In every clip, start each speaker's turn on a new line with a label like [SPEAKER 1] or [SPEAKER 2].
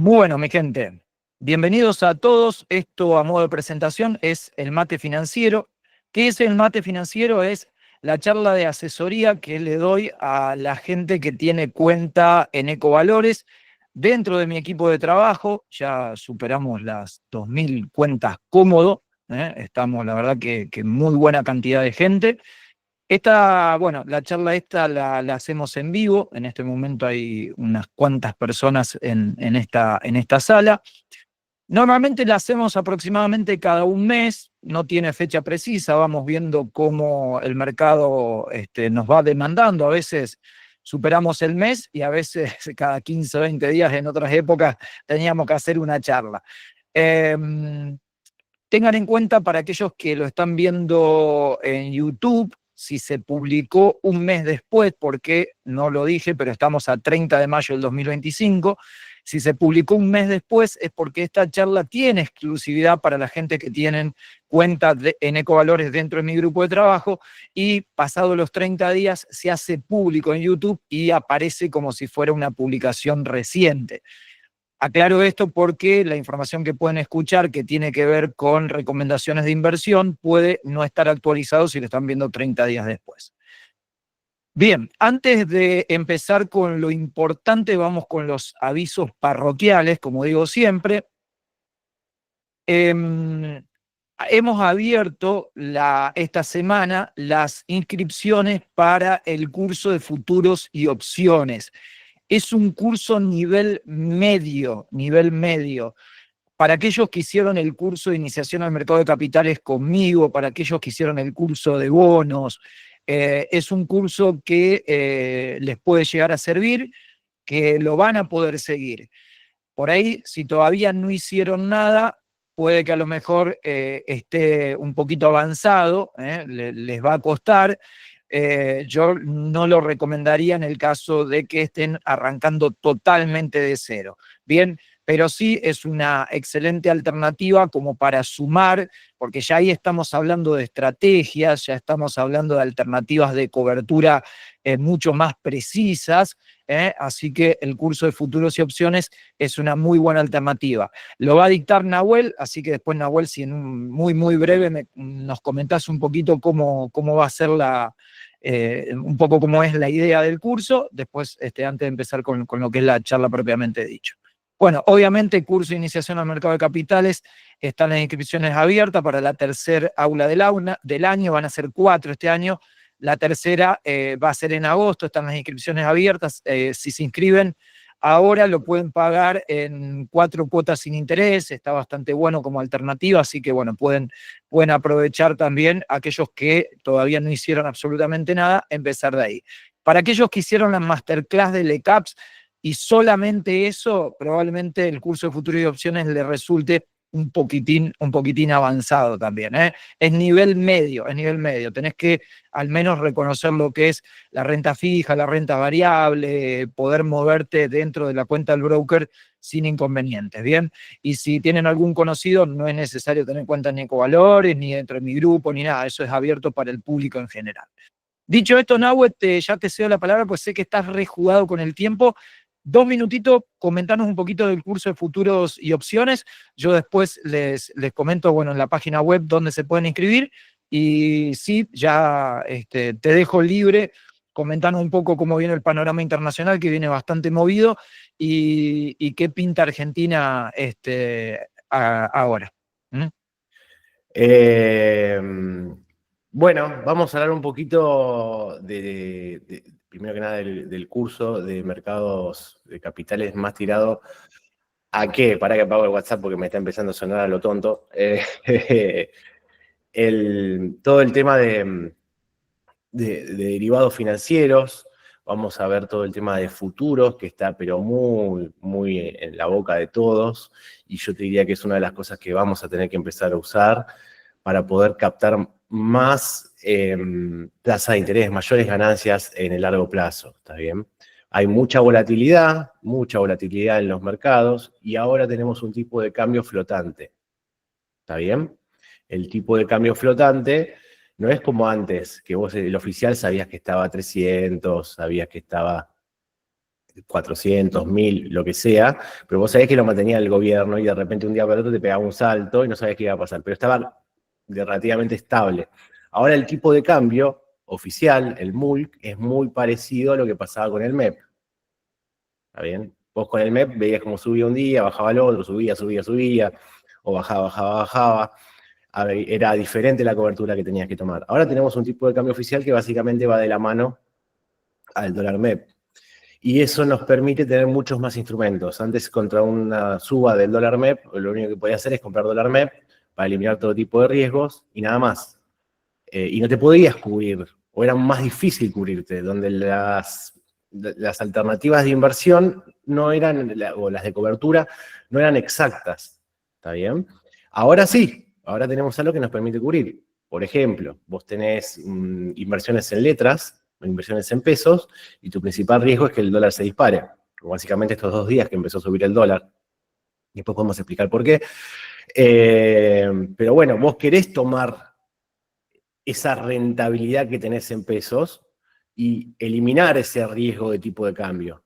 [SPEAKER 1] Bueno, mi gente, bienvenidos a todos. Esto a modo de presentación es el mate financiero. ¿Qué es el mate financiero? Es la charla de asesoría que le doy a la gente que tiene cuenta en Ecovalores. Dentro de mi equipo de trabajo ya superamos las 2000 cuentas cómodo. Estamos, la verdad, que muy buena cantidad de gente. Bueno, la charla esta la hacemos en vivo. En este momento hay unas cuantas personas en esta sala. Normalmente la hacemos aproximadamente cada un mes, no tiene fecha precisa, vamos viendo cómo el mercado nos va demandando. A veces superamos el mes y a veces cada 15 o 20 días en otras épocas teníamos que hacer una charla. Eh, Tengan en cuenta para aquellos que lo están viendo en YouTube, si se publicó un mes después, porque no lo dije, pero estamos a 30 de mayo del 2025, si se publicó un mes después es porque esta charla tiene exclusividad para la gente que tienen cuenta en Ecovalores dentro de mi grupo de trabajo, y pasados los 30 días se hace público en YouTube y aparece como si fuera una publicación reciente. Aclaro esto porque la información que pueden escuchar, que tiene que ver con recomendaciones de inversión, puede no estar actualizado si lo están viendo 30 días después. Bien, antes de empezar con lo importante, vamos con los avisos parroquiales, como digo siempre. Hemos abierto esta semana las inscripciones para el curso de futuros y opciones. Es un curso nivel medio, nivel medio. Para aquellos que hicieron el curso de iniciación al mercado de capitales conmigo, para aquellos que hicieron el curso de bonos, es un curso que les puede llegar a servir, que lo van a poder seguir. Por ahí, si todavía no hicieron nada, puede que a lo mejor esté un poquito avanzado, les va a costar. Yo no lo recomendaría en el caso de que estén arrancando totalmente de cero. Bien, pero sí es una excelente alternativa como para sumar, porque ya ahí estamos hablando de estrategias, ya estamos hablando de alternativas de cobertura mucho más precisas. Así que el curso de futuros y opciones es una muy buena alternativa. Lo va a dictar Nahuel, así que después Nahuel, si en un muy breve nos comentás un poquito cómo va a ser un poco cómo es la idea del curso, después antes de empezar con lo que es la charla propiamente dicho. Bueno, obviamente curso de iniciación al mercado de capitales, están las inscripciones abiertas para la tercera aula del año, van a ser 4 este año. La tercera va a ser en agosto, están las inscripciones abiertas. Si se inscriben ahora lo pueden pagar en 4 cuotas sin interés, está bastante bueno como alternativa, así que bueno, pueden aprovechar también aquellos que todavía no hicieron absolutamente nada, empezar de ahí. Para aquellos que hicieron la masterclass de LECAPS y solamente eso, probablemente el curso de futuros y opciones le resulte un poquitín avanzado también. Es nivel medio, es nivel medio. Tenés que al menos reconocer lo que es la renta fija, la renta variable, poder moverte dentro de la cuenta del broker sin inconvenientes, ¿bien? Y si tienen algún conocido, no es necesario tener cuenta ni Ecovalores, ni dentro de mi grupo, ni nada. Eso es abierto para el público en general. Dicho esto, Nahuel, ya te cedo la palabra, pues sé que estás rejugado con el tiempo. 2 minutitos, comentanos un poquito del curso de futuros y opciones. Yo después les comento, bueno, en la página web dónde se pueden inscribir. Y sí, ya te dejo libre. Comentanos un poco cómo viene el panorama internacional, que viene bastante movido, y qué pinta Argentina ahora. ¿Mm?
[SPEAKER 2] Eh, bueno, vamos a hablar un poquito primero que nada, del curso de mercados de capitales más tirado. ¿A qué? Para que apago el WhatsApp porque me está empezando a sonar a lo tonto. Todo el tema de derivados financieros. Vamos a ver todo el tema de futuros, que está pero muy en la boca de todos. Y yo te diría que es una de las cosas que vamos a tener que empezar a usar para poder captar más tasa de interés, mayores ganancias en el largo plazo, ¿está bien? Hay mucha volatilidad en los mercados, y ahora tenemos un tipo de cambio flotante, ¿está bien? El tipo de cambio flotante no es como antes, que vos, el oficial, sabías que estaba a 300, sabías que estaba 400, 1000, lo que sea, pero vos sabés que lo mantenía el gobierno y de repente un día para otro te pegaba un salto y no sabías qué iba a pasar, pero estaba relativamente estable. Ahora el tipo de cambio oficial, el MULC, es muy parecido a lo que pasaba con el MEP. ¿Está bien? Vos con el MEP veías cómo subía un día, bajaba el otro, subía, o bajaba. A ver, era diferente la cobertura que tenías que tomar. Ahora tenemos un tipo de cambio oficial que básicamente va de la mano al dólar MEP. Y eso nos permite tener muchos más instrumentos. Antes, contra una suba del dólar MEP, lo único que podía hacer es comprar dólar MEP para eliminar todo tipo de riesgos y nada más. Y no te podías cubrir, o era más difícil cubrirte, donde las alternativas de inversión no eran, o las de cobertura, no eran exactas. ¿Está bien? Ahora sí, ahora tenemos algo que nos permite cubrir. Por ejemplo, vos tenés inversiones en letras, inversiones en pesos, y tu principal riesgo es que el dólar se dispare. Básicamente estos 2 días que empezó a subir el dólar. Después podemos explicar por qué. Pero bueno, vos querés tomar esa rentabilidad que tenés en pesos y eliminar ese riesgo de tipo de cambio,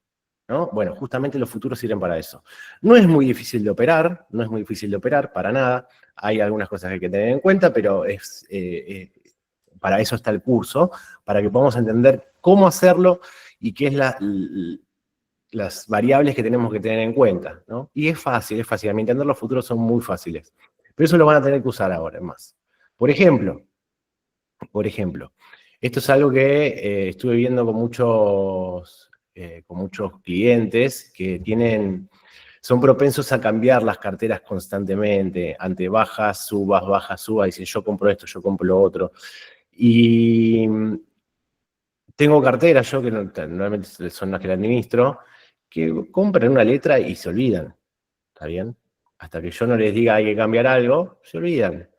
[SPEAKER 2] ¿no? Bueno, justamente los futuros sirven para eso. No es muy difícil de operar, para nada. Hay algunas cosas que hay que tener en cuenta, pero para eso está el curso, para que podamos entender cómo hacerlo y qué es las variables que tenemos que tener en cuenta, ¿no? Y es fácil. A mi entender los futuros son muy fáciles. Pero eso lo van a tener que usar ahora, más. Por ejemplo, esto es algo que estuve viendo con muchos clientes que son propensos a cambiar las carteras constantemente, ante bajas, subas, dicen yo compro esto, yo compro lo otro. Y tengo carteras, yo que normalmente son las que la administro, que compran una letra y se olvidan, ¿está bien? Hasta que yo no les diga hay que cambiar algo, se olvidan.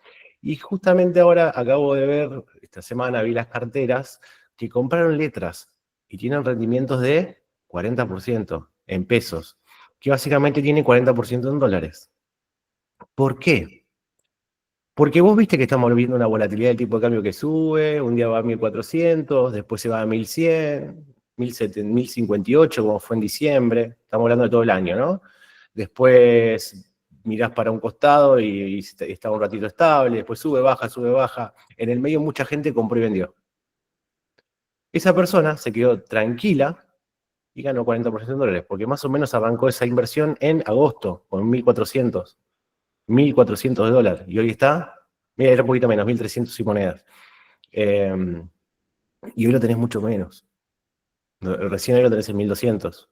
[SPEAKER 2] Y justamente ahora acabo de ver, esta semana vi las carteras que compraron letras y tienen rendimientos de 40% en pesos, que básicamente tienen 40% en dólares. ¿Por qué? Porque vos viste que estamos viendo una volatilidad del tipo de cambio que sube, un día va a 1400, después se va a 1100, 1058, como fue en diciembre, estamos hablando de todo el año, ¿no? Después mirás para un costado y está un ratito estable, después sube, baja. En el medio mucha gente compró y vendió. Esa persona se quedó tranquila y ganó 40% en dólares, porque más o menos arrancó esa inversión en agosto, con 1400 de dólares. Y hoy está, mira, era un poquito menos, 1300 y monedas. Y hoy lo tenés mucho menos. Recién hoy lo tenés en 1200.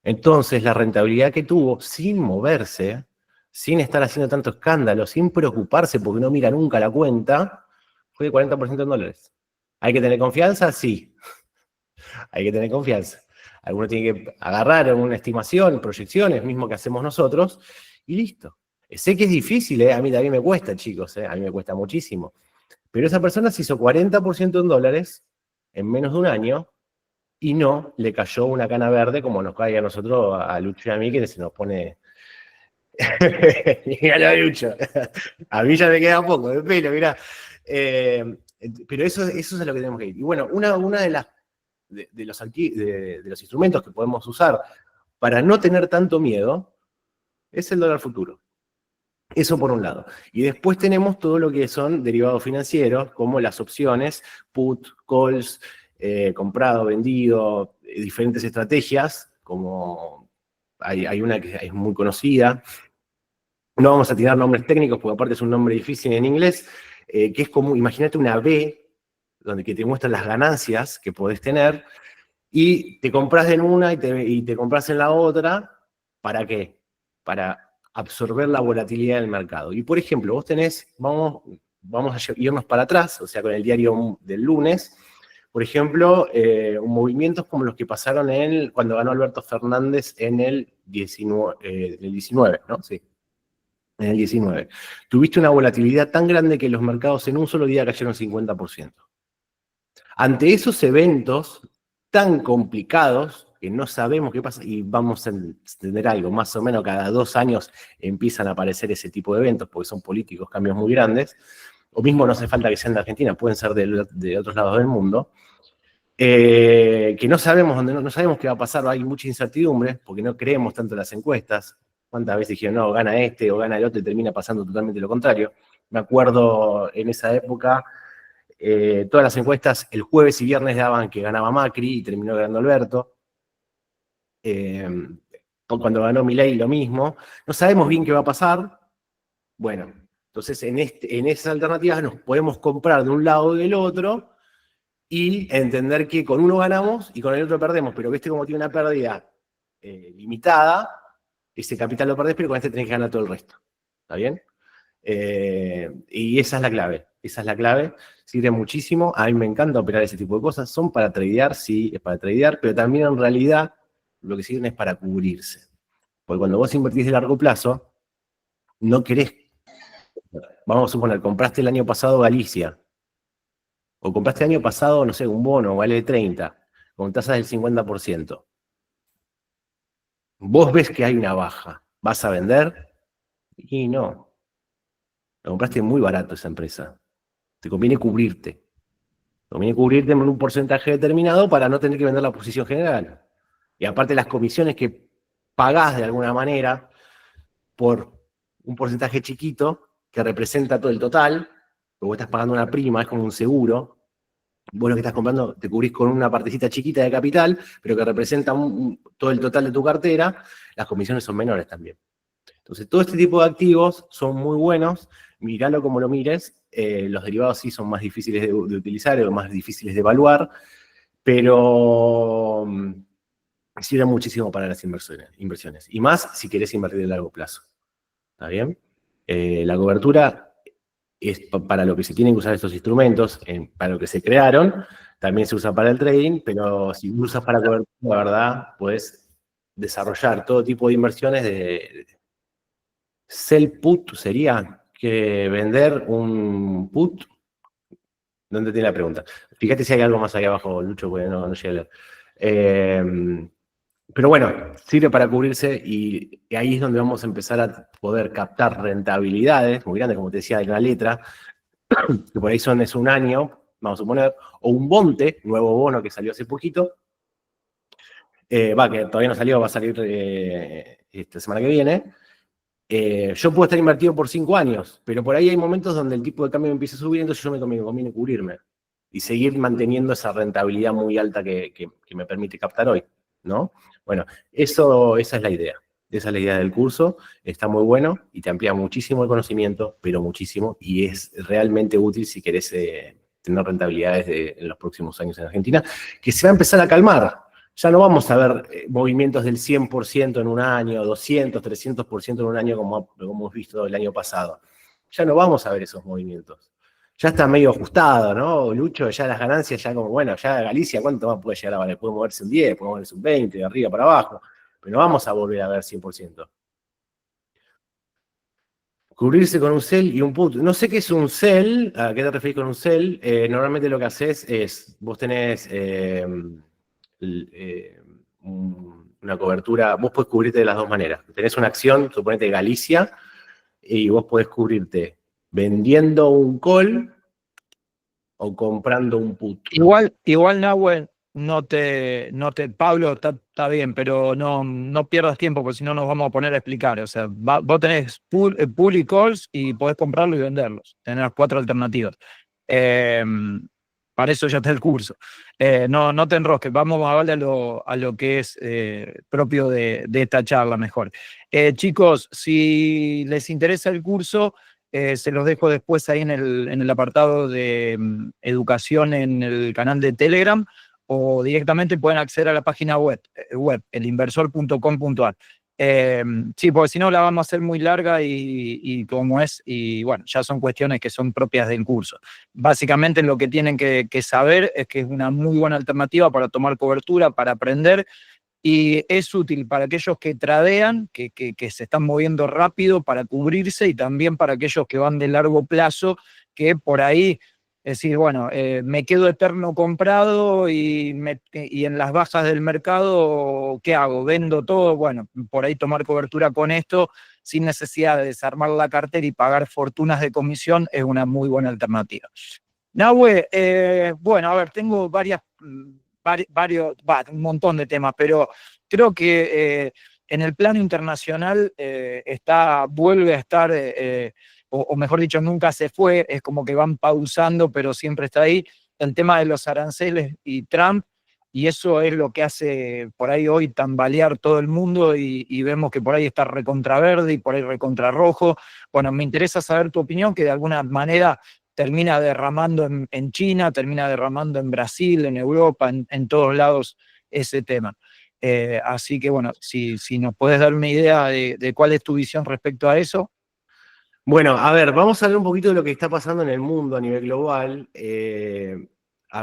[SPEAKER 2] Entonces, la rentabilidad que tuvo sin moverse, sin estar haciendo tanto escándalo, sin preocuparse porque no mira nunca la cuenta, fue de 40% en dólares. ¿Hay que tener confianza? Sí. Hay que tener confianza. Alguno tiene que agarrar una estimación, proyecciones, mismo que hacemos nosotros, y listo. Sé que es difícil, a mí también me cuesta, chicos, a mí me cuesta muchísimo. Pero esa persona se hizo 40% en dólares en menos de un año y no le cayó una cana verde como nos cae a nosotros, a Lucho y a mí, que se nos pone... Mira, Lucho. A mí ya me queda poco de pelo, mirá. Pero eso es a lo que tenemos que ir. Y bueno, una de los instrumentos que podemos usar para no tener tanto miedo es el dólar futuro. Eso por un lado. Y después tenemos todo lo que son derivados financieros, como las opciones, put, calls, comprado, vendido, diferentes estrategias, como hay una que es muy conocida. No vamos a tirar nombres técnicos, porque aparte es un nombre difícil en inglés, que es como, imagínate una B, donde que te muestran las ganancias que podés tener, y te compras en una y te compras en la otra, ¿para qué? Para absorber la volatilidad del mercado. Y por ejemplo, vos tenés, vamos a irnos para atrás, o sea, con el diario del lunes, por ejemplo, movimientos como los que pasaron cuando ganó Alberto Fernández en el 19, ¿no? Sí, en el 19. Tuviste una volatilidad tan grande que los mercados en un solo día cayeron 50%. Ante esos eventos tan complicados, que no sabemos qué pasa, y vamos a entender algo, más o menos cada 2 años empiezan a aparecer ese tipo de eventos, porque son políticos, cambios muy grandes, o mismo no hace falta que sean de Argentina, pueden ser de otros lados del mundo. que no sabemos dónde, no sabemos qué va a pasar, hay mucha incertidumbre, porque no creemos tanto en las encuestas. ¿Cuántas veces dijeron, no, gana este o gana el otro y termina pasando totalmente lo contrario? Me acuerdo en esa época, todas las encuestas el jueves y viernes daban que ganaba Macri y terminó ganando Alberto. Cuando ganó Milei lo mismo. No sabemos bien qué va a pasar. Bueno, entonces en esas alternativas nos podemos comprar de un lado o del otro y entender que con uno ganamos y con el otro perdemos, pero que este como tiene una pérdida limitada, ese capital lo perdés, pero con este tenés que ganar todo el resto. ¿Está bien? Y esa es la clave, sirve muchísimo, a mí me encanta operar ese tipo de cosas, son para tradear, sí, es para tradear, pero también en realidad lo que sirven es para cubrirse. Porque cuando vos invertís de largo plazo, no querés, vamos a suponer, compraste el año pasado Galicia, o compraste el año pasado, no sé, un bono, vale 30, con tasas del 50%. Vos ves que hay una baja, ¿vas a vender? Y no, lo compraste muy barato esa empresa. Te conviene cubrirte. Te conviene cubrirte en un porcentaje determinado para no tener que vender la posición general. Y aparte las comisiones que pagás de alguna manera por un porcentaje chiquito que representa todo el total, porque vos estás pagando una prima, es como un seguro. Vos lo que estás comprando te cubrís con una partecita chiquita de capital, pero que representa todo el total de tu cartera, las comisiones son menores también. Entonces, todo este tipo de activos son muy buenos, miralo como lo mires, los derivados sí son más difíciles de utilizar o más difíciles de evaluar, pero sirven muchísimo para las inversiones. Y más si querés invertir de largo plazo. ¿Está bien? La cobertura es para lo que se tienen que usar estos instrumentos, para lo que se crearon, también se usa para el trading, pero si usas para cobertura, la verdad, puedes desarrollar todo tipo de inversiones de sell put sería que vender un put. ¿Dónde tiene la pregunta? Fíjate si hay algo más ahí abajo, Lucho, porque no llegué a leer. Pero bueno, sirve para cubrirse y ahí es donde vamos a empezar a poder captar rentabilidades muy grandes, como te decía, en la letra, que por ahí es un año, vamos a suponer, o un bonte, nuevo bono que salió hace poquito, que todavía no salió, va a salir esta semana que viene. Yo puedo estar invertido por 5 años, pero por ahí hay momentos donde el tipo de cambio empieza a subir, entonces yo me conviene cubrirme y seguir manteniendo esa rentabilidad muy alta que me permite captar hoy, ¿no? Bueno, esa es la idea. Esa es la idea del curso. Está muy bueno y te amplía muchísimo el conocimiento, pero muchísimo, y es realmente útil si querés tener rentabilidades en los próximos años en Argentina, que se va a empezar a calmar. Ya no vamos a ver movimientos del 100% en un año, 200, 300% en un año como hemos visto el año pasado. Ya no vamos a ver esos movimientos. Ya está medio ajustado, ¿no, Lucho? Ya las ganancias, ya como, bueno, ya Galicia, ¿cuánto más puede llegar a valer? Puede moverse un 10, puede moverse un 20, de arriba para abajo, pero no vamos a volver a ver 100%. Cubrirse con un sell y un put. No sé qué es un sell, ¿a qué te referís con un sell? Normalmente lo que haces es, vos tenés una cobertura, vos podés cubrirte de las dos maneras. Tenés una acción, suponete Galicia, y vos podés cubrirte vendiendo un call o comprando un put.
[SPEAKER 1] Igual Nahuel, Pablo, está bien, pero no pierdas tiempo, porque si no nos vamos a poner a explicar. O sea, vos tenés pool y calls y podés comprarlos y venderlos. Tenés 4 alternativas. Para eso ya está el curso. No te enrosques, vamos a hablar a lo que es propio de esta charla mejor. Chicos, si les interesa el curso, se los dejo después ahí en el apartado de educación en el canal de Telegram, o directamente pueden acceder a la página web elinversor.com.ar. Sí, porque si no la vamos a hacer muy larga y como es, y bueno, ya son cuestiones que son propias del curso. Básicamente lo que tienen que saber es que es una muy buena alternativa para tomar cobertura, para aprender, y es útil para aquellos que tradean, que se están moviendo rápido para cubrirse, y también para aquellos que van de largo plazo, que por ahí, es decir, bueno, me quedo eterno comprado y en las bajas del mercado, ¿qué hago? ¿Vendo todo? Bueno, por ahí tomar cobertura con esto, sin necesidad de desarmar la cartera y pagar fortunas de comisión, es una muy buena alternativa. Nahue, bueno, a ver, tengo varias un montón de temas, pero creo que en el plano internacional vuelve a estar, o mejor dicho, nunca se fue, es como que van pausando, pero siempre está ahí, el tema de los aranceles y Trump, y eso es lo que hace por ahí hoy tambalear todo el mundo y vemos que por ahí está recontraverde y por ahí recontrarrojo. Bueno, me interesa saber tu opinión, que de alguna manera termina derramando en China, termina derramando en Brasil, en Europa, en todos lados ese tema. Así que bueno, si nos puedes dar una idea de cuál es tu visión respecto a eso.
[SPEAKER 2] Bueno, a ver, vamos a hablar un poquito de lo que está pasando en el mundo a nivel global.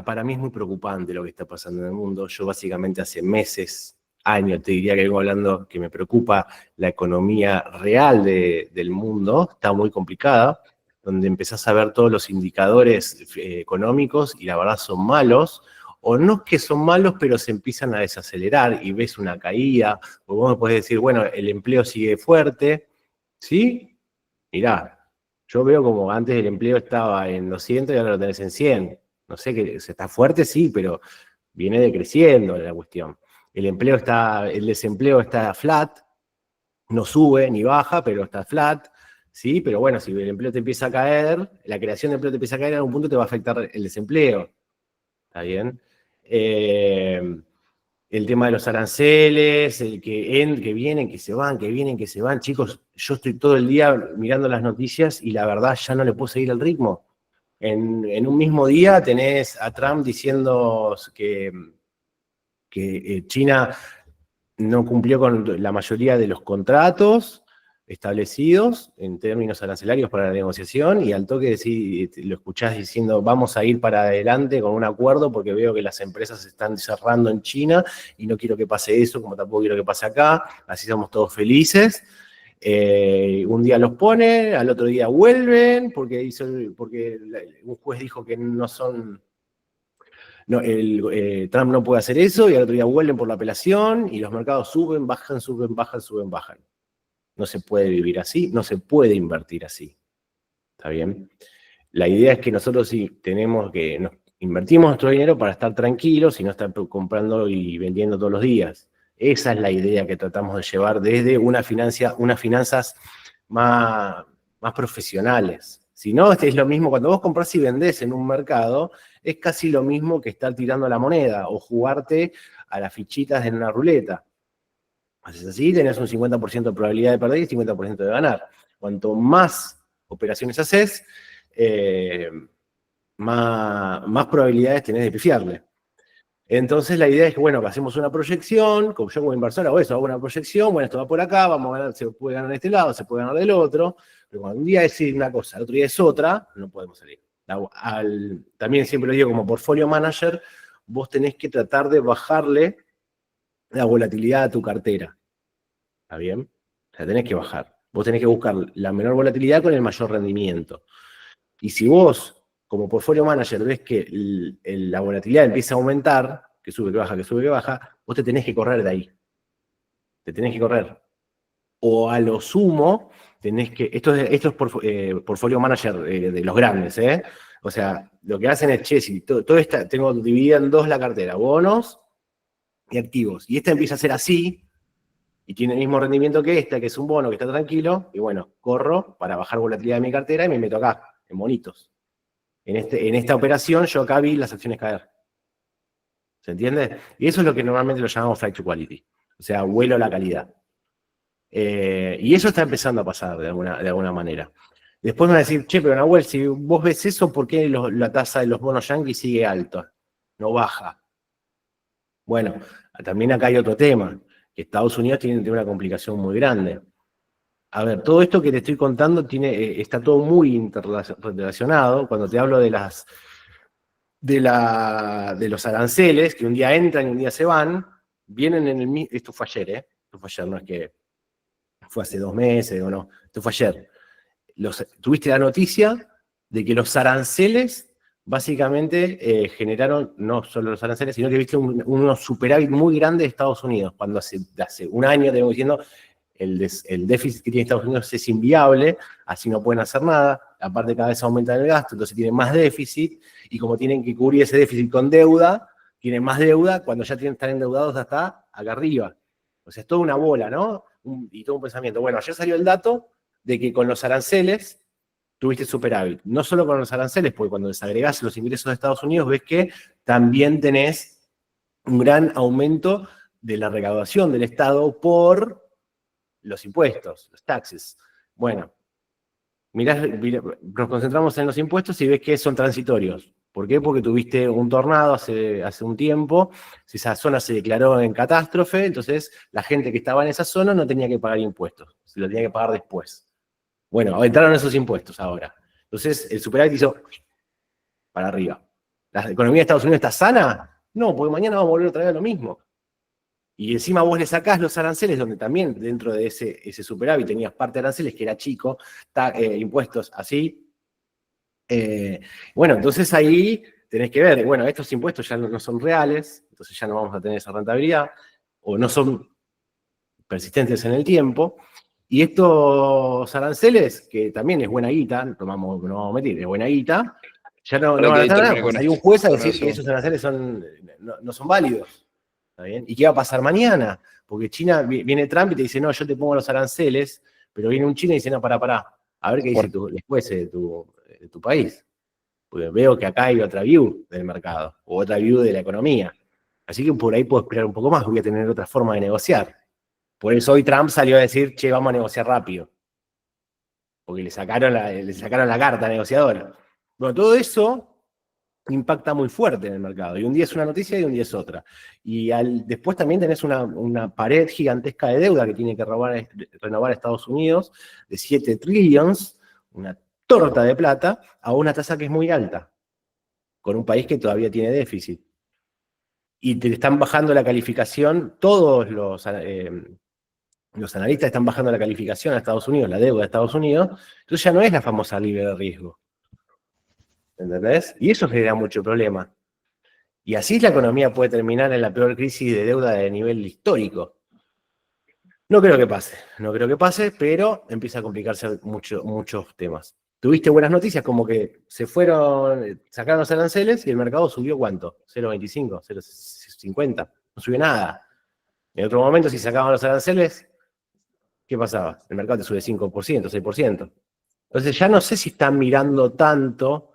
[SPEAKER 2] Para mí es muy preocupante lo que está pasando en el mundo. Yo básicamente hace meses, años, te diría que vengo hablando que me preocupa la economía real del mundo. Está muy complicada, donde empezás a ver todos los indicadores económicos y la verdad son malos. O no es que son malos, pero se empiezan a desacelerar y ves una caída. O vos me podés decir, bueno, el empleo sigue fuerte, ¿sí? Mirá, yo veo como antes el empleo estaba en 200 y ahora lo tenés en 100. No sé, que se está fuerte, sí, pero viene decreciendo la cuestión. El desempleo está flat, no sube ni baja, pero está flat, ¿sí? Pero bueno, si el empleo te empieza a caer, la creación de empleo te empieza a caer, en algún punto te va a afectar el desempleo. ¿Está bien? El tema de los aranceles, que vienen, que se van, que vienen, que se van. Chicos, yo estoy todo el día mirando las noticias y la verdad ya no le puedo seguir el ritmo. En un mismo día tenés a Trump diciendo que China no cumplió con la mayoría de los contratos establecidos en términos arancelarios para la negociación, y al toque lo escuchás diciendo vamos a ir para adelante con un acuerdo porque veo que las empresas se están cerrando en China y no quiero que pase eso, como tampoco quiero que pase acá, así somos todos felices. Un día los pone, al otro día vuelven, porque un juez dijo que no son... No, Trump no puede hacer eso, y al otro día vuelven por la apelación, y los mercados suben, bajan, suben, bajan, suben, bajan. No se puede vivir así, no se puede invertir así. ¿Está bien? La idea es que nosotros sí invertimos nuestro dinero para estar tranquilos y no estar comprando y vendiendo todos los días. Esa es la idea que tratamos de llevar desde unas finanzas más profesionales. Si no, es lo mismo, cuando vos comprás y vendés en un mercado, es casi lo mismo que estar tirando la moneda o jugarte a las fichitas en una ruleta. Haces así, tenés un 50% de probabilidad de perder y 50% de ganar. Cuanto más operaciones haces, más probabilidades tenés de pifiarle. Entonces la idea es que, bueno, que hacemos una proyección, como yo como inversor hago eso, hago una proyección, bueno, esto va por acá, vamos a ganar, se puede ganar de este lado, se puede ganar del otro, pero cuando un día es una cosa, el otro día es otra, no podemos salir. También siempre lo digo, como portfolio manager, vos tenés que tratar de bajarle la volatilidad a tu cartera. ¿Está bien? O sea, tenés que bajar. Vos tenés que buscar la menor volatilidad con el mayor rendimiento. Y si vos, como portfolio manager, ves que la volatilidad empieza a aumentar, que sube, que baja, que sube, que baja, vos te tenés que correr de ahí. Te tenés que correr. O a lo sumo, tenés que... Esto es portfolio manager de los grandes, ¿eh? O sea, lo que hacen es, che, si tengo dividida en dos la cartera, bonos y activos. Y esta empieza a ser así, y tiene el mismo rendimiento que esta, que es un bono que está tranquilo, y bueno, corro para bajar volatilidad de mi cartera y me meto acá, en bonitos. En esta operación yo acá vi las acciones caer. ¿Se entiende? Y eso es lo que normalmente lo llamamos flight to quality. O sea, vuelo a la calidad. Y eso está empezando a pasar de alguna manera. Después me van a decir, che, pero Nahuel, si vos ves eso, ¿por qué la tasa de los bonos yanquis sigue alta? No baja. Bueno, también acá hay otro tema, que Estados Unidos tiene una complicación muy grande. A ver, todo esto que te estoy contando está todo muy interrelacionado. Cuando te hablo de los aranceles, que un día entran y un día se van, vienen en el mismo... Esto fue ayer, ¿eh? Esto fue ayer, no es que fue hace 2 meses o no. Esto fue ayer. Tuviste la noticia de que los aranceles básicamente generaron, no solo los aranceles, sino que viste unos superávit muy grandes de Estados Unidos, cuando hace un año tenemos diciendo el déficit que tiene Estados Unidos es inviable, así no pueden hacer nada, aparte cada vez aumenta el gasto, entonces tienen más déficit, y como tienen que cubrir ese déficit con deuda, tienen más deuda cuando ya están endeudados hasta acá arriba. O sea, es toda una bola, ¿no? Y todo un pensamiento. Bueno, ayer salió el dato de que con los aranceles tuviste superávit. No solo con los aranceles, porque cuando desagregás los ingresos de Estados Unidos ves que también tenés un gran aumento de la recaudación del Estado por los impuestos, los taxes. Bueno, nos concentramos en los impuestos y ves que son transitorios. ¿Por qué? Porque tuviste un tornado hace un tiempo, esa zona se declaró en catástrofe, entonces la gente que estaba en esa zona no tenía que pagar impuestos, se lo tenía que pagar después. Bueno, entraron esos impuestos ahora. Entonces el superávit hizo para arriba. ¿La economía de Estados Unidos está sana? No, porque mañana vamos a volver otra vez a lo mismo. Y encima vos le sacás los aranceles, donde también dentro de ese superávit tenías parte de aranceles, que era chico, impuestos así. Bueno, entonces ahí tenés que ver, bueno, estos impuestos ya no son reales, entonces ya no vamos a tener esa rentabilidad, o no son persistentes en el tiempo. Y estos aranceles, que también es buena guita, no vamos a mentir, es buena guita, ya no van a estar nada, porque salió un juez a decir que esos aranceles no son válidos. ¿Está bien? ¿Y qué va a pasar mañana? Porque China, viene Trump y te dice, no, yo te pongo los aranceles, pero viene un chino y dice, no, pará, a ver qué dice el juez de tu país. Porque veo que acá hay otra view del mercado, o otra view de la economía. Así que por ahí puedo esperar un poco más, voy a tener otra forma de negociar. Por eso hoy Trump salió a decir, che, vamos a negociar rápido. Porque le sacaron la carta negociadora. Bueno, todo eso impacta muy fuerte en el mercado. Y un día es una noticia y un día es otra. Y después también tenés una pared gigantesca de deuda que tiene que renovar Estados Unidos, de 7 trillions, una torta de plata, a una tasa que es muy alta, con un país que todavía tiene déficit. Y te están bajando la calificación, todos los analistas están bajando la calificación a Estados Unidos, la deuda de Estados Unidos, entonces ya no es la famosa libre de riesgo. ¿Entendés? Y eso genera mucho problema. Y así la economía puede terminar en la peor crisis de deuda de nivel histórico. No creo que pase, pero empieza a complicarse muchos temas. Tuviste buenas noticias, como que sacaron los aranceles y el mercado subió ¿cuánto? 0,25, 0,50, no subió nada. En otro momento, si sacaban los aranceles, ¿qué pasaba? El mercado te sube 5%, 6%. Entonces ya no sé si están mirando tanto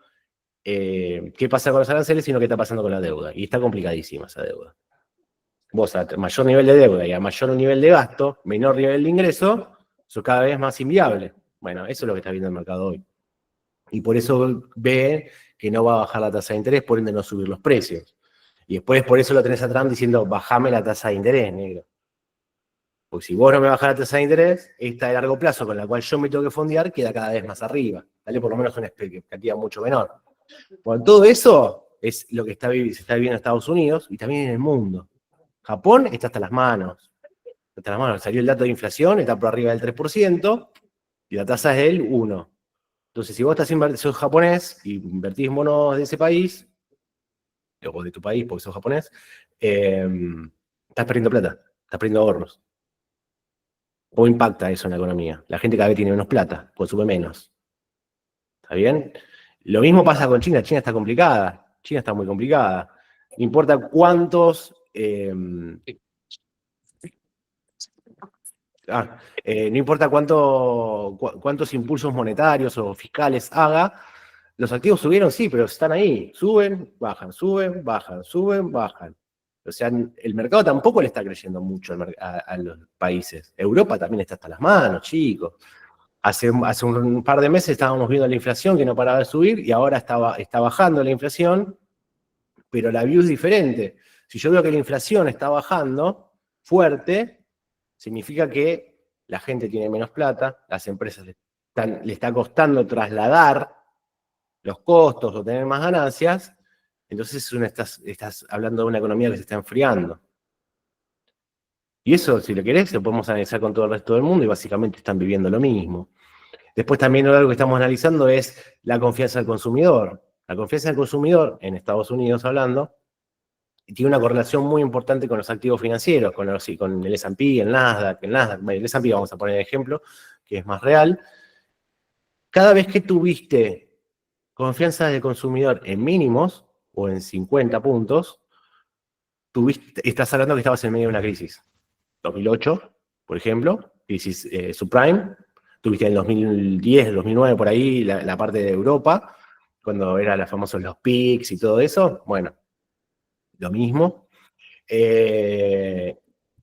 [SPEAKER 2] qué pasa con los aranceles, sino qué está pasando con la deuda. Y está complicadísima esa deuda. Vos a mayor nivel de deuda y a mayor nivel de gasto, menor nivel de ingreso, eso cada vez más inviable. Bueno, eso es lo que está viendo el mercado hoy. Y por eso ve que no va a bajar la tasa de interés, por ende no subir los precios. Y después por eso lo tenés a Trump diciendo, bajame la tasa de interés, negro. Porque si vos no me bajás la tasa de interés, esta de largo plazo con la cual yo me tengo que fondear queda cada vez más arriba. Dale por lo menos una expectativa mucho menor. Bueno, todo eso es lo que se está viviendo en Estados Unidos y también en el mundo. Japón está hasta las manos. Salió el dato de inflación, está por arriba del 3%, y la tasa es del 1%. Entonces, si vos sos japonés y invertís en bonos de ese país, o de tu país porque sos japonés, estás perdiendo plata, estás perdiendo ahorros. ¿Cómo impacta eso en la economía? La gente cada vez tiene menos plata, consume menos. ¿Está bien? Lo mismo pasa con China. China está complicada. China está muy complicada. No importa cuántos... no importa cuántos impulsos monetarios o fiscales haga, los activos subieron, sí, pero están ahí. Suben, bajan, suben, bajan, suben, bajan. O sea, el mercado tampoco le está creyendo mucho a los países. Europa también está hasta las manos, chicos. Hace un par de meses estábamos viendo la inflación que no paraba de subir y ahora está bajando la inflación, pero la view es diferente. Si yo veo que la inflación está bajando fuerte, significa que la gente tiene menos plata, las empresas le está costando trasladar los costos o tener más ganancias, entonces estás hablando de una economía que se está enfriando. Y eso, si lo querés, lo podemos analizar con todo el resto del mundo y básicamente están viviendo lo mismo. Después también algo que estamos analizando es la confianza del consumidor. La confianza del consumidor, en Estados Unidos hablando, tiene una correlación muy importante con los activos financieros, con el S&P, el Nasdaq, el S&P vamos a poner de ejemplo, que es más real. Cada vez que tuviste confianza del consumidor en mínimos, o en 50 puntos, estás hablando que estabas en medio de una crisis. 2008, por ejemplo, crisis subprime. Tuviste en el 2010, el 2009, por ahí, la parte de Europa, cuando eran los famosos los PICs y todo eso. Bueno, lo mismo.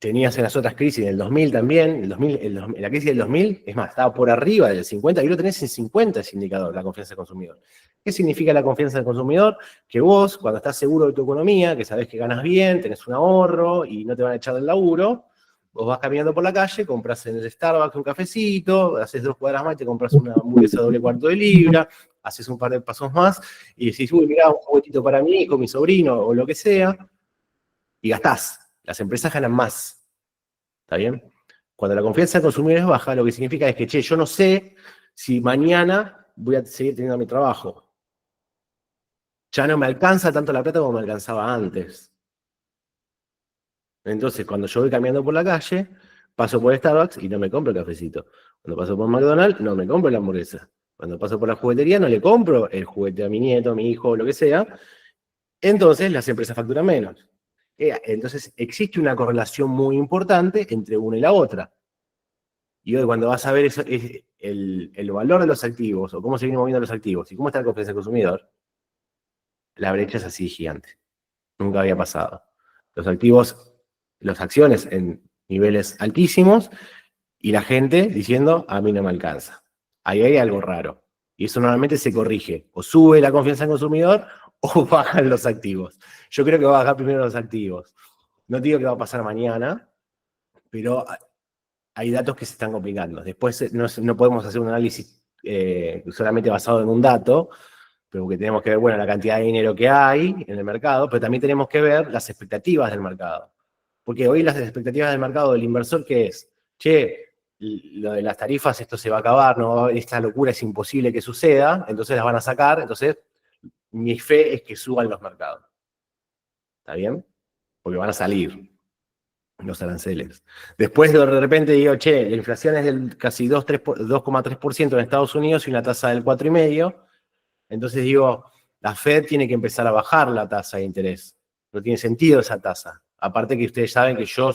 [SPEAKER 2] Tenías en las otras crisis, en el 2000 también, la crisis del 2000, es más, estaba por arriba del 50, y lo tenés en 50 ese indicador, la confianza del consumidor. ¿Qué significa la confianza del consumidor? Que vos, cuando estás seguro de tu economía, que sabés que ganas bien, tenés un ahorro y no te van a echar del laburo, vos vas caminando por la calle, compras en el Starbucks un cafecito, haces 2 cuadras más y te compras una hamburguesa doble cuarto de libra, haces un par de pasos más y decís, uy, mirá, un juguetito para mi hijo, mi sobrino o lo que sea, y gastás. Las empresas ganan más. ¿Está bien? Cuando la confianza del consumidor es baja, lo que significa es que, che, yo no sé si mañana voy a seguir teniendo mi trabajo. Ya no me alcanza tanto la plata como me alcanzaba antes. Entonces, cuando yo voy caminando por la calle, paso por Starbucks y no me compro el cafecito. Cuando paso por McDonald's, no me compro la hamburguesa. Cuando paso por la juguetería, no le compro el juguete a mi nieto, a mi hijo, lo que sea. Entonces, las empresas facturan menos. Entonces, existe una correlación muy importante entre una y la otra. Y hoy, cuando vas a ver eso, el valor de los activos, o cómo se vienen moviendo los activos, y cómo está la confianza del consumidor, la brecha es así gigante. Nunca había pasado. Los activos, las acciones en niveles altísimos, y la gente diciendo, a mí no me alcanza. Ahí hay algo raro. Y eso normalmente se corrige. O sube la confianza del consumidor, o bajan los activos. Yo creo que va a bajar primero los activos. No digo que va a pasar mañana, pero hay datos que se están complicando. Después no podemos hacer un análisis solamente basado en un dato, pero porque tenemos que ver, bueno, la cantidad de dinero que hay en el mercado, pero también tenemos que ver las expectativas del mercado. Porque hoy las expectativas del mercado del inversor, ¿qué es? Che, lo de las tarifas, esto se va a acabar, no, esta locura es imposible que suceda, entonces las van a sacar, entonces mi fe es que suban los mercados. ¿Está bien? Porque van a salir los aranceles. Después de repente digo, che, la inflación es del casi 2,3% en Estados Unidos y una tasa del 4,5%. Entonces digo, la Fed tiene que empezar a bajar la tasa de interés. No tiene sentido esa tasa. Aparte que ustedes saben que yo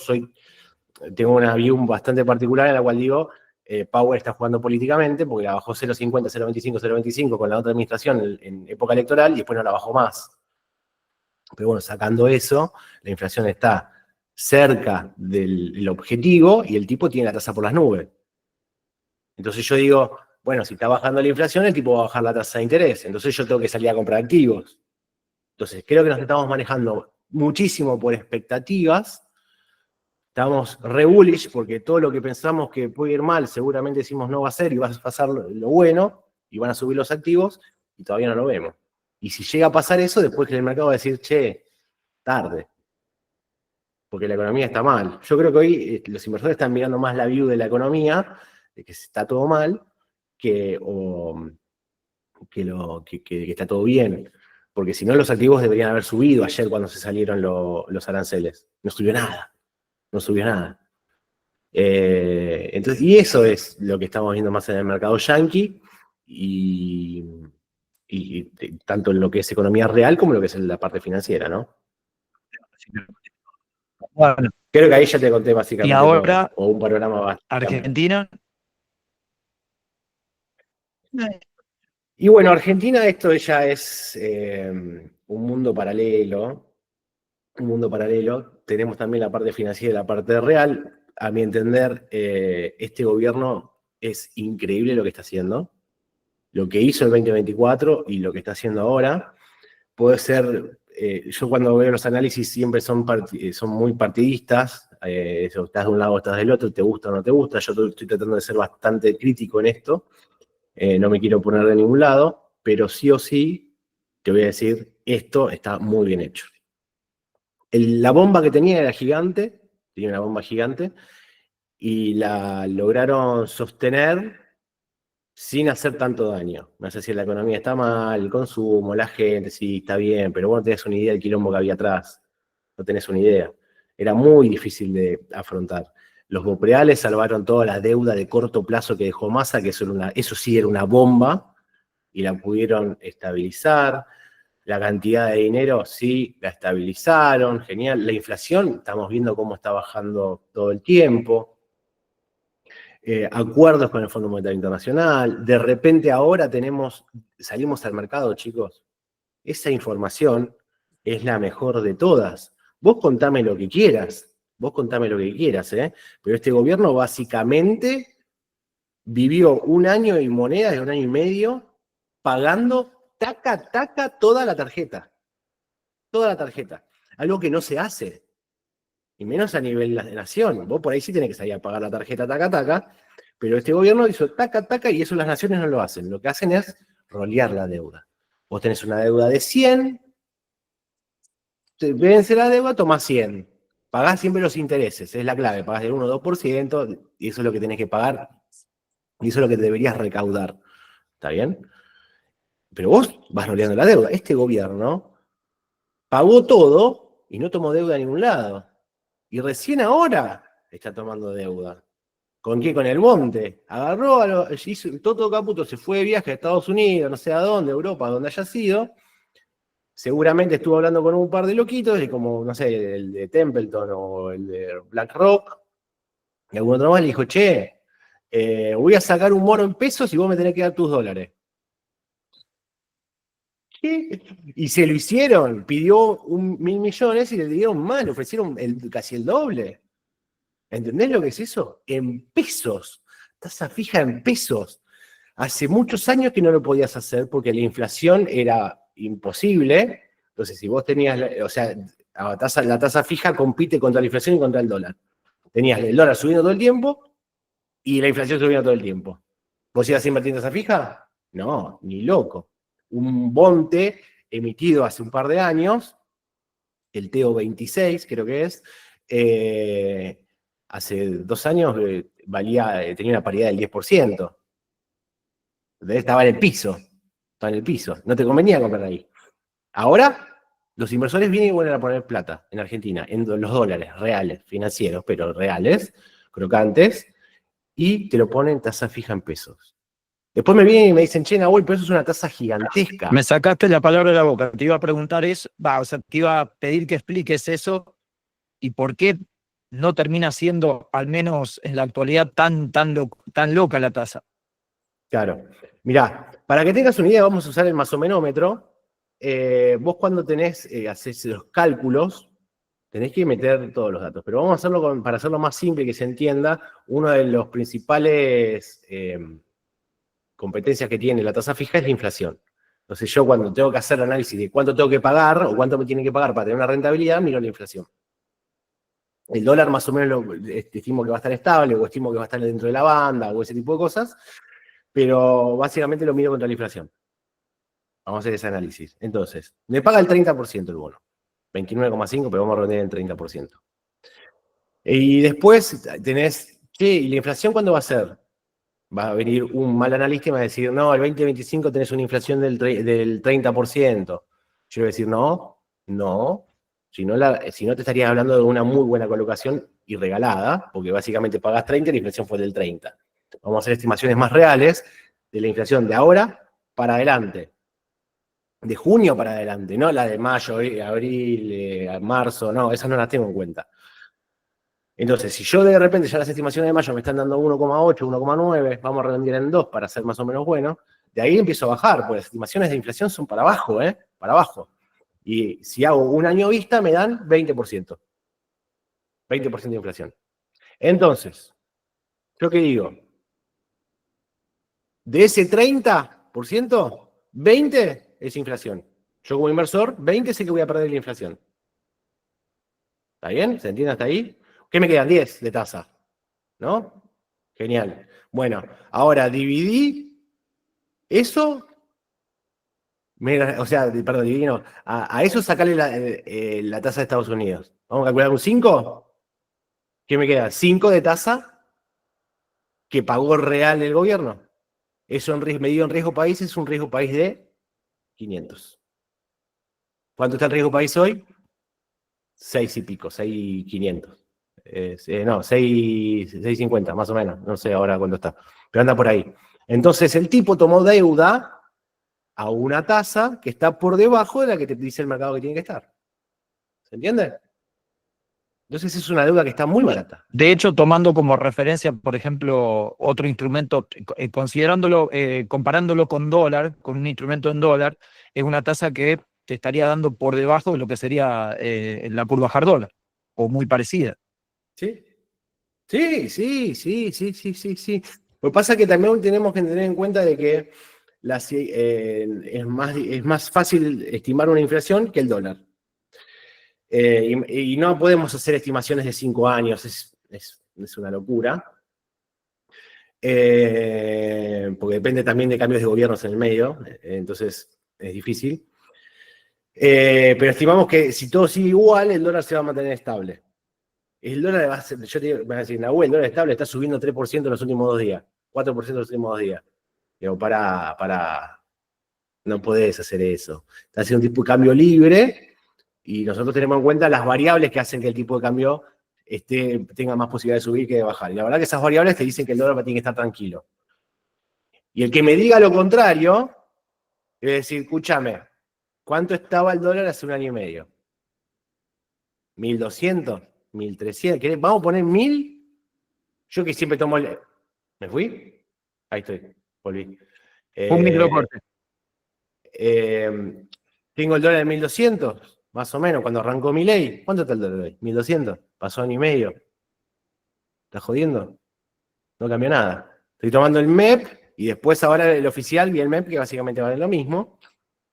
[SPEAKER 2] tengo una view bastante particular en la cual digo, Powell está jugando políticamente porque la bajó 0,50, 0,25, 0,25 con la otra administración en época electoral y después no la bajó más. Pero bueno, sacando eso, la inflación está cerca del objetivo y el tipo tiene la tasa por las nubes. Entonces yo digo, bueno, si está bajando la inflación, el tipo va a bajar la tasa de interés. Entonces yo tengo que salir a comprar activos. Entonces creo que nos estamos manejando muchísimo por expectativas. Estamos re bullish porque todo lo que pensamos que puede ir mal, seguramente decimos no va a ser y va a pasar lo bueno y van a subir los activos y todavía no lo vemos. Y si llega a pasar eso, después que el mercado va a decir, che, tarde, porque la economía está mal. Yo creo que hoy los inversores están mirando más la view de la economía, de que está todo mal, que está todo bien. Porque si no, los activos deberían haber subido ayer cuando se salieron los aranceles. No subió nada. No subió nada. Entonces, y eso es lo que estamos viendo más en el mercado yanqui, y tanto en lo que es economía real como en lo que es la parte financiera, ¿no?
[SPEAKER 1] Bueno,
[SPEAKER 2] Creo que ahí ya te conté básicamente
[SPEAKER 1] y ahora,
[SPEAKER 2] o un panorama bastante.
[SPEAKER 1] Argentina.
[SPEAKER 2] Y bueno, Argentina, esto ya es un mundo paralelo. Un mundo paralelo. Tenemos también la parte financiera y la parte real. A mi entender, este gobierno es increíble lo que está haciendo. Lo que hizo el 2024 y lo que está haciendo ahora. Puede ser, yo cuando veo los análisis siempre son muy partidistas. Estás de un lado o estás del otro, te gusta o no te gusta. Yo estoy tratando de ser bastante crítico en esto. No me quiero poner de ningún lado, pero sí o sí te voy a decir, esto está muy bien hecho. La bomba que tenía era gigante, tenía una bomba gigante, y la lograron sostener sin hacer tanto daño. No sé si la economía está mal, el consumo, la gente, sí, está bien, pero vos no tenés una idea del quilombo que había atrás. No tenés una idea. Era muy difícil de afrontar. Los bopreales salvaron toda la deuda de corto plazo que dejó Massa, que eso sí era una bomba, y la pudieron estabilizar. La cantidad de dinero, sí, la estabilizaron, genial. La inflación, estamos viendo cómo está bajando todo el tiempo. Acuerdos con el Fondo Monetario Internacional. De repente ahora salimos al mercado, chicos. Esa información es la mejor de todas. Vos contame lo que quieras, pero este gobierno básicamente vivió un año y monedas de un año y medio pagando taca, taca toda la tarjeta. Toda la tarjeta. Algo que no se hace. Y menos a nivel de nación. Vos por ahí sí tenés que salir a pagar la tarjeta taca, taca, pero este gobierno hizo taca, taca, y eso las naciones no lo hacen. Lo que hacen es rolear la deuda. Vos tenés una deuda de 100, te vence la deuda, tomás 100. Pagás siempre los intereses, es la clave. Pagás el 1 o 2%, y eso es lo que tenés que pagar, y eso es lo que deberías recaudar. ¿Está bien? Pero vos vas roleando la deuda. Este gobierno pagó todo y no tomó deuda a ningún lado. Y recién ahora está tomando deuda. ¿Con qué? Con el monte. Agarró, hizo Toto Caputo, se fue de viaje a Estados Unidos, no sé a dónde, Europa, donde haya sido. Seguramente estuvo hablando con un par de loquitos, y como, no sé, el de Templeton o el de BlackRock, y algún otro más, le dijo, che, voy a sacar un mono en pesos y vos me tenés que dar tus dólares. ¿Qué? Y se lo hicieron, pidió 1.000 millones y le dieron más, le ofrecieron casi el doble. ¿Entendés lo que es eso? En pesos, tasa fija en pesos. Hace muchos años que no lo podías hacer porque la inflación era imposible. Entonces, si vos tenías, la tasa fija compite contra la inflación y contra el dólar. Tenías el dólar subiendo todo el tiempo y la inflación subiendo todo el tiempo. ¿Vos ibas a invertir en tasa fija? No, ni loco. Un bonte emitido hace un par de años, el TEO 26 creo que es, hace 2 años tenía una paridad del 10%. Estaba en el piso. No te convenía comprar ahí. Ahora, los inversores vienen y vuelven a poner plata en Argentina, en los dólares reales, financieros, pero reales, crocantes, y te lo ponen tasa fija en pesos. Después me vienen y me dicen, che, Nahuel, pero eso es una tasa gigantesca.
[SPEAKER 1] Me sacaste la palabra de la boca. Te iba a preguntar eso, te iba a pedir que expliques eso y por qué no termina siendo, al menos en la actualidad, tan loca la tasa.
[SPEAKER 2] Claro. Mirá, para que tengas una idea, vamos a usar el masomenómetro. Vos cuando haces los cálculos, tenés que meter todos los datos, pero vamos a hacerlo para hacerlo más simple y que se entienda. Uno de los principales competencias que tiene la tasa fija es la inflación. Entonces yo cuando tengo que hacer análisis de cuánto tengo que pagar o cuánto me tienen que pagar para tener una rentabilidad, miro la inflación. El dólar más o menos estimo que va a estar estable, o estimo que va a estar dentro de la banda, o ese tipo de cosas, pero básicamente lo miro contra la inflación. Vamos a hacer ese análisis. Entonces, me paga el 30% el bono. 29,5, pero vamos a redondear en 30%. Y después tenés, ¿y la inflación cuándo va a ser? Va a venir un mal analista y me va a decir, no, el 2025 tenés una inflación del 30%. Yo voy a decir, no, si no te estarías hablando de una muy buena colocación y regalada, porque básicamente pagás 30 y la inflación fue del 30. Vamos a hacer estimaciones más reales de la inflación de ahora para adelante. De junio para adelante, no la de mayo, abril, marzo, no, esas no las tengo en cuenta. Entonces, si yo de repente ya las estimaciones de mayo me están dando 1,8, 1,9, vamos a redondear en 2 para ser más o menos bueno, de ahí empiezo a bajar, porque las estimaciones de inflación son para abajo, para abajo. Y si hago un año vista, me dan 20%. 20% de inflación. Entonces, ¿yo qué digo? De ese 30%, 20 es inflación. Yo como inversor, 20 sé que voy a perder la inflación. ¿Está bien? ¿Se entiende hasta ahí? ¿Qué me quedan? 10 de tasa. ¿No? Genial. Bueno, ahora dividí eso, dividí no, a eso sacarle la tasa de Estados Unidos. Vamos a calcular un 5. ¿Qué me queda? 5 de tasa que pagó real el gobierno. Eso medido en riesgo país es un riesgo país de 500. ¿Cuánto está el riesgo país hoy? 6 y pico, 6.500. No, 6.50 más o menos. No sé ahora cuánto está. Pero anda por ahí. Entonces el tipo tomó deuda a una tasa que está por debajo de la que te dice el mercado que tiene que estar. ¿Se entiende? Entonces es una deuda que está muy barata.
[SPEAKER 1] De hecho, tomando como referencia, por ejemplo, otro instrumento, considerándolo, comparándolo con dólar, con un instrumento en dólar, es una tasa que te estaría dando por debajo de lo que sería la curva hard dólar, o muy parecida.
[SPEAKER 2] ¿Sí? Sí, sí, sí, sí, sí, sí, sí. Lo que pasa es que también tenemos que tener en cuenta de que es más fácil estimar una inflación que el dólar. Y no podemos hacer estimaciones de 5 años, es una locura. Porque depende también de cambios de gobiernos en el medio, entonces es difícil. Pero estimamos que si todo sigue igual, el dólar se va a mantener estable. El dólar va a ser, yo te voy a decir, Nahuel, el dólar estable está subiendo 3% en los últimos 2 días, 4% en los últimos 2 días. Digo, no podés hacer eso. Está haciendo un tipo de cambio libre y nosotros tenemos en cuenta las variables que hacen que el tipo de cambio tenga más posibilidad de subir que de bajar. Y la verdad que esas variables te dicen que el dólar tiene que estar tranquilo. Y el que me diga lo contrario, es decir, escúchame, ¿cuánto estaba el dólar hace un año y medio? ¿1.200? ¿1.300? ¿Vamos a poner 1.000? Yo que siempre tomo el... ¿Me fui? Ahí estoy, volví.
[SPEAKER 1] Un microcorte.
[SPEAKER 2] Tengo el dólar en 1.200, más o menos, cuando arrancó mi ley. ¿Cuánto está el dólar hoy? 1.200. Pasó año y medio. ¿Estás jodiendo? No cambió nada. Estoy tomando el MEP y después ahora el oficial y el MEP, que básicamente valen lo mismo.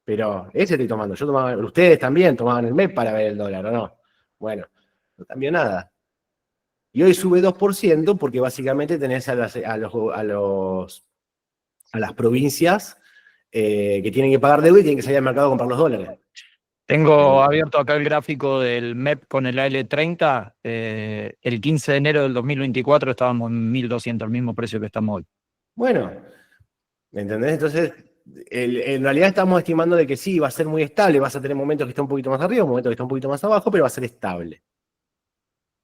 [SPEAKER 2] Pero ese estoy tomando. Yo tomaba, ustedes también tomaban el MEP para ver el dólar, ¿o no? Bueno, no cambió nada. Y hoy sube 2% porque básicamente tenés a las provincias que tienen que pagar deuda y tienen que salir al mercado a comprar los dólares.
[SPEAKER 1] Tengo abierto acá el gráfico del MEP con el AL30. El 15 de enero del 2024 estábamos en 1.200, el mismo precio que estamos hoy.
[SPEAKER 2] Bueno, ¿me entendés? Entonces, en realidad estamos estimando de que sí, va a ser muy estable, vas a tener momentos que está un poquito más arriba, momentos que está un poquito más abajo, pero va a ser estable.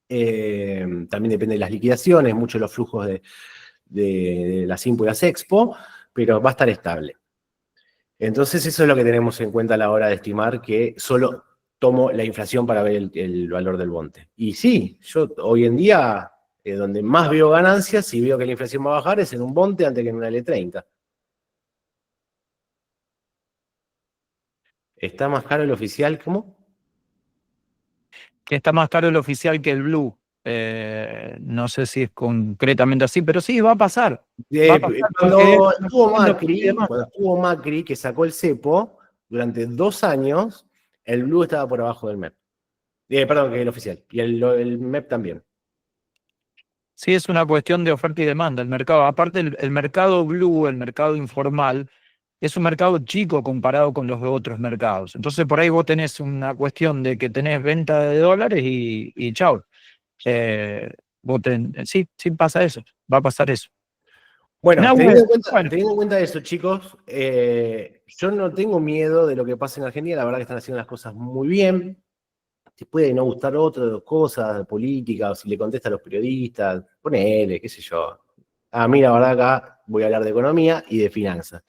[SPEAKER 2] También depende de las liquidaciones, mucho de los flujos de las IMPO y las Expo, pero va a estar estable. Entonces eso es lo que tenemos en cuenta a la hora de estimar que solo tomo la inflación para ver el valor del bonte. Y sí, yo hoy en día, donde más veo ganancias, si veo que la inflación va a bajar, es en un bonte antes que en una L30. ¿Está más caro el oficial? ¿Cómo?
[SPEAKER 1] Que está más caro el oficial que el blue. No sé si es concretamente así, pero sí, va a pasar. Va a pasar porque es
[SPEAKER 2] Cuando
[SPEAKER 1] una
[SPEAKER 2] estuvo
[SPEAKER 1] cuestión de oferta y
[SPEAKER 2] Macri,
[SPEAKER 1] demanda.
[SPEAKER 2] que sacó el cepo, durante 2 años, el blue estaba por abajo del MEP. Perdón, que el oficial. Y el MEP también.
[SPEAKER 1] Sí, es una cuestión de oferta y demanda. El mercado, aparte el mercado blue, el mercado informal, es un mercado chico comparado con los otros mercados. Entonces, por ahí vos tenés una cuestión de que tenés venta de dólares y chao. Eh, sí, sí pasa eso, va a pasar eso.
[SPEAKER 2] Bueno,
[SPEAKER 1] Nahue, bueno,
[SPEAKER 2] teniendo en cuenta eso, chicos, yo no tengo miedo de lo que pasa en Argentina. La verdad que están haciendo las cosas muy bien. Te puede no gustar otras cosas de política, o si le contesta a los periodistas, ponele, qué sé yo. A mí, la verdad, acá voy a hablar de economía y de finanzas.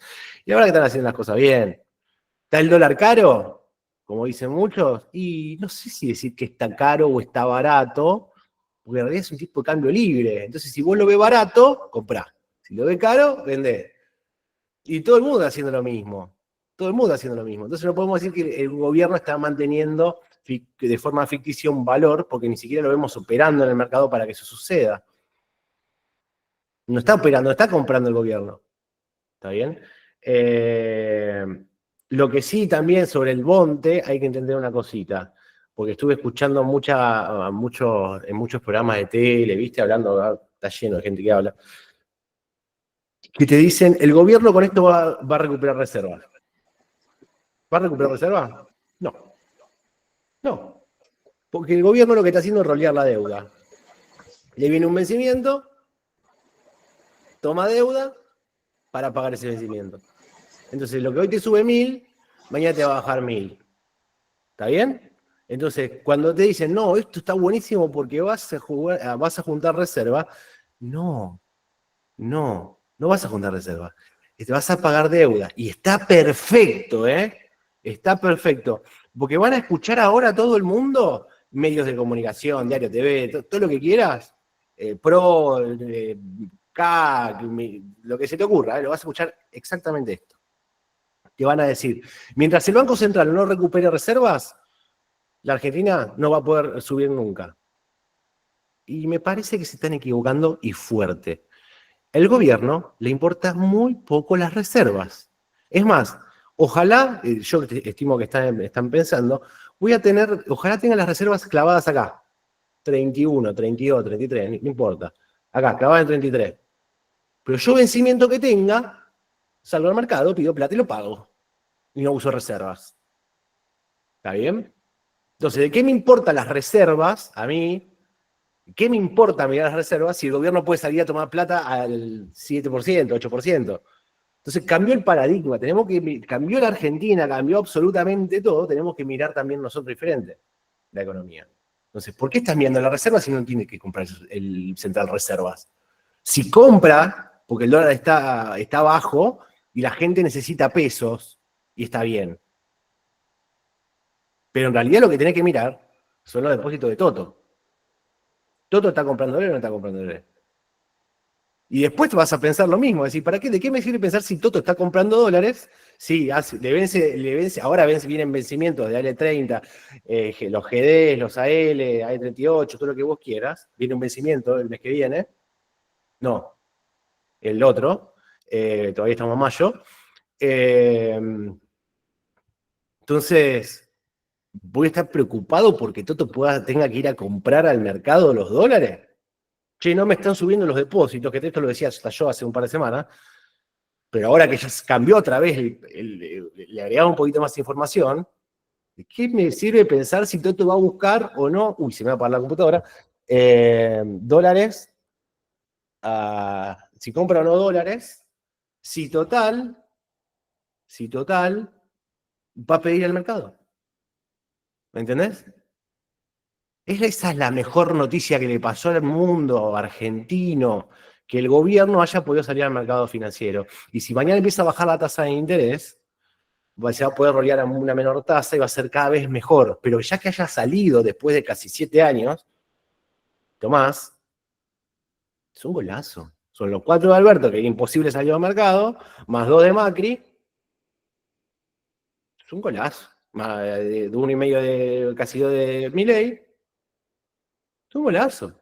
[SPEAKER 2] Y la verdad que están haciendo las cosas bien. ¿Está el dólar caro? Como dicen muchos. Y no sé si decir que está caro o está barato, porque en realidad es un tipo de cambio libre. Entonces, si vos lo ves barato, comprá. Si lo ves caro, vendés. Y todo el mundo haciendo lo mismo. Todo el mundo haciendo lo mismo. Entonces no podemos decir que el gobierno está manteniendo de forma ficticia un valor, porque ni siquiera lo vemos operando en el mercado para que eso suceda. No está operando, no está comprando el gobierno. ¿Está bien? Lo que sí también sobre el bonte hay que entender una cosita, porque estuve escuchando en muchos programas de tele, ¿viste? Hablando, está lleno de gente que habla, que te dicen, el gobierno con esto va a recuperar reservas. ¿Va a recuperar reservas? No, no. Porque el gobierno lo que está haciendo es rolear la deuda. Le viene un vencimiento, toma deuda para pagar ese vencimiento. Entonces, lo que hoy te sube 1.000, mañana te va a bajar 1.000. ¿Está bien? Entonces, cuando te dicen, no, esto está buenísimo porque vas a juntar reserva, no vas a juntar reserva. te vas a pagar deuda. Y está perfecto, ¿eh? Está perfecto. Porque van a escuchar ahora todo el mundo, medios de comunicación, Diario TV, todo lo que quieras, Pro, CAC, lo que se te ocurra, lo vas a escuchar exactamente esto. Te van a decir, mientras el Banco Central no recupere reservas, la Argentina no va a poder subir nunca. Y me parece que se están equivocando y fuerte. El gobierno le importa muy poco las reservas. Es más, ojalá, yo estimo que están pensando, ojalá tengan las reservas clavadas acá. 31, 32, 33, no importa. Acá, clavadas en 33. Pero yo vencimiento que tenga, salgo al mercado, pido plata y lo pago. Y no uso reservas. ¿Está bien? Entonces, ¿de qué me importan las reservas a mí? ¿Qué me importa mirar las reservas si el gobierno puede salir a tomar plata al 7%, 8%? Entonces cambió el paradigma, cambió la Argentina, cambió absolutamente todo, tenemos que mirar también nosotros diferente la economía. Entonces, ¿por qué estás mirando la reserva si no tiene que comprar el central reservas? Si compra, porque el dólar está bajo y la gente necesita pesos, y está bien. Pero en realidad lo que tenés que mirar son los depósitos de Toto. ¿Toto está comprando dólares o no está comprando dólares? Y después vas a pensar lo mismo, decir, ¿de qué me sirve pensar si Toto está comprando dólares? Sí, ahora vienen vencimientos de AL30, los GD, los AL, AL38, todo lo que vos quieras. Viene un vencimiento el mes que viene. No, el otro. Todavía estamos en mayo. Entonces, voy a estar preocupado porque Toto tenga que ir a comprar al mercado los dólares. Che, no me están subiendo los depósitos, que esto lo decía hasta yo hace un par de semanas, pero ahora que ya cambió otra vez, le agregaba un poquito más de información, ¿de qué me sirve pensar si Toto va a buscar o no? Uy, se me va a apagar la computadora. Dólares, si compra o no dólares, si total, va a pedir al mercado. ¿Me entendés? Esa es la mejor noticia que le pasó al mundo argentino, que el gobierno haya podido salir al mercado financiero. Y si mañana empieza a bajar la tasa de interés, se va a poder rolear a una menor tasa y va a ser cada vez mejor. Pero ya que haya salido después de casi 7 años, Tomás, es un golazo. Son los 4 de Alberto, que era imposible salir al mercado, más 2 de Macri. Es un golazo. Más de 1,5 de casi 2 de Milei. Es un golazo.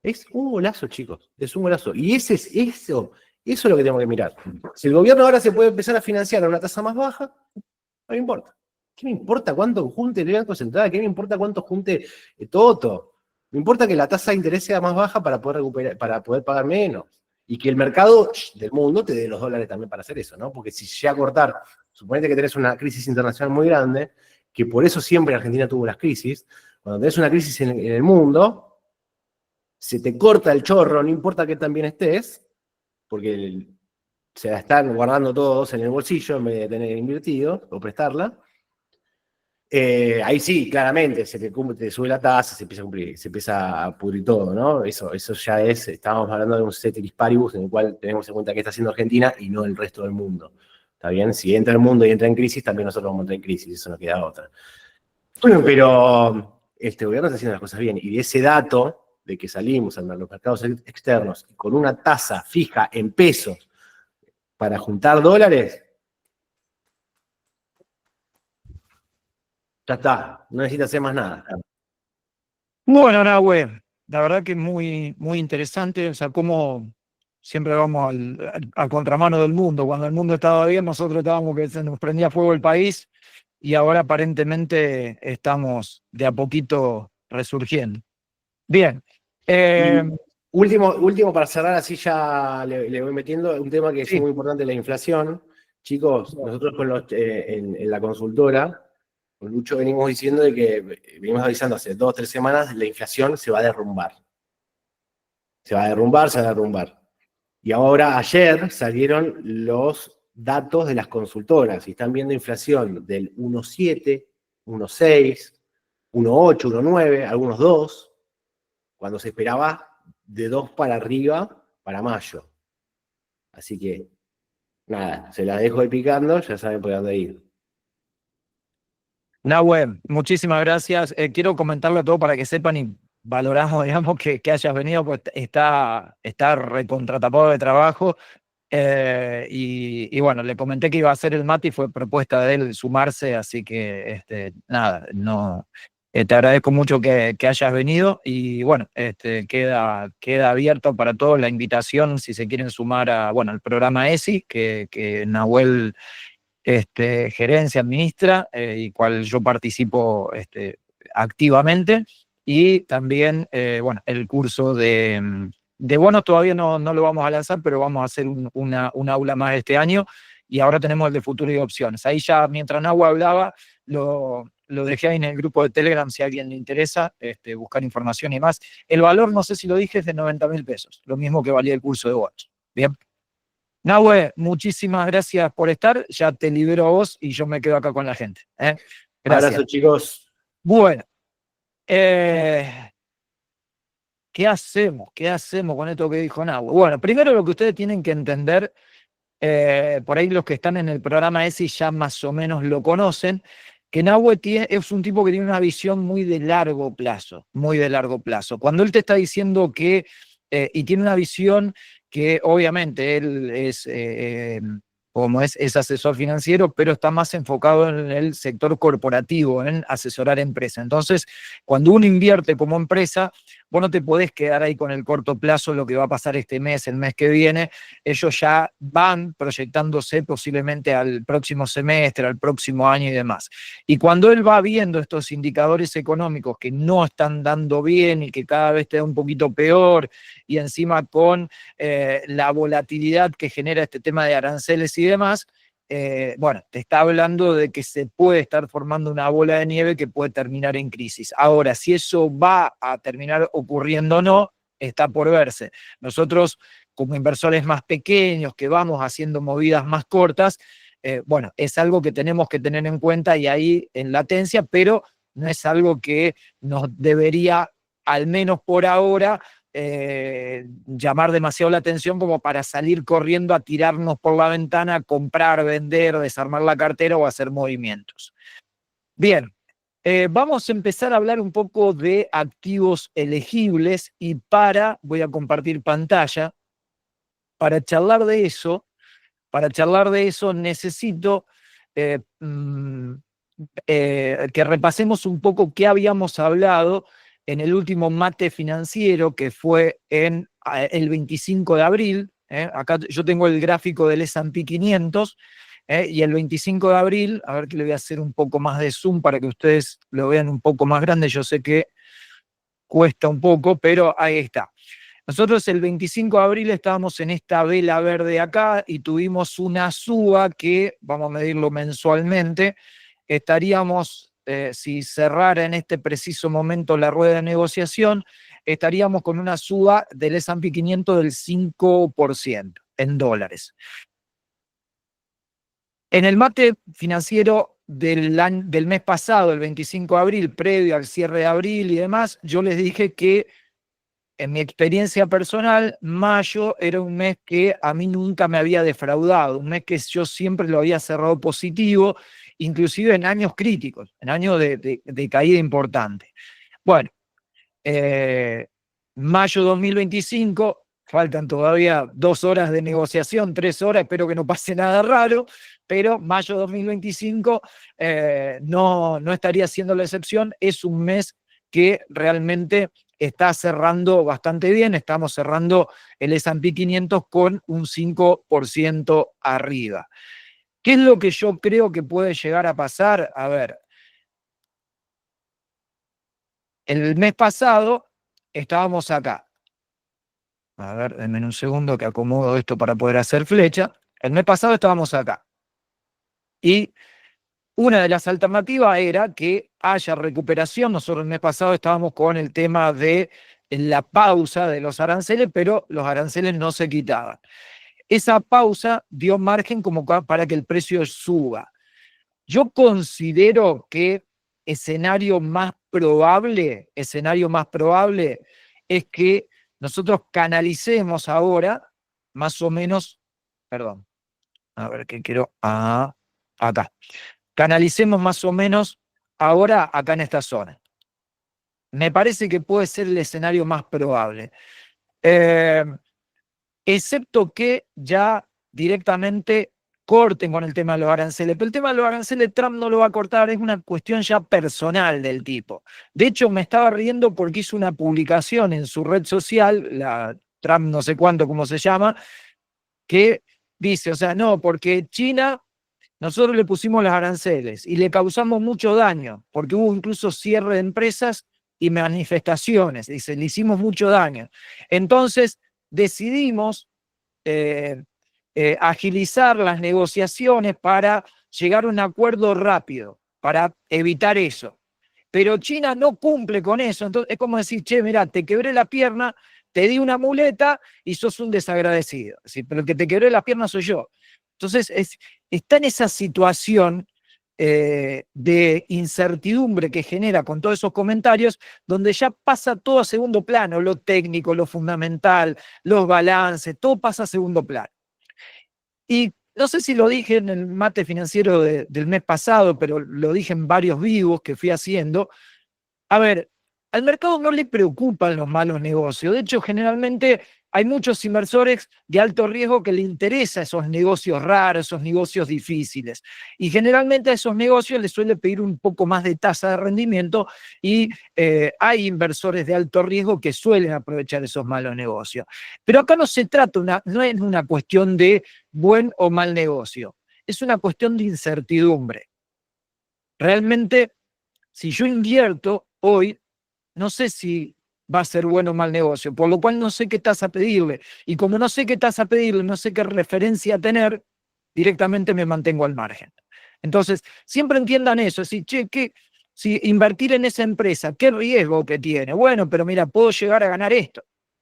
[SPEAKER 2] Es un golazo, chicos. Es un golazo. Y eso es lo que tenemos que mirar. Si el gobierno ahora se puede empezar a financiar a una tasa más baja, no me importa. ¿Qué me importa cuánto junte el Banco Central? ¿Qué me importa cuánto junte Toto? Me importa que la tasa de interés sea más baja para poder recuperar, para poder pagar menos. Y que el mercado del mundo te dé los dólares también para hacer eso, ¿no? Porque si llega a cortar, suponete que tenés una crisis internacional muy grande, que por eso siempre Argentina tuvo las crisis, cuando tenés una crisis en el mundo, se te corta el chorro, no importa que también estés, porque se la están guardando todos en el bolsillo en vez de tener invertido o prestarla. Ahí sí, claramente, te sube la tasa, se empieza a pudrir todo, ¿no? Eso ya estábamos hablando de un ceteris paribus en el cual tenemos en cuenta qué está haciendo Argentina y no el resto del mundo. ¿Está bien? Si entra el mundo y entra en crisis, también nosotros vamos a entrar en crisis, eso no queda otra. Bueno, pero este gobierno está haciendo las cosas bien, y de ese dato de que salimos a los mercados externos con una tasa fija en pesos para juntar dólares, ya está, no necesita hacer más nada.
[SPEAKER 1] Bueno, Nahue, la verdad que es muy, muy interesante, o sea, cómo siempre vamos a contramano del mundo. Cuando el mundo estaba bien, nosotros estábamos que se nos prendía fuego el país y ahora aparentemente estamos de a poquito resurgiendo. Bien.
[SPEAKER 2] Último para cerrar, así ya le voy metiendo un tema que es muy importante, la inflación. Chicos, nosotros en la consultora, con Lucho venimos diciendo venimos avisando hace 2 o 3 semanas, la inflación se va a derrumbar. Se va a derrumbar. Y ahora, ayer, salieron los datos de las consultoras y están viendo inflación del 1,7, 1,6, 1,8, 1,9, algunos 2, cuando se esperaba de 2 para arriba para mayo. Así que Nada, se la dejo ahí picando, ya saben por dónde ir.
[SPEAKER 1] Nahue, muchísimas gracias. Quiero comentarle a todos para que sepan y valoramos, digamos, que hayas venido, pues está recontratapado de trabajo. Y bueno, le comenté que iba a hacer el mate y fue propuesta de él sumarse, así que nada, no, te agradezco mucho que hayas venido y bueno, queda abierto para todos la invitación si se quieren sumar bueno, al programa ESI que Nahuel gerencia, administra y cual yo participo activamente. Y también, bueno, el curso de bonos todavía no lo vamos a lanzar, pero vamos a hacer un aula más este año. Y ahora tenemos el de futuro y opciones. Ahí ya, mientras Nahua hablaba, lo dejé ahí en el grupo de Telegram si a alguien le interesa buscar información y más. El valor, no sé si lo dije, es de 90.000 pesos, lo mismo que valía el curso de bonos. Bien. Nahue, muchísimas gracias por estar. Ya te libero a vos y yo me quedo acá con la gente. Gracias.
[SPEAKER 2] Abrazo, chicos.
[SPEAKER 1] Bueno, ¿qué hacemos? ¿Qué hacemos con esto que dijo Nahue? Bueno, primero lo que ustedes tienen que entender, por ahí los que están en el programa ESI ya más o menos lo conocen, que Nahue es un tipo que tiene una visión muy de largo plazo, muy de largo plazo. Cuando él te está diciendo que, y tiene una visión que obviamente él como es asesor financiero, pero está más enfocado en el sector corporativo, en asesorar empresas. Entonces, cuando uno invierte como empresa, vos no te podés quedar ahí con el corto plazo, lo que va a pasar este mes, el mes que viene. Ellos ya van proyectándose posiblemente al próximo semestre, al próximo año y demás. Y cuando él va viendo estos indicadores económicos que no están dando bien y que cada vez te da un poquito peor, y encima con la volatilidad que genera este tema de aranceles y demás, bueno, te está hablando de que se puede estar formando una bola de nieve que puede terminar en crisis. Ahora, si eso va a terminar ocurriendo o no, está por verse. Nosotros, como inversores más pequeños, que vamos haciendo movidas más cortas, bueno, es algo que tenemos que tener en cuenta y ahí en latencia, pero no es algo que nos debería, al menos por ahora, llamar demasiado la atención como para salir corriendo a tirarnos por la ventana, comprar, vender, desarmar la cartera o hacer movimientos. Bien, vamos a empezar a hablar un poco de activos elegibles y voy a compartir pantalla, para charlar de eso, necesito eh, mm, que repasemos un poco qué habíamos hablado en el último mate financiero que fue el 25 de abril. Acá yo tengo el gráfico del S&P 500 y el 25 de abril, a ver que le voy a hacer un poco más de zoom para que ustedes lo vean un poco más grande. Yo sé que cuesta un poco, pero ahí está. Nosotros el 25 de abril estábamos en esta vela verde acá y tuvimos una suba que, vamos a medirlo mensualmente, estaríamos, si cerrara en este preciso momento la rueda de negociación, estaríamos con una suba del S&P 500 del 5% en dólares. En el mate financiero del mes pasado, el 25 de abril, previo al cierre de abril y demás, yo les dije que en mi experiencia personal, mayo era un mes que a mí nunca me había defraudado, un mes que yo siempre lo había cerrado positivo, inclusive en años críticos, en años de caída importante. Bueno, mayo 2025, faltan todavía 2 horas de negociación, 3 horas, espero que no pase nada raro, pero mayo 2025 no estaría siendo la excepción, es un mes que realmente está cerrando bastante bien, estamos cerrando el S&P 500 con un 5% arriba. ¿Qué es lo que yo creo que puede llegar a pasar? A ver, el mes pasado estábamos acá. A ver, denme un segundo que acomodo esto para poder hacer flecha. El mes pasado estábamos acá. Y una de las alternativas era que haya recuperación. Nosotros el mes pasado estábamos con el tema de la pausa de los aranceles, pero los aranceles no se quitaban. Esa pausa dio margen como para que el precio suba. Yo considero que escenario más probable es que nosotros canalicemos ahora más o menos, perdón, A ver, ¿qué quiero? Ah, acá. Canalicemos más o menos ahora acá en esta zona. Me parece que puede ser el escenario más probable. Eh, Excepto que ya directamente corten con el tema de los aranceles. Pero el tema de los aranceles Trump no lo va a cortar, es una cuestión ya personal del tipo. De hecho, me estaba riendo porque hizo una publicación en su red social, la Trump no sé cuánto, cómo se llama, que dice, o sea, no, porque China, nosotros le pusimos los aranceles y le causamos mucho daño, porque hubo incluso cierre de empresas y manifestaciones, dice, le hicimos mucho daño. Entonces, decidimos eh, agilizar las negociaciones para llegar a un acuerdo rápido, para evitar eso. Pero China no cumple con eso, entonces es como decir, che, mira, te quebré la pierna, te di una muleta y sos un desagradecido. Sí, pero el que te quebré la pierna soy yo. Entonces, está en esa situación de incertidumbre que genera con todos esos comentarios, donde ya pasa todo a segundo plano, lo técnico, lo fundamental, los balances, todo pasa a segundo plano. Y no sé si lo dije en el mate financiero del mes pasado, pero lo dije en varios vivos que fui haciendo. A ver, al mercado no le preocupan los malos negocios. De hecho, generalmente hay muchos inversores de alto riesgo que le interesa esos negocios raros, esos negocios difíciles. Y generalmente a esos negocios les suele pedir un poco más de tasa de rendimiento y hay inversores de alto riesgo que suelen aprovechar esos malos negocios. Pero acá no se trata, no es una cuestión de buen o mal negocio. Es una cuestión de incertidumbre. Realmente, si yo invierto hoy, no sé si va a ser bueno o mal negocio, por lo cual no sé qué tasa pedirle. Y como no sé qué tasa pedirle, no sé qué referencia tener, directamente me mantengo al margen. Entonces, siempre entiendan eso, si, che, si invertir en esa empresa, ¿qué riesgo que tiene? Bueno, pero mira, puedo llegar a ganar esto.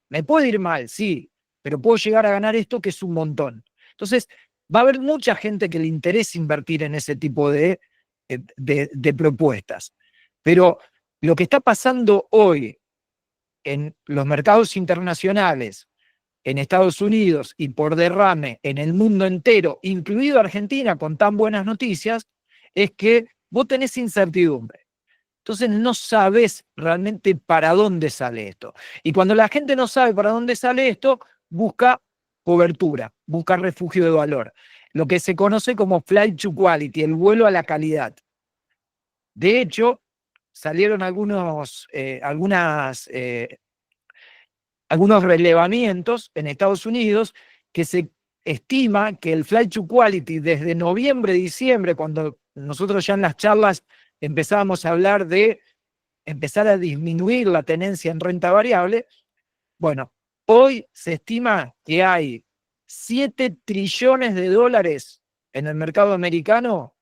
[SPEAKER 1] Me puede ir mal, sí, pero puedo llegar a ganar esto que es un montón. Entonces, va a haber mucha gente que le interese invertir en ese tipo de propuestas. Pero lo que está pasando hoy en los mercados internacionales, en Estados Unidos y por derrame en el mundo entero, incluido Argentina, con tan buenas noticias, es que vos tenés incertidumbre. Entonces no sabés realmente para dónde sale esto. Y cuando la gente no sabe para dónde sale esto, busca cobertura, busca refugio de valor. Lo que se conoce como flight to quality, el vuelo a la calidad. De hecho, salieron algunos relevamientos en Estados Unidos que se estima que el flight to quality desde noviembre, diciembre, cuando nosotros ya en las charlas empezábamos a hablar de empezar a disminuir la tenencia en renta variable, bueno, hoy se estima que hay 7 trillones de dólares en el mercado americano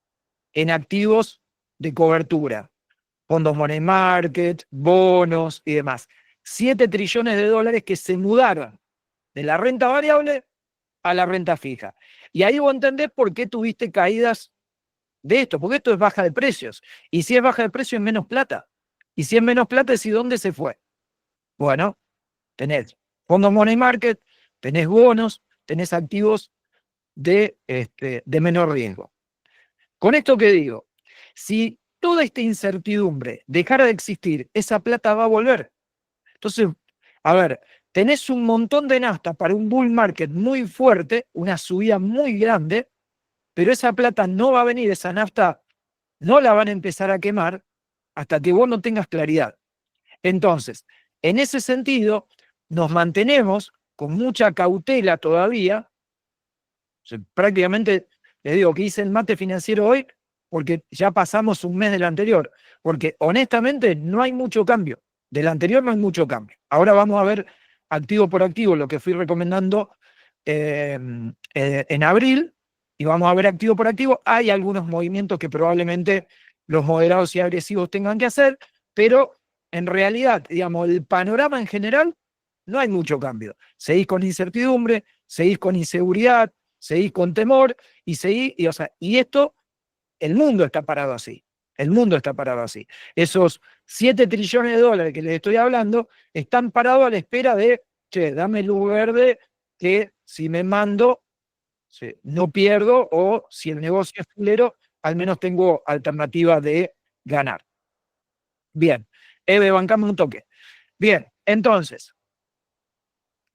[SPEAKER 1] en activos de cobertura, fondos money market, bonos y demás. 7 trillones de dólares que se mudaron de la renta variable a la renta fija. Y ahí vos entendés por qué tuviste caídas de esto, porque esto es baja de precios. Y si es baja de precios es menos plata. Y si es menos plata, ¿y dónde se fue? Bueno, tenés fondos money market, tenés bonos, tenés activos de menor riesgo. Con esto que digo, si toda esta incertidumbre dejara de existir, esa plata va a volver. Entonces, a ver, tenés un montón de nafta para un bull market muy fuerte, una subida muy grande, pero esa plata no va a venir, esa nafta no la van a empezar a quemar hasta que vos no tengas claridad. Entonces, en ese sentido, nos mantenemos con mucha cautela todavía. O sea, prácticamente, les digo que hice el mate financiero hoy porque ya pasamos un mes del anterior, porque honestamente no hay mucho cambio. Del anterior no hay mucho cambio. Ahora vamos a ver activo por activo lo que fui recomendando en abril y vamos a ver activo por activo. Hay algunos movimientos que probablemente los moderados y agresivos tengan que hacer, pero en realidad, digamos, el panorama en general no hay mucho cambio. Seguís con incertidumbre, seguís con inseguridad, seguís con temor y esto, el mundo está parado así. El mundo está parado así. Esos 7 trillones de dólares que les estoy hablando están parados a la espera de, che, dame luz verde que si me mando Sí, no pierdo, o si el negocio es fulero, al menos tengo alternativa de ganar. Bien, Eve, bancame un toque. Bien, entonces,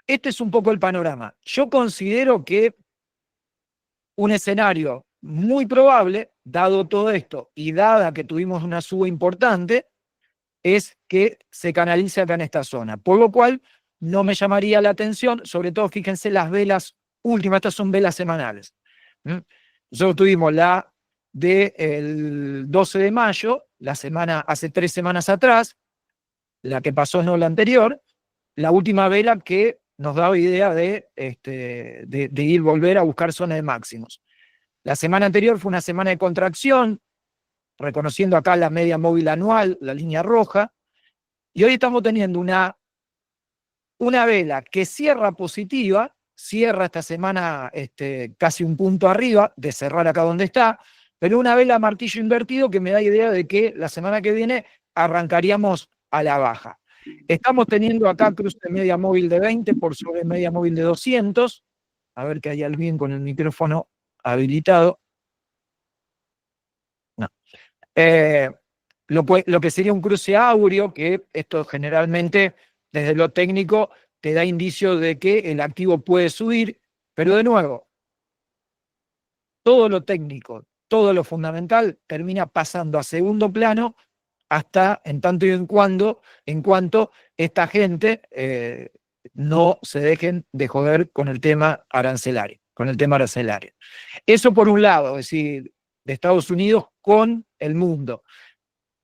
[SPEAKER 1] este es un poco el panorama. Yo considero que un escenario muy probable, dado todo esto y dada que tuvimos una suba importante, es que se canalice acá en esta zona. Por lo cual, no me llamaría la atención, sobre todo, fíjense las velas últimas, estas son velas semanales. Nosotros tuvimos la del 12 de mayo, la semana, hace 3 semanas atrás, la que pasó no la anterior, la última vela que nos daba idea de ir volver a buscar zona de máximos. La semana anterior fue una semana de contracción, reconociendo acá la media móvil anual, la línea roja, y hoy estamos teniendo una vela que cierra positiva, cierra esta semana casi un punto arriba de cerrar acá donde está, pero una vela martillo invertido que me da idea de que la semana que viene arrancaríamos a la baja. Estamos teniendo acá cruce de media móvil de 20 por sobre media móvil de 200. A ver que hay alguien con el micrófono habilitado. No. Lo que sería un cruce áureo, que esto generalmente desde lo técnico te da indicio de que el activo puede subir, pero de nuevo, todo lo técnico, todo lo fundamental termina pasando a segundo plano hasta en tanto y en cuanto esta gente no se dejen de joder con el tema arancelario, Eso por un lado, es decir, de Estados Unidos con el mundo.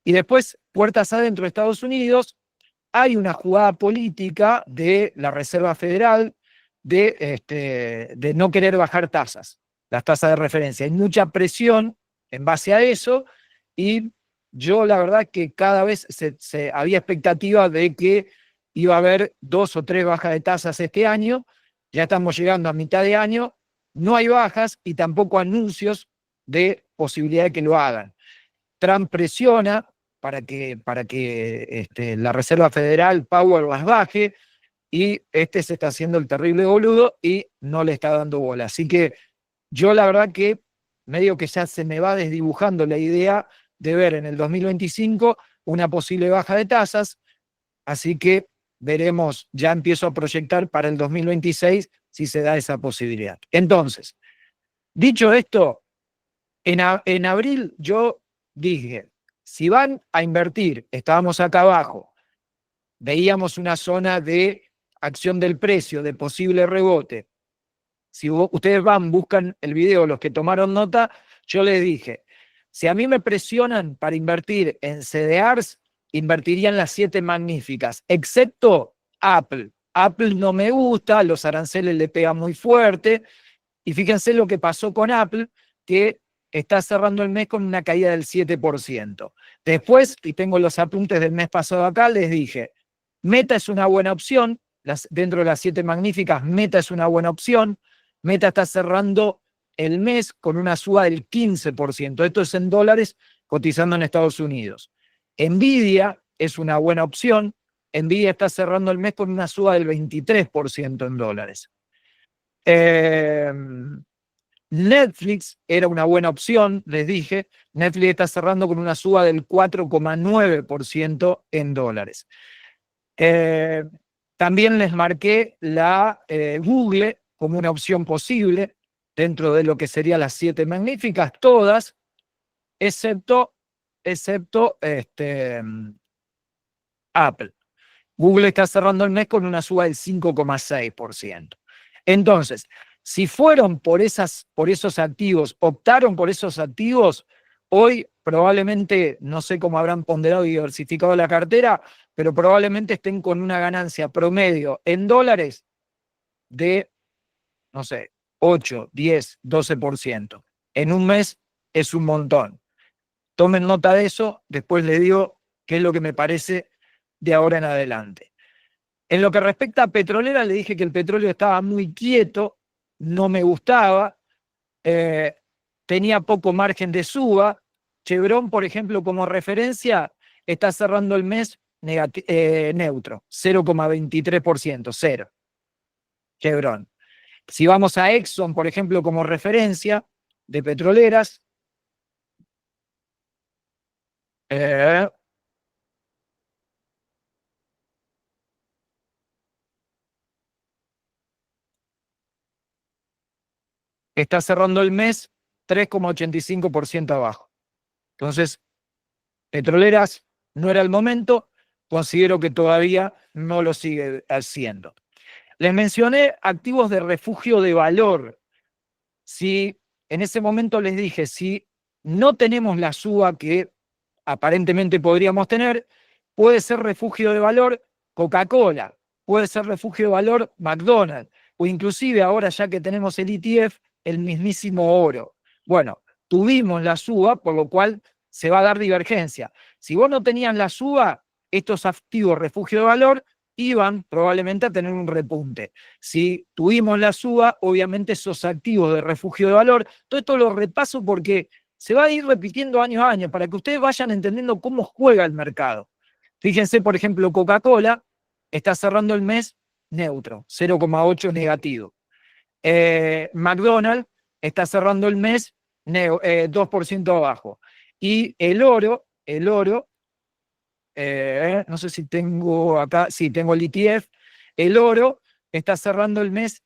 [SPEAKER 1] Y después, puertas adentro de Estados Unidos, hay una jugada política de la Reserva Federal de no querer bajar tasas, las tasas de referencia. Hay mucha presión en base a eso y yo la verdad que cada vez había expectativa de que iba a haber 2 o 3 bajas de tasas este año. Ya estamos llegando a mitad de año, no hay bajas y tampoco anuncios de posibilidad de que lo hagan. Trump presiona para que la Reserva Federal, Powell, las baje, y se está haciendo el terrible boludo y no le está dando bola. Así que yo la verdad que medio que ya se me va desdibujando la idea de ver en el 2025 una posible baja de tasas, así que veremos, ya empiezo a proyectar para el 2026 si se da esa posibilidad. Entonces, dicho esto, en abril yo dije, si van a invertir, estábamos acá abajo, veíamos una zona de acción del precio, de posible rebote. Si ustedes buscan el video, los que tomaron nota, yo les dije, si a mí me presionan para invertir en CDRs, invertiría en las 7 magníficas, excepto Apple. Apple no me gusta, los aranceles le pegan muy fuerte, y fíjense lo que pasó con Apple, que está cerrando el mes con una caída del 7%. Después, y tengo los apuntes del mes pasado acá, les dije, Meta es una buena opción, dentro de las 7 magníficas, Meta es una buena opción. Meta está cerrando el mes con una suba del 15%. Esto es en dólares, cotizando en Estados Unidos. Nvidia es una buena opción. Nvidia está cerrando el mes con una suba del 23% en dólares. Netflix era una buena opción, les dije. Netflix está cerrando con una suba del 4,9% en dólares. También les marqué la Google como una opción posible dentro de lo que serían las 7 magníficas, todas, excepto Apple. Google está cerrando el mes con una suba del 5,6%. Entonces, si fueron por esos activos, optaron por esos activos, hoy probablemente, no sé cómo habrán ponderado y diversificado la cartera, pero probablemente estén con una ganancia promedio en dólares de, no sé, 8, 10, 12%. En un mes es un montón. Tomen nota de eso, después les digo qué es lo que me parece de ahora en adelante. En lo que respecta a petrolera, le dije que el petróleo estaba muy quieto, no me gustaba, tenía poco margen de suba. Chevron, por ejemplo, como referencia, está cerrando el mes neutro, 0,23%, cero. Chevron. Si vamos a Exxon, por ejemplo, como referencia de petroleras, está cerrando el mes 3,85% abajo. Entonces, petroleras no era el momento, considero que todavía no lo sigue haciendo. Les mencioné activos de refugio de valor. Si en ese momento les dije, si no tenemos la suba que aparentemente podríamos tener, puede ser refugio de valor Coca-Cola, puede ser refugio de valor McDonald's, o inclusive ahora ya que tenemos el ETF, el mismísimo oro. Bueno, tuvimos la suba, por lo cual se va a dar divergencia. Si vos no tenías la suba, estos activos refugio de valor iban probablemente a tener un repunte. Si tuvimos la suba, obviamente esos activos de refugio de valor, todo esto lo repaso porque se va a ir repitiendo año a año para que ustedes vayan entendiendo cómo juega el mercado. Fíjense, por ejemplo, Coca-Cola está cerrando el mes neutro, 0,8 negativo. McDonald's está cerrando el mes 2% abajo. Y el oro, no sé si tengo acá, sí, tengo el ETF, el oro está cerrando el mes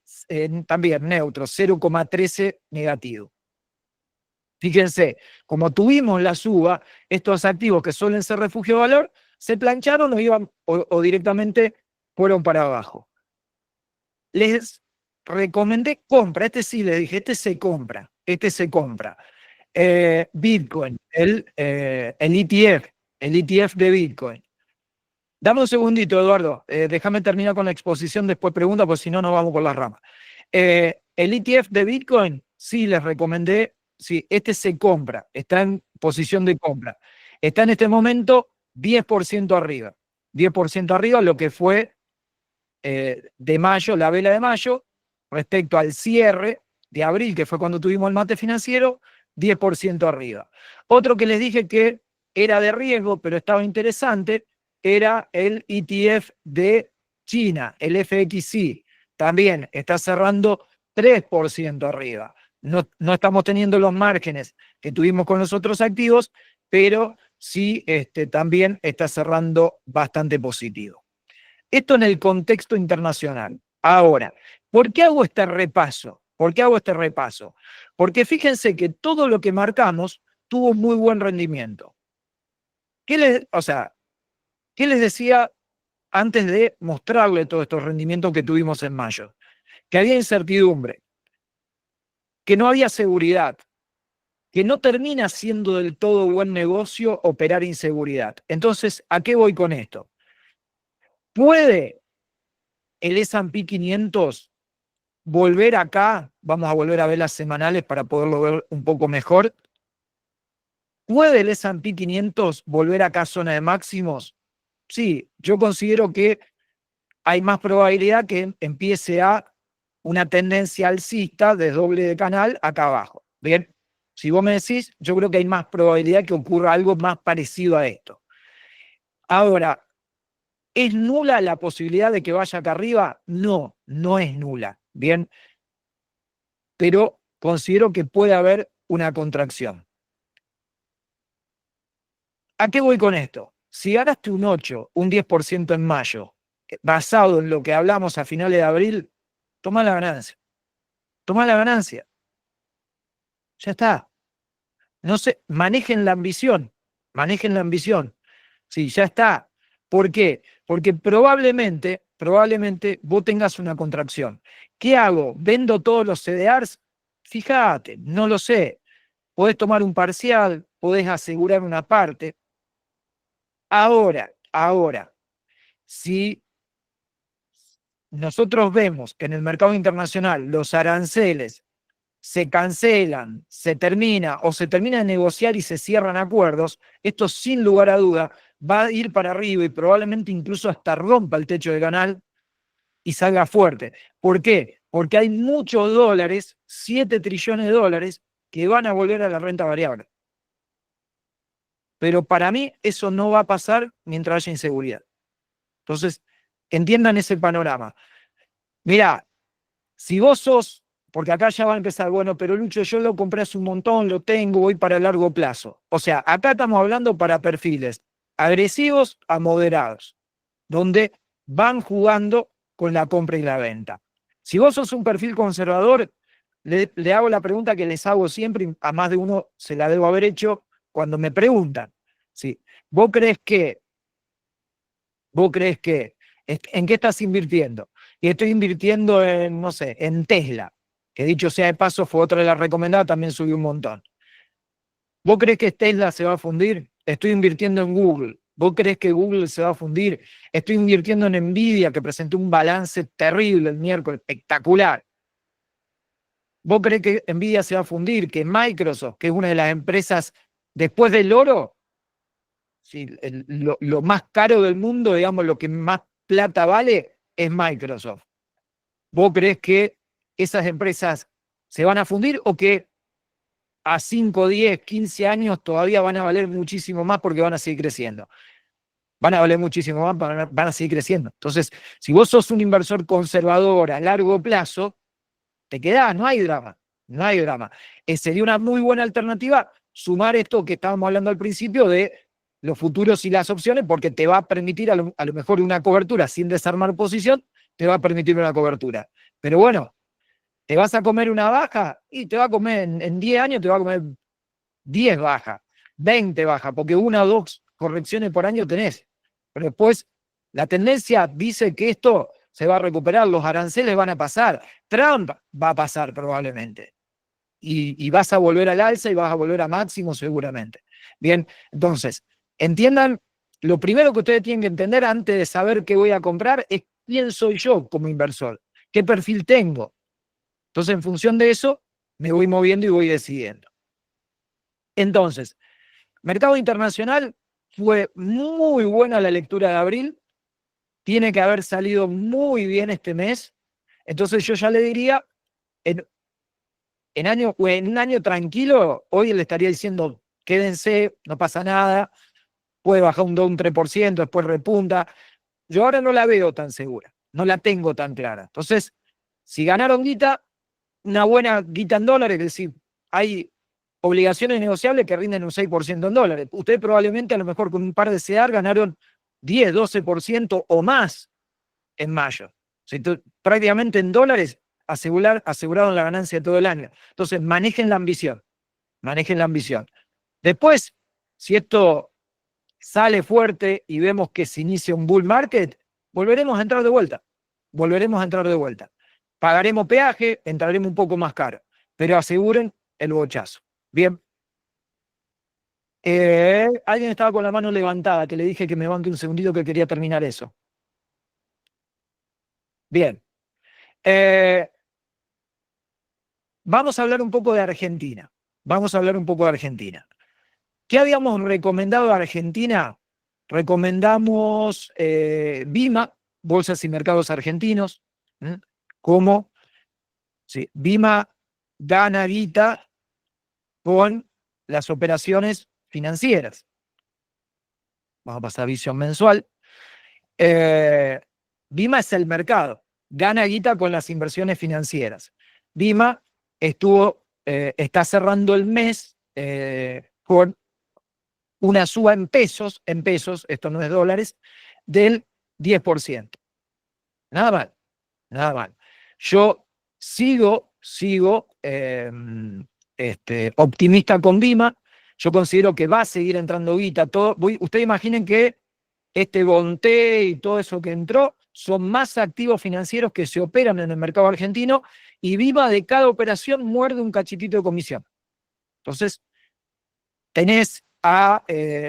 [SPEAKER 1] también neutro, 0,13 negativo. Fíjense, como tuvimos la suba, estos activos que suelen ser refugio de valor, se plancharon o iban o directamente fueron para abajo. Les recomendé compra, este sí les dije, este se compra. Bitcoin, el ETF de Bitcoin. Dame un segundito, Eduardo, déjame terminar con la exposición, después pregunta, porque si no, nos vamos por las ramas. El ETF de Bitcoin, sí, les recomendé, sí, este se compra, está en posición de compra. Está en este momento 10% arriba. 10% arriba, lo que fue de mayo, la vela de mayo, respecto al cierre de abril, que fue cuando tuvimos el mate financiero, 10% arriba. Otro que les dije que era de riesgo, pero estaba interesante, era el ETF de China, el FXI. También está cerrando 3% arriba. No estamos teniendo los márgenes que tuvimos con los otros activos, pero sí también está cerrando bastante positivo. Esto en el contexto internacional. Ahora, ¿por qué hago este repaso? Porque fíjense que todo lo que marcamos tuvo muy buen rendimiento. ¿Qué les decía antes de mostrarle todos estos rendimientos que tuvimos en mayo? Que había incertidumbre, que no había seguridad, que no termina siendo del todo buen negocio operar inseguridad. Entonces, ¿a qué voy con esto? ¿Puede el S&P 500 volver acá? Vamos a volver a ver las semanales para poderlo ver un poco mejor. ¿Puede el S&P 500 volver acá a zona de máximos? Sí, yo considero que hay más probabilidad que empiece a una tendencia alcista de doble de canal acá abajo. Bien, si vos me decís, yo creo que hay más probabilidad que ocurra algo más parecido a esto. Ahora, ¿es nula la posibilidad de que vaya acá arriba? No, no es nula. Bien, pero considero que puede haber una contracción. ¿A qué voy con esto? Si ganaste un 8, un 10% en mayo, basado en lo que hablamos a finales de abril, toma la ganancia. Toma la ganancia. Ya está. No sé, manejen la ambición. Manejen la ambición. Sí, ya está. ¿Por qué? Porque probablemente vos tengas una contracción. ¿Qué hago? ¿Vendo todos los CDRs? Fíjate, no lo sé. Podés tomar un parcial, podés asegurar una parte. Ahora, si nosotros vemos que en el mercado internacional los aranceles se cancelan, se termina o se termina de negociar y se cierran acuerdos, esto sin lugar a duda va a ir para arriba y probablemente incluso hasta rompa el techo del canal y salga fuerte. ¿Por qué? Porque hay muchos dólares, 7 trillones de dólares, que van a volver a la renta variable. Pero para mí eso no va a pasar mientras haya inseguridad. Entonces, entiendan ese panorama. Mirá, Si vos sos, porque acá ya va a empezar, bueno, pero Lucho, yo lo compré hace un montón, lo tengo, voy para largo plazo. O sea, acá estamos hablando para perfiles agresivos a moderados, donde van jugando con la compra y la venta. Si vos sos un perfil conservador, le hago la pregunta que les hago siempre, y a más de uno se la debo haber hecho cuando me preguntan. ¿Sí? ¿Vos crees que en qué estás invirtiendo? Y estoy invirtiendo en, no sé, en Tesla, que dicho sea de paso fue otra de las recomendadas, también subió un montón. ¿Vos crees que Tesla se va a fundir? Estoy invirtiendo en Google. ¿Vos crees que Google se va a fundir? Estoy invirtiendo en Nvidia, que presentó un balance terrible el miércoles, espectacular. ¿Vos crees que Nvidia se va a fundir? Que Microsoft, que es una de las empresas después del oro, sí, lo más caro del mundo, digamos, lo que más plata vale, es Microsoft. ¿Vos crees que esas empresas se van a fundir o que a 5, 10, 15 años todavía van a valer muchísimo más porque van a seguir creciendo? Van a valer muchísimo más, van a seguir creciendo. Entonces, si vos sos un inversor conservador a largo plazo, te quedás, no hay drama, no hay drama. Sería una muy buena alternativa sumar esto que estábamos hablando al principio de los futuros y las opciones, porque te va a permitir a lo mejor una cobertura sin desarmar posición, te va a permitir una cobertura. Pero bueno, te vas a comer una baja y te va a comer en 10 años, te va a comer 10 bajas, 20 bajas, porque una o dos correcciones por año tenés. Pero después la tendencia dice que esto se va a recuperar, los aranceles van a pasar, Trump va a pasar probablemente. Y vas a volver al alza y vas a volver a máximo seguramente. Bien, entonces, entiendan, lo primero que ustedes tienen que entender antes de saber qué voy a comprar es quién soy yo como inversor, qué perfil tengo. Entonces, en función de eso, me voy moviendo y voy decidiendo. Entonces, mercado internacional, fue muy buena la lectura de abril, tiene que haber salido muy bien este mes. Entonces yo ya le diría, en un año tranquilo, hoy le estaría diciendo, quédense, no pasa nada, puede bajar un 3%, después repunta. Yo ahora no la veo tan segura, no la tengo tan clara. Entonces, si ganaron guita, una buena guita en dólares, es decir, hay obligaciones negociables que rinden un 6% en dólares. Usted probablemente a lo mejor con un par de CEDAR ganaron 10, 12% o más en mayo. O sea, prácticamente en dólares aseguraron la ganancia todo el año. Entonces, manejen la ambición, manejen la ambición. Después, si esto sale fuerte y vemos que se inicia un bull market, volveremos a entrar de vuelta, volveremos a entrar de vuelta. Pagaremos peaje, entraremos un poco más caro, pero aseguren el bochazo. Bien. Alguien estaba con la mano levantada, que le dije que me banque un segundito que quería terminar eso. Bien. Vamos a hablar un poco de Argentina. Vamos a hablar un poco de Argentina. ¿Qué habíamos recomendado a Argentina? Recomendamos BIMA, Bolsas y Mercados Argentinos, como sí, BIMA gana guita con las operaciones financieras. Vamos a pasar a visión mensual. BIMA es el mercado, gana guita con las inversiones financieras. BIMA está cerrando el mes con una suba en pesos, esto no es dólares, del 10%. Nada mal, nada mal. Yo sigo optimista con BIMA. Yo considero que va a seguir entrando guita. Ustedes imaginen que este Bonté y todo eso que entró son más activos financieros que se operan en el mercado argentino y BIMA de cada operación muerde un cachitito de comisión. Entonces, tenés a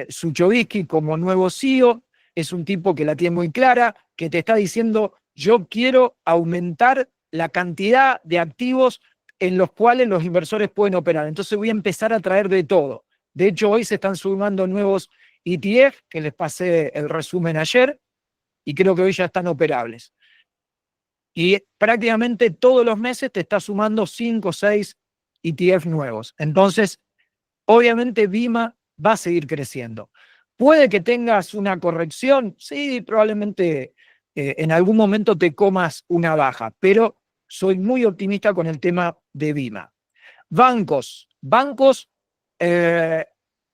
[SPEAKER 1] Suchovicki como nuevo CEO, es un tipo que la tiene muy clara, que te está diciendo, yo quiero aumentar la cantidad de activos en los cuales los inversores pueden operar. Entonces voy a empezar a traer de todo. De hecho, hoy se están sumando nuevos ETF, que les pasé el resumen ayer, y creo que hoy ya están operables. Y prácticamente todos los meses te está sumando 5 o 6 ETF nuevos. Entonces, obviamente BIMA va a seguir creciendo. ¿Puede que tengas una corrección? Sí, probablemente en algún momento te comas una baja, pero soy muy optimista con el tema de Vima. Bancos,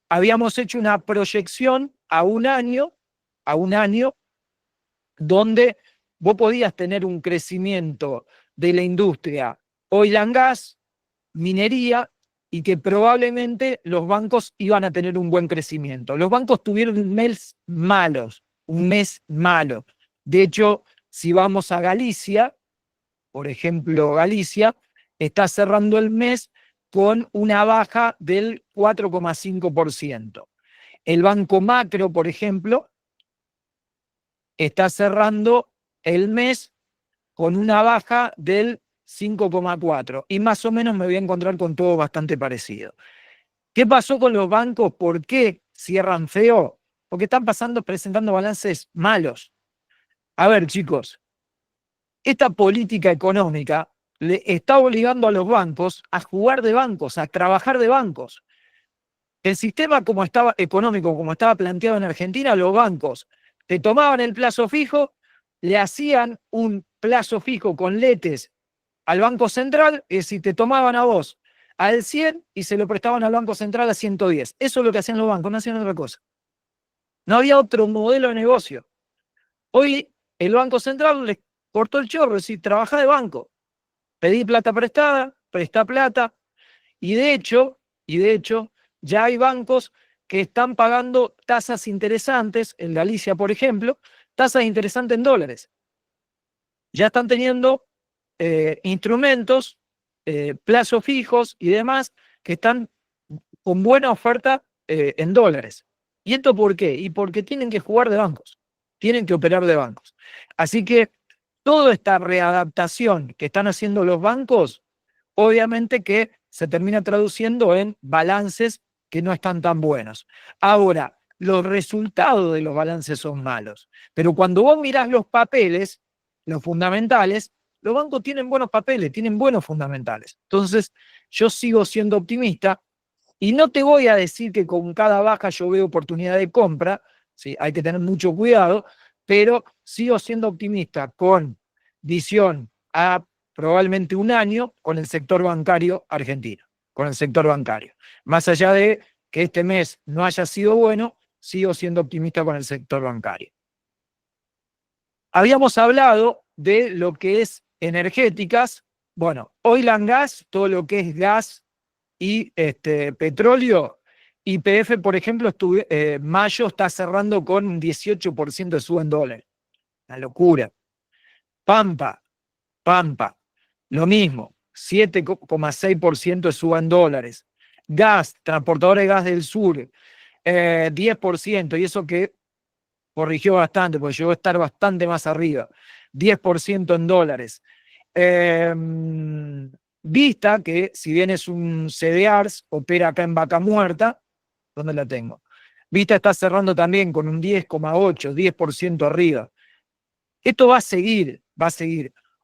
[SPEAKER 1] habíamos hecho una proyección a un año, donde vos podías tener un crecimiento de la industria oil and gas, minería, y que probablemente los bancos iban a tener un buen crecimiento. Los bancos tuvieron un mes malo. De hecho, si vamos a Galicia, por ejemplo, Galicia está cerrando el mes con una baja del 4,5%. El Banco Macro, por ejemplo, está cerrando el mes con una baja del 5,4%. Y más o menos me voy a encontrar con todo bastante parecido. ¿Qué pasó con los bancos? ¿Por qué cierran feo? Porque están presentando balances malos. A ver, chicos, esta política económica le está obligando a los bancos a jugar de bancos, a trabajar de bancos. El sistema económico, como estaba planteado en Argentina, los bancos te tomaban el plazo fijo, le hacían un plazo fijo con letes al Banco Central, es decir, te tomaban a vos al 100 y se lo prestaban al Banco Central a 110. Eso es lo que hacían los bancos, no hacían otra cosa. No había otro modelo de negocio. Hoy el Banco Central les cortó el chorro, es decir, trabajá de banco, pedí plata prestada, presta plata, y de hecho, ya hay bancos que están pagando tasas interesantes, en Galicia, por ejemplo, tasas interesantes en dólares. Ya están teniendo instrumentos, plazos fijos y demás, que están con buena oferta en dólares. ¿Y esto por qué? Y porque tienen que jugar de bancos, tienen que operar de bancos. Así que toda esta readaptación que están haciendo los bancos, obviamente que se termina traduciendo en balances que no están tan buenos. Ahora, los resultados de los balances son malos, pero cuando vos mirás los papeles, los fundamentales, los bancos tienen buenos papeles, tienen buenos fundamentales. Entonces, yo sigo siendo optimista y no te voy a decir que con cada baja yo veo oportunidad de compra, ¿sí? Hay que tener mucho cuidado, pero sigo siendo optimista con visión a probablemente un año con el sector bancario argentino, con el sector bancario. Más allá de que este mes no haya sido bueno, sigo siendo optimista con el sector bancario. Habíamos hablado de lo que es energéticas. Bueno, oil and gas, todo lo que es gas y petróleo. YPF, por ejemplo, mayo está cerrando con un 18% de suba en dólares. Una locura. Pampa, lo mismo, 7,6% de suba en dólares. Gas, transportadores de gas del sur, 10%, y eso que corrigió bastante, porque llegó a estar bastante más arriba, 10% en dólares. Vista, que si bien es un CDRs, opera acá en Vaca Muerta, ¿dónde la tengo? Vista está cerrando también con un 10,8, 10% arriba. Esto va a seguir.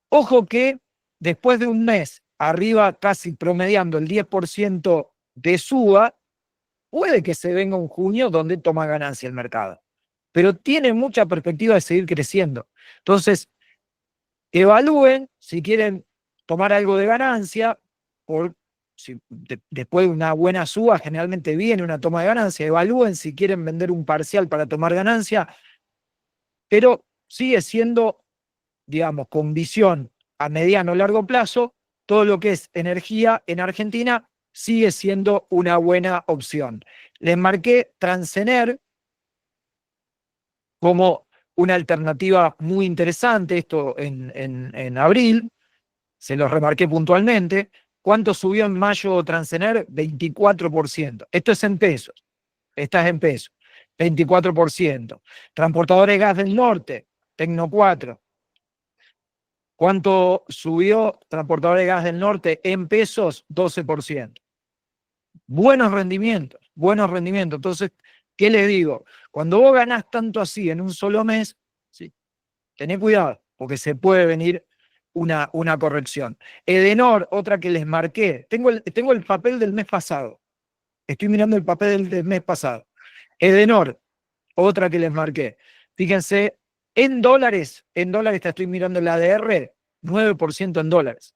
[SPEAKER 1] Ojo que después de un mes arriba casi promediando el 10% de suba, puede que se venga un junio donde toma ganancia el mercado, pero tiene mucha perspectiva de seguir creciendo. Entonces, evalúen si quieren tomar algo de ganancia, después de una buena suba generalmente viene una toma de ganancia, evalúen si quieren vender un parcial para tomar ganancia, pero sigue siendo, digamos, con visión a mediano o largo plazo, todo lo que es energía en Argentina sigue siendo una buena opción. Les marqué Transener como una alternativa muy interesante, esto en abril, se los remarqué puntualmente. ¿Cuánto subió en mayo Transener? 24%. Esto es en pesos, esta es en pesos, 24%. Transportadores Gas del Norte, Tecno 4. ¿Cuánto subió Transportadores Gas del Norte en pesos? 12%. Buenos rendimientos. Entonces, ¿qué les digo? Cuando vos ganás tanto así en un solo mes, ¿sí? Tené cuidado, porque se puede venir una corrección. Edenor, otra que les marqué. Tengo el papel del mes pasado. Estoy mirando el papel del mes pasado. Edenor, otra que les marqué. Fíjense, en dólares te estoy mirando el ADR, 9% en dólares.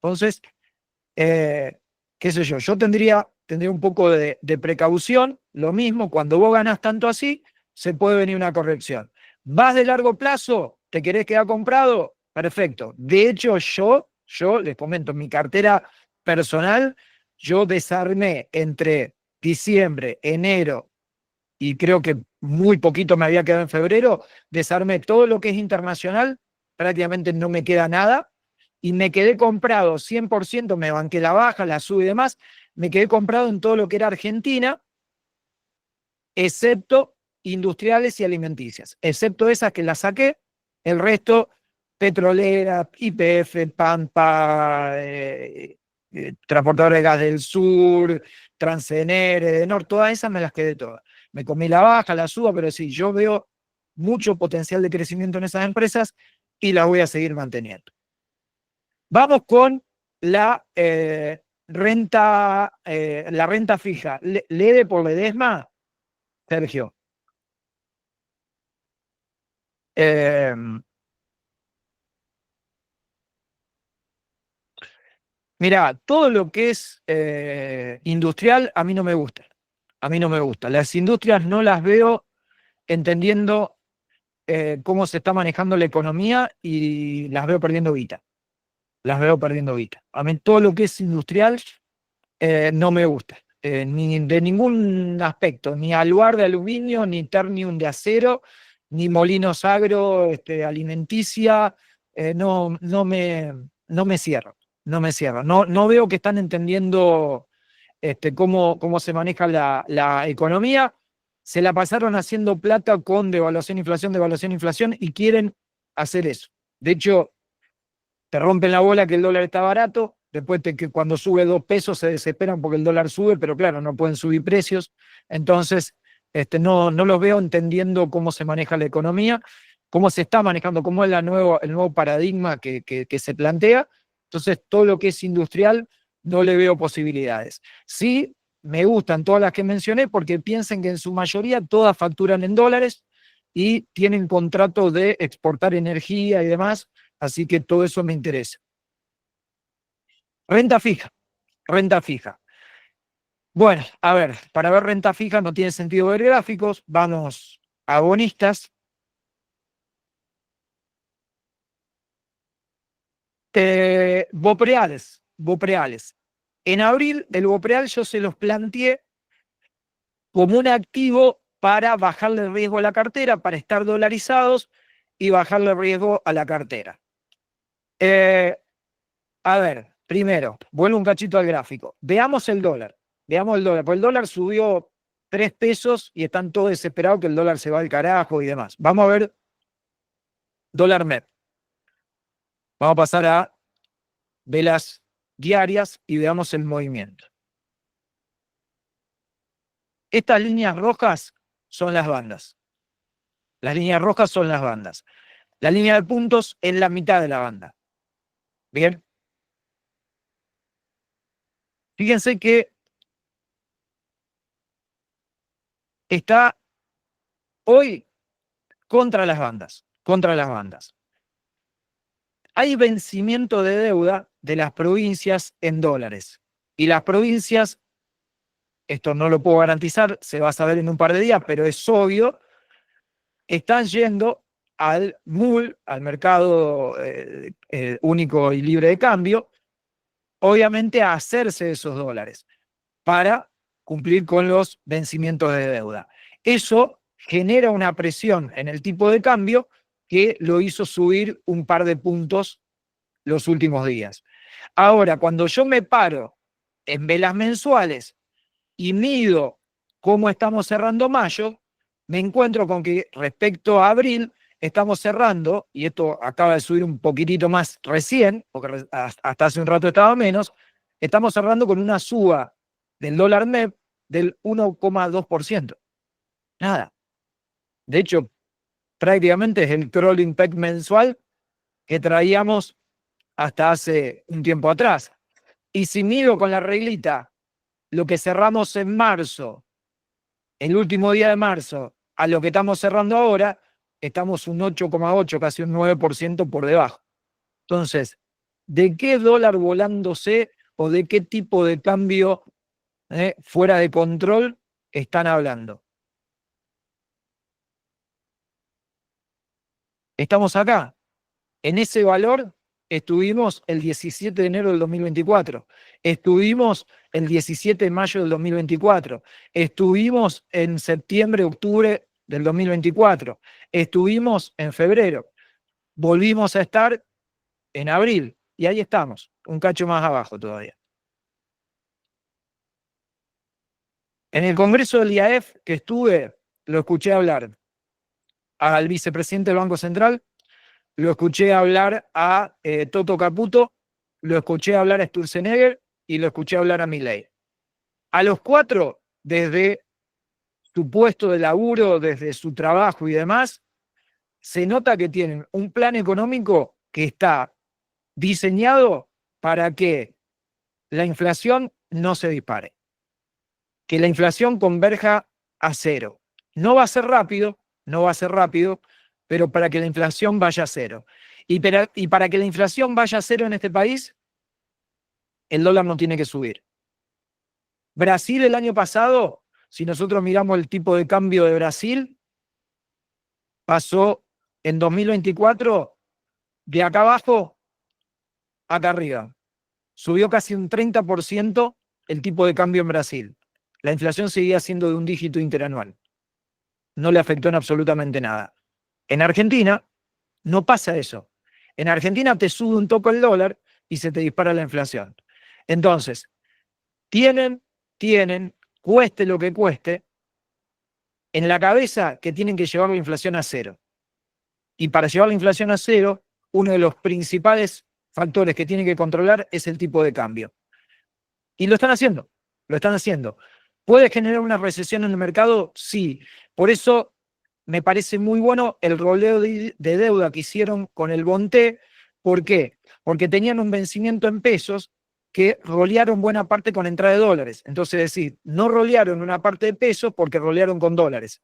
[SPEAKER 1] Entonces, qué sé yo tendría un poco de precaución. Lo mismo, cuando vos ganás tanto así, se puede venir una corrección. ¿Vas de largo plazo? ¿Te querés quedar comprado? Perfecto. De hecho, yo les comento, en mi cartera personal, yo desarmé entre diciembre, enero y creo que muy poquito me había quedado en febrero, desarmé todo lo que es internacional, prácticamente no me queda nada, y me quedé comprado 100%, me banqué la baja, la sube y demás, me quedé comprado en todo lo que era Argentina, excepto industriales y alimenticias, excepto esas que las saqué, el resto, petrolera, YPF, Pampa, Transportadora de Gas del Sur, Transener, Edenor, todas esas me las quedé todas. Me comí la baja, la suba, pero sí, yo veo mucho potencial de crecimiento en esas empresas y las voy a seguir manteniendo. Vamos con la renta fija. ¿Lede por Ledesma, Sergio? Eh, Mira, todo lo que es industrial a mí no me gusta. A mí no me gusta. Las industrias no las veo entendiendo cómo se está manejando la economía y las veo perdiendo guita. Las veo perdiendo guita. A mí todo lo que es industrial no me gusta. Ni de ningún aspecto. Ni Aluar de aluminio, ni Ternium de acero, ni Molinos Agro alimenticia. No me cierro. No me cierro. No veo que están entendiendo cómo se maneja la economía. Se la pasaron haciendo plata con devaluación, inflación, y quieren hacer eso. De hecho, te rompen la bola que el dólar está barato, después que cuando sube 2 pesos se desesperan porque el dólar sube, pero claro, no pueden subir precios. Entonces, no los veo entendiendo cómo se maneja la economía, cómo se está manejando, cómo es el nuevo paradigma que se plantea. Entonces, todo lo que es industrial no le veo posibilidades. Sí, me gustan todas las que mencioné porque piensen que en su mayoría todas facturan en dólares y tienen contrato de exportar energía y demás, así que todo eso me interesa. Renta fija, renta fija. Bueno, a ver, para ver renta fija no tiene sentido ver gráficos, vamos a bonistas. Bopreales. En abril, el Bopreal yo se los planteé como un activo para bajarle el riesgo a la cartera, para estar dolarizados y bajarle el riesgo a la cartera. A ver, primero, vuelvo un cachito al gráfico. Veamos el dólar. Porque el dólar subió 3 pesos y están todos desesperados que el dólar se va al carajo y demás. Vamos a ver dólar MEP. Vamos a pasar a velas diarias y veamos el movimiento. Estas líneas rojas son las bandas. Las líneas rojas son las bandas. La línea de puntos es la mitad de la banda. Bien. Fíjense que está hoy contra las bandas. Contra las bandas. Hay vencimiento de deuda de las provincias en dólares. Y las provincias, esto no lo puedo garantizar, se va a saber en un par de días, pero es obvio, están yendo al MUL, al mercado único y libre de cambio, obviamente a hacerse esos dólares para cumplir con los vencimientos de deuda. Eso genera una presión en el tipo de cambio que lo hizo subir un par de puntos los últimos días. Ahora, cuando yo me paro en velas mensuales y mido cómo estamos cerrando mayo, me encuentro con que respecto a abril estamos cerrando, y esto acaba de subir un poquitito más recién, porque hasta hace un rato estaba menos, estamos cerrando con una suba del dólar MEP del 1,2%. Nada. De hecho, prácticamente es el crawling peg mensual que traíamos hasta hace un tiempo atrás. Y si mido con la reglita lo que cerramos en marzo, el último día de marzo, a lo que estamos cerrando ahora, estamos un 8,8, casi un 9% por debajo. Entonces, ¿de qué dólar volándose o de qué tipo de cambio fuera de control están hablando? Estamos acá. En ese valor estuvimos el 17 de enero del 2024, estuvimos el 17 de mayo del 2024, estuvimos en septiembre, octubre del 2024, estuvimos en febrero, volvimos a estar en abril y ahí estamos, un cacho más abajo todavía. En el Congreso del IAF que estuve, lo escuché hablar al vicepresidente del Banco Central, lo escuché hablar a Toto Caputo, lo escuché hablar a Sturzenegger y lo escuché hablar a Milei. A los cuatro, desde su puesto de laburo, desde su trabajo y demás, se nota que tienen un plan económico que está diseñado para que la inflación no se dispare, que la inflación converja a cero. No va a ser rápido, no va a ser rápido, pero para que la inflación vaya a cero. Y para que la inflación vaya a cero en este país, el dólar no tiene que subir. Brasil el año pasado, si nosotros miramos el tipo de cambio de Brasil, pasó en 2024 de acá abajo a acá arriba. Subió casi un 30% el tipo de cambio en Brasil. La inflación seguía siendo de un dígito interanual. No le afectó en absolutamente nada. En Argentina no pasa eso. En Argentina te sube un toque el dólar y se te dispara la inflación. Entonces, tienen, cueste lo que cueste, en la cabeza que tienen que llevar la inflación a cero. Y para llevar la inflación a cero, uno de los principales factores que tienen que controlar es el tipo de cambio. Y lo están haciendo, lo están haciendo. ¿Puede generar una recesión en el mercado? Sí. Por eso me parece muy bueno el roleo de deuda que hicieron con el Bonté. ¿Por qué? Porque tenían un vencimiento en pesos que rolearon buena parte con entrada de dólares. Entonces, es decir, no rolearon una parte de pesos porque rolearon con dólares.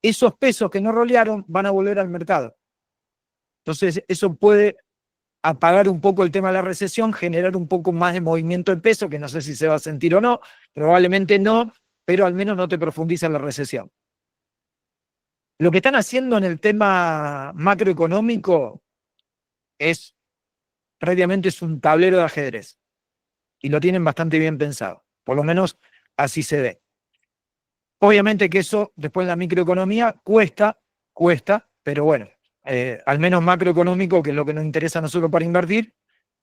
[SPEAKER 1] Esos pesos que no rolearon van a volver al mercado. Entonces, eso puede apagar un poco el tema de la recesión, generar un poco más de movimiento de peso, que no sé si se va a sentir o no, probablemente no, pero al menos no te profundiza en la recesión. Lo que están haciendo en el tema macroeconómico es prácticamente es un tablero de ajedrez y lo tienen bastante bien pensado, por lo menos así se ve. Obviamente que eso después en la microeconomía cuesta, pero bueno, al menos macroeconómico, que es lo que nos interesa a nosotros para invertir,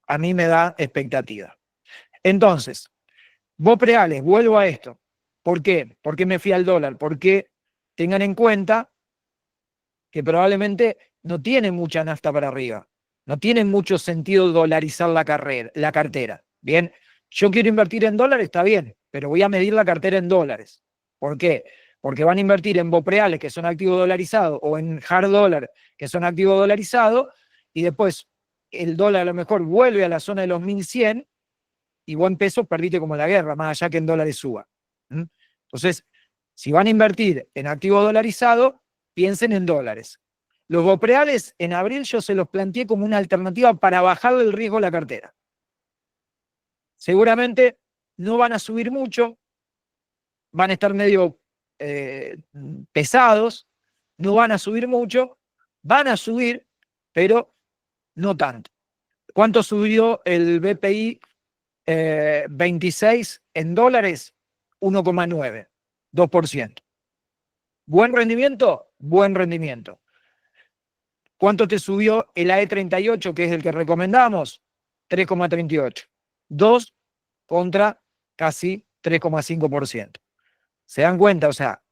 [SPEAKER 1] a mí me da expectativa. Entonces, vos preales, vuelvo a esto. ¿Por qué? ¿Por qué me fui al dólar? Porque tengan en cuenta que probablemente no tiene mucha nafta para arriba. No tiene mucho sentido dolarizar la cartera. Bien, yo quiero invertir en dólares, está bien, pero voy a medir la cartera en dólares. ¿Por qué? Porque van a invertir en bopreales, que son activos dolarizados, o en hard dollar, que son activos dolarizados, y después el dólar a lo mejor vuelve a la zona de los 1100 y buen peso perdiste como la guerra, más allá que en dólares suba. Entonces, si van a invertir en activo dolarizado, piensen en dólares. Los bopreales en abril yo se los planteé como una alternativa para bajar el riesgo de la cartera. Seguramente no van a subir mucho, van a estar medio pesados, no van a subir mucho, van a subir, pero no tanto. ¿Cuánto subió el BPI 26 en dólares? 1,9, 2%. ¿Buen rendimiento? Buen rendimiento. ¿Cuánto te subió el AE38, que es el que recomendamos? 3,38. 2 contra casi 3,5%. ¿Se dan cuenta? O sea,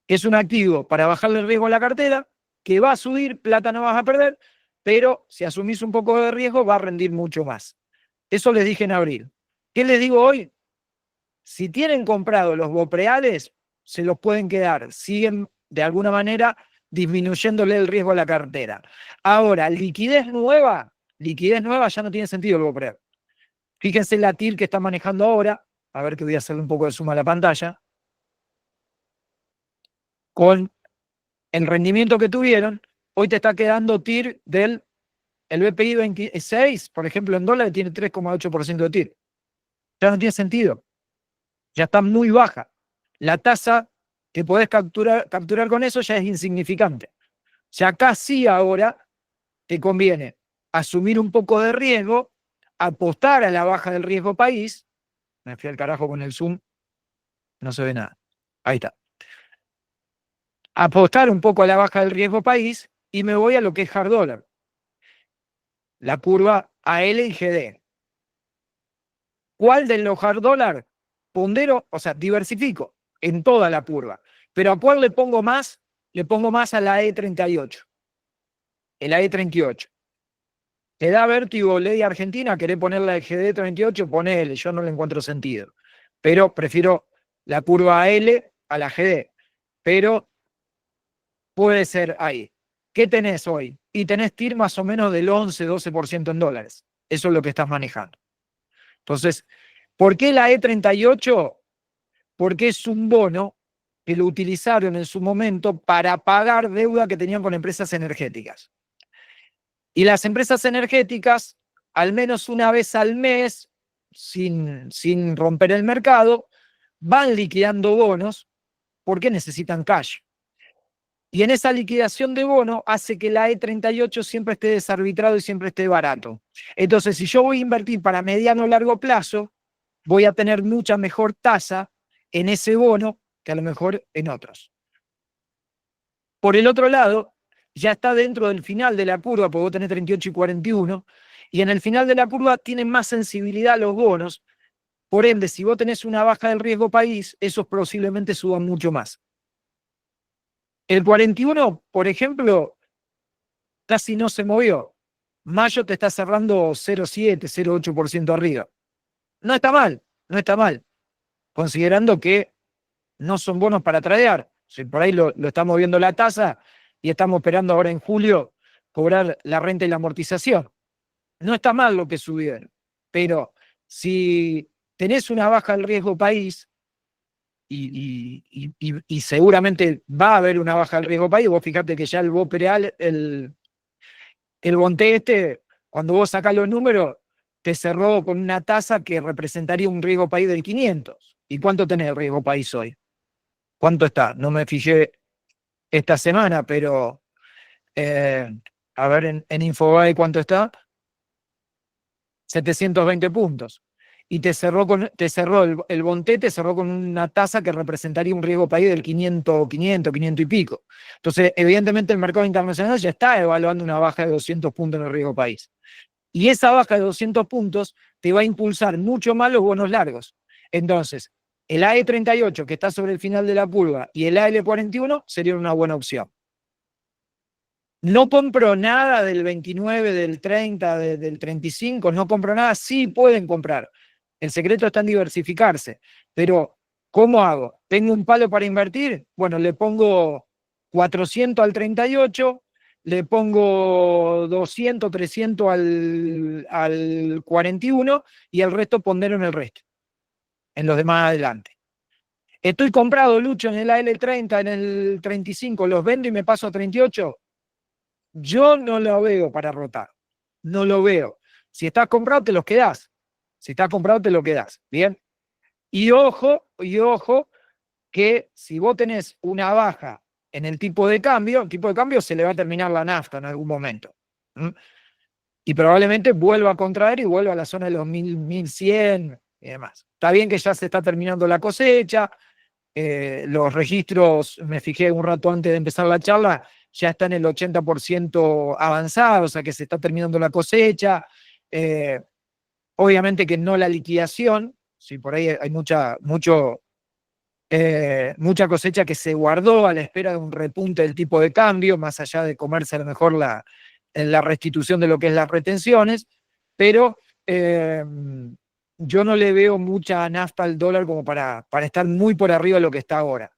[SPEAKER 1] es un activo para bajarle el riesgo a la cartera, que va a subir, plata no vas a perder, pero si asumís un poco de riesgo va a rendir mucho más. Eso les dije en abril. ¿Qué les digo hoy? Si tienen comprado los bopreales, se los pueden quedar. Siguen de alguna manera disminuyéndole el riesgo a la cartera. Ahora, liquidez nueva ya no tiene sentido el bopreal. Fíjense la TIR que está manejando ahora. A ver que voy a hacerle un poco de suma a la pantalla. Con el rendimiento que tuvieron, hoy te está quedando TIR del El BPI 26, por ejemplo, en dólares tiene 3,8% de TIR. Ya no tiene sentido. Ya está muy baja. La tasa que podés capturar con eso ya es insignificante. Ya casi ahora te conviene asumir un poco de riesgo, apostar a la baja del riesgo país. Me fui al carajo con el zoom, no se ve nada. Ahí está. Apostar un poco a la baja del riesgo país y me voy a lo que es hard dollar. La curva AL y GD. ¿Cuál de los hard dollar pondero? O sea, diversifico en toda la curva. Pero ¿a cuál le pongo más? Le pongo más a la E38. El AE38. ¿Te da vértigo ley argentina? ¿Querés ponerla de GD38? Ponele, yo no le encuentro sentido. Pero prefiero la curva AL a la GD. Pero puede ser ahí. ¿Qué tenés hoy? Y tenés TIR más o menos del 11-12% en dólares. Eso es lo que estás manejando. Entonces, ¿por qué la E38? Porque es un bono que lo utilizaron en su momento para pagar deuda que tenían con empresas energéticas. Y las empresas energéticas, al menos una vez al mes, sin romper el mercado, van liquidando bonos porque necesitan cash. Y en esa liquidación de bono hace que la E38 siempre esté desarbitrado y siempre esté barato. Entonces, si yo voy a invertir para mediano o largo plazo, voy a tener mucha mejor tasa en ese bono que a lo mejor en otros. Por el otro lado, ya está dentro del final de la curva, porque vos tenés 38 y 41, y en el final de la curva tienen más sensibilidad los bonos. Por ende, si vos tenés una baja del riesgo país, esos posiblemente suban mucho más. El 41, por ejemplo, casi no se movió. Mayo te está cerrando 0,7, 0,8% arriba. No está mal, no está mal, considerando que no son bonos para tradear. Si por ahí lo estamos viendo la tasa y estamos esperando ahora en julio cobrar la renta y la amortización. No está mal lo que subieron, pero si tenés una baja del riesgo país, y seguramente va a haber una baja del riesgo país, vos fíjate que ya el BOPREAL, el Bonte cuando vos sacás los números, te cerró con una tasa que representaría un riesgo país del 500. ¿Y cuánto tenés el riesgo país hoy? ¿Cuánto está? No me fijé esta semana, pero a ver en Infobae cuánto está. 720 puntos. Y te cerró el Bonte te cerró con una tasa que representaría un riesgo país del 500 y pico. Entonces, evidentemente el mercado internacional ya está evaluando una baja de 200 puntos en el riesgo país. Y esa baja de 200 puntos te va a impulsar mucho más los bonos largos. Entonces, el AE38, que está sobre el final de la curva, y el AL41 serían una buena opción. No compro nada del 29, del 30, del 35, no compro nada. Sí pueden comprar. El secreto está en diversificarse. Pero, ¿cómo hago? ¿Tengo un palo para invertir? Bueno, le pongo 400 al 38, le pongo 200, 300 al 41 y el resto pondero en el resto, en los demás adelante. Estoy comprado, Lucho, en el AL30, en el 35, los vendo y me paso a 38. Yo no lo veo para rotar. No lo veo. Si estás comprado, te los quedás. Si estás comprado, te lo quedás. Bien. Y ojo, que si vos tenés una baja en el tipo de cambio se le va a terminar la nafta en algún momento. ¿Mm? Y probablemente vuelva a contraer y vuelva a la zona de los 1000, 1100 y demás. Está bien que ya se está terminando la cosecha. Los registros, me fijé un rato antes de empezar la charla, ya está en el 80% avanzado, o sea que se está terminando la cosecha. Obviamente que no la liquidación, si por ahí hay mucha cosecha que se guardó a la espera de un repunte del tipo de cambio, más allá de comerse a lo mejor la restitución de lo que es las retenciones, pero yo no le veo mucha nafta al dólar como para estar muy por arriba de lo que está ahora.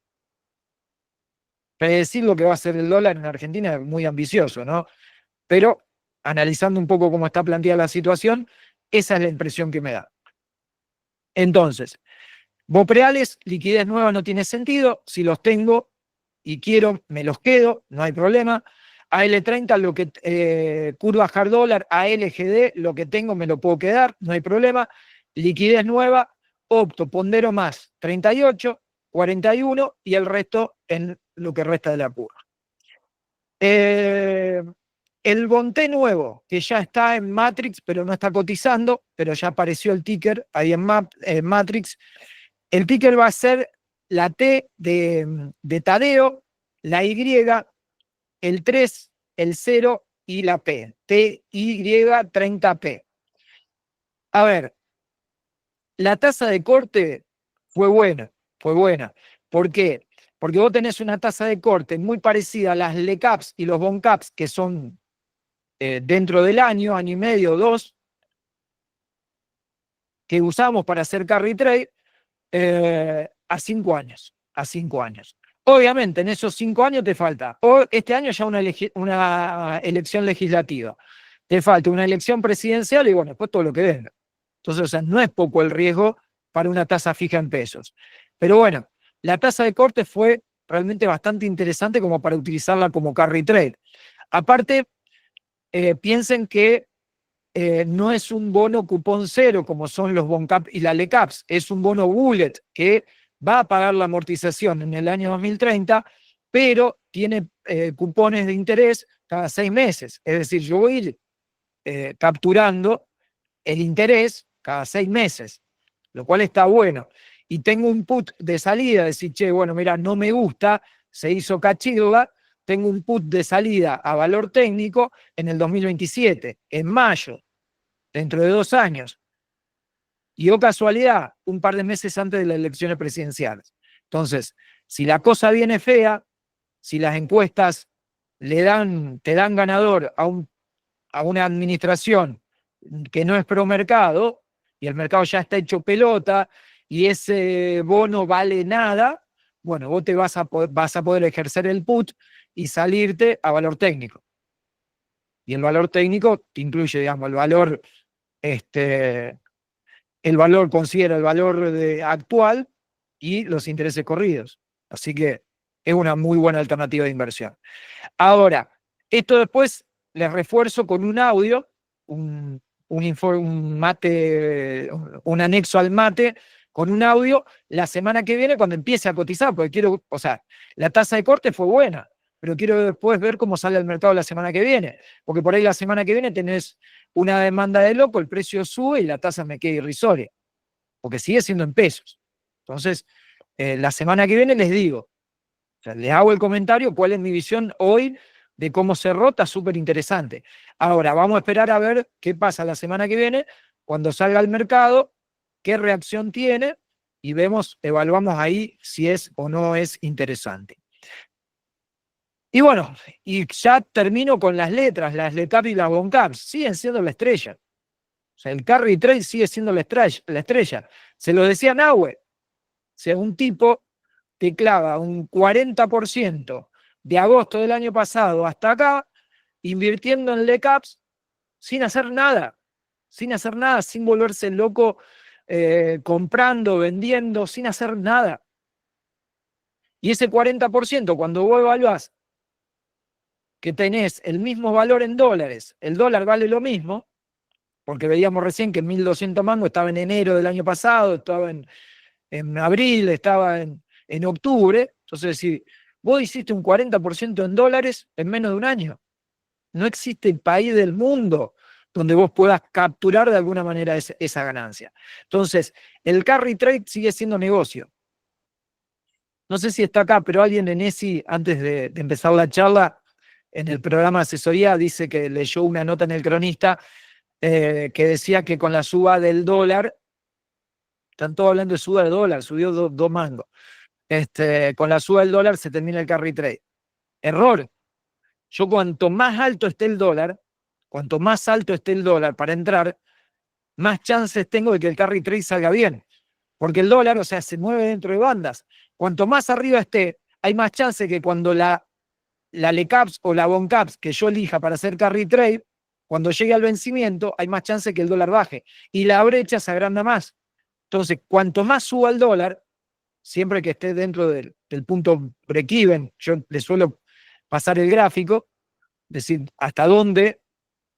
[SPEAKER 1] Predecir lo que va a ser el dólar en Argentina es muy ambicioso, ¿no? Pero analizando un poco cómo está planteada la situación, esa es la impresión que me da. Entonces, BOPREALES, liquidez nueva no tiene sentido. Si los tengo y quiero, me los quedo, no hay problema. AL30, lo que, curva hard dólar, ALGD, lo que tengo me lo puedo quedar, no hay problema. Liquidez nueva, opto, pondero más 38, 41 y el resto en lo que resta de la curva. El Bonté nuevo, que ya está en Matrix, pero no está cotizando, pero ya apareció el ticker ahí en Matrix. El ticker va a ser la T de Tadeo, la Y, el 3, el 0 y la P. TY30P. A ver, la tasa de corte fue buena, fue buena. ¿Por qué? Porque vos tenés una tasa de corte muy parecida a las LECAPs y los BONCAPs, que son dentro del año y medio, 2, que usamos para hacer carry trade, a 5 años. A 5 años. Obviamente, en esos 5 años te falta, o este año ya una elección legislativa, te falta una elección presidencial y bueno, después todo lo que venga. Entonces, o sea, no es poco el riesgo para una tasa fija en pesos. Pero bueno, la tasa de corte fue realmente bastante interesante como para utilizarla como carry trade. Aparte, piensen que no es un bono cupón cero como son los BONCAP y la LECAPS, es un bono bullet que va a pagar la amortización en el año 2030, pero tiene cupones de interés cada 6 meses. Es decir, yo voy a ir capturando el interés cada 6 meses, lo cual está bueno. Y tengo un put de salida, decir, che, bueno, mira, no me gusta, se hizo cachirla, tengo un put de salida a valor técnico en el 2027, en mayo, dentro de 2 años. Y oh casualidad, un par de meses antes de las elecciones presidenciales. Entonces, si la cosa viene fea, si las encuestas te dan ganador a una administración que no es pro mercado, y el mercado ya está hecho pelota, y ese bono vale nada, bueno, vos vas a poder ejercer el put y salirte a valor técnico. Y el valor técnico te incluye, digamos, el valor considera el valor actual y los intereses corridos. Así que es una muy buena alternativa de inversión. Ahora, esto después les refuerzo con un audio, un mate, un anexo al mate, con un audio la semana que viene cuando empiece a cotizar, porque quiero, o sea, la tasa de corte fue buena, pero quiero después ver cómo sale el mercado la semana que viene, porque por ahí la semana que viene tenés una demanda de loco, el precio sube y la tasa me queda irrisoria, porque sigue siendo en pesos. Entonces, la semana que viene les digo, o sea, les hago el comentario, cuál es mi visión hoy de cómo se rota, súper interesante. Ahora, vamos a esperar a ver qué pasa la semana que viene, cuando salga al mercado, qué reacción tiene, y evaluamos ahí si es o no es interesante. Y bueno, y ya termino con las letras, las LECAP y las BONCAPs, siguen siendo la estrella. O sea, el carry trade sigue siendo la estrella. Se lo decía Nahue. O sea, un tipo te clava un 40% de agosto del año pasado hasta acá, invirtiendo en LECAPs sin hacer nada, sin volverse loco, comprando, vendiendo, sin hacer nada. Y ese 40%, cuando vos evaluás que tenés el mismo valor en dólares, el dólar vale lo mismo, porque veíamos recién que 1.200 mangos estaba en enero del año pasado, estaba en abril, estaba en octubre. Entonces, si vos hiciste un 40% en dólares en menos de un año, no existe país del mundo donde vos puedas capturar de alguna manera esa ganancia. Entonces, el carry trade sigue siendo negocio. No sé si está acá, pero alguien de Nesi, antes de empezar la charla, en el programa de asesoría, dice que leyó una nota en el Cronista que decía que con la suba del dólar, están todos hablando de suba del dólar, subió 2 mangos. Con la suba del dólar se termina el carry trade. Error. Yo cuanto más alto esté el dólar, cuanto más alto esté el dólar para entrar, más chances tengo de que el carry trade salga bien. Porque el dólar, o sea, se mueve dentro de bandas. Cuanto más arriba esté, hay más chances que cuando la LECAPS o la BONCAPS que yo elija para hacer carry trade, cuando llegue al vencimiento, hay más chances que el dólar baje. Y la brecha se agranda más. Entonces, cuanto más suba el dólar, siempre que esté dentro del punto break-even, yo le suelo pasar el gráfico, Es decir, hasta dónde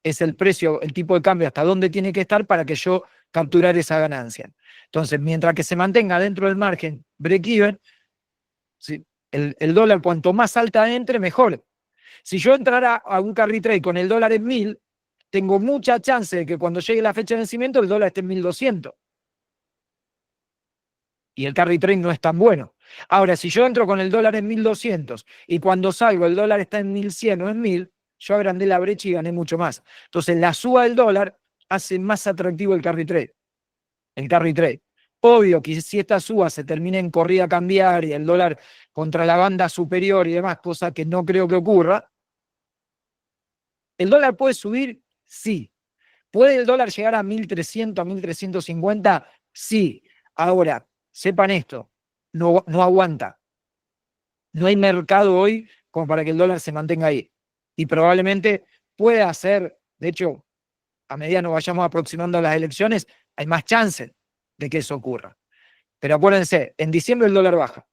[SPEAKER 1] es el precio, el tipo de cambio, hasta dónde tiene que estar para que yo capturar esa ganancia. Entonces, mientras que se mantenga dentro del margen break-even, ¿sí? El dólar cuanto más alta entre, mejor. Si yo entrara a un carry trade con el dólar en 1000, tengo mucha chance de que cuando llegue la fecha de vencimiento el dólar esté en 1200. Y el carry trade no es tan bueno. Ahora, si yo entro con el dólar en 1200 y cuando salgo el dólar está en 1100 o en 1000, yo agrandé la brecha y gané mucho más. Entonces, la suba del dólar hace más atractivo el carry trade. El carry trade. Obvio que si esta suba se termina en corrida cambiaria, el dólar contra la banda superior y demás, cosa que no creo que ocurra, ¿el dólar puede subir? Sí. ¿Puede el dólar llegar a 1300, a 1350? Sí. Ahora, sepan esto, no aguanta. No hay mercado hoy como para que el dólar se mantenga ahí. Y probablemente pueda ser, de hecho, a medida nos vayamos aproximando a las elecciones, hay más chances de que eso ocurra. Pero acuérdense, en diciembre el dólar baja.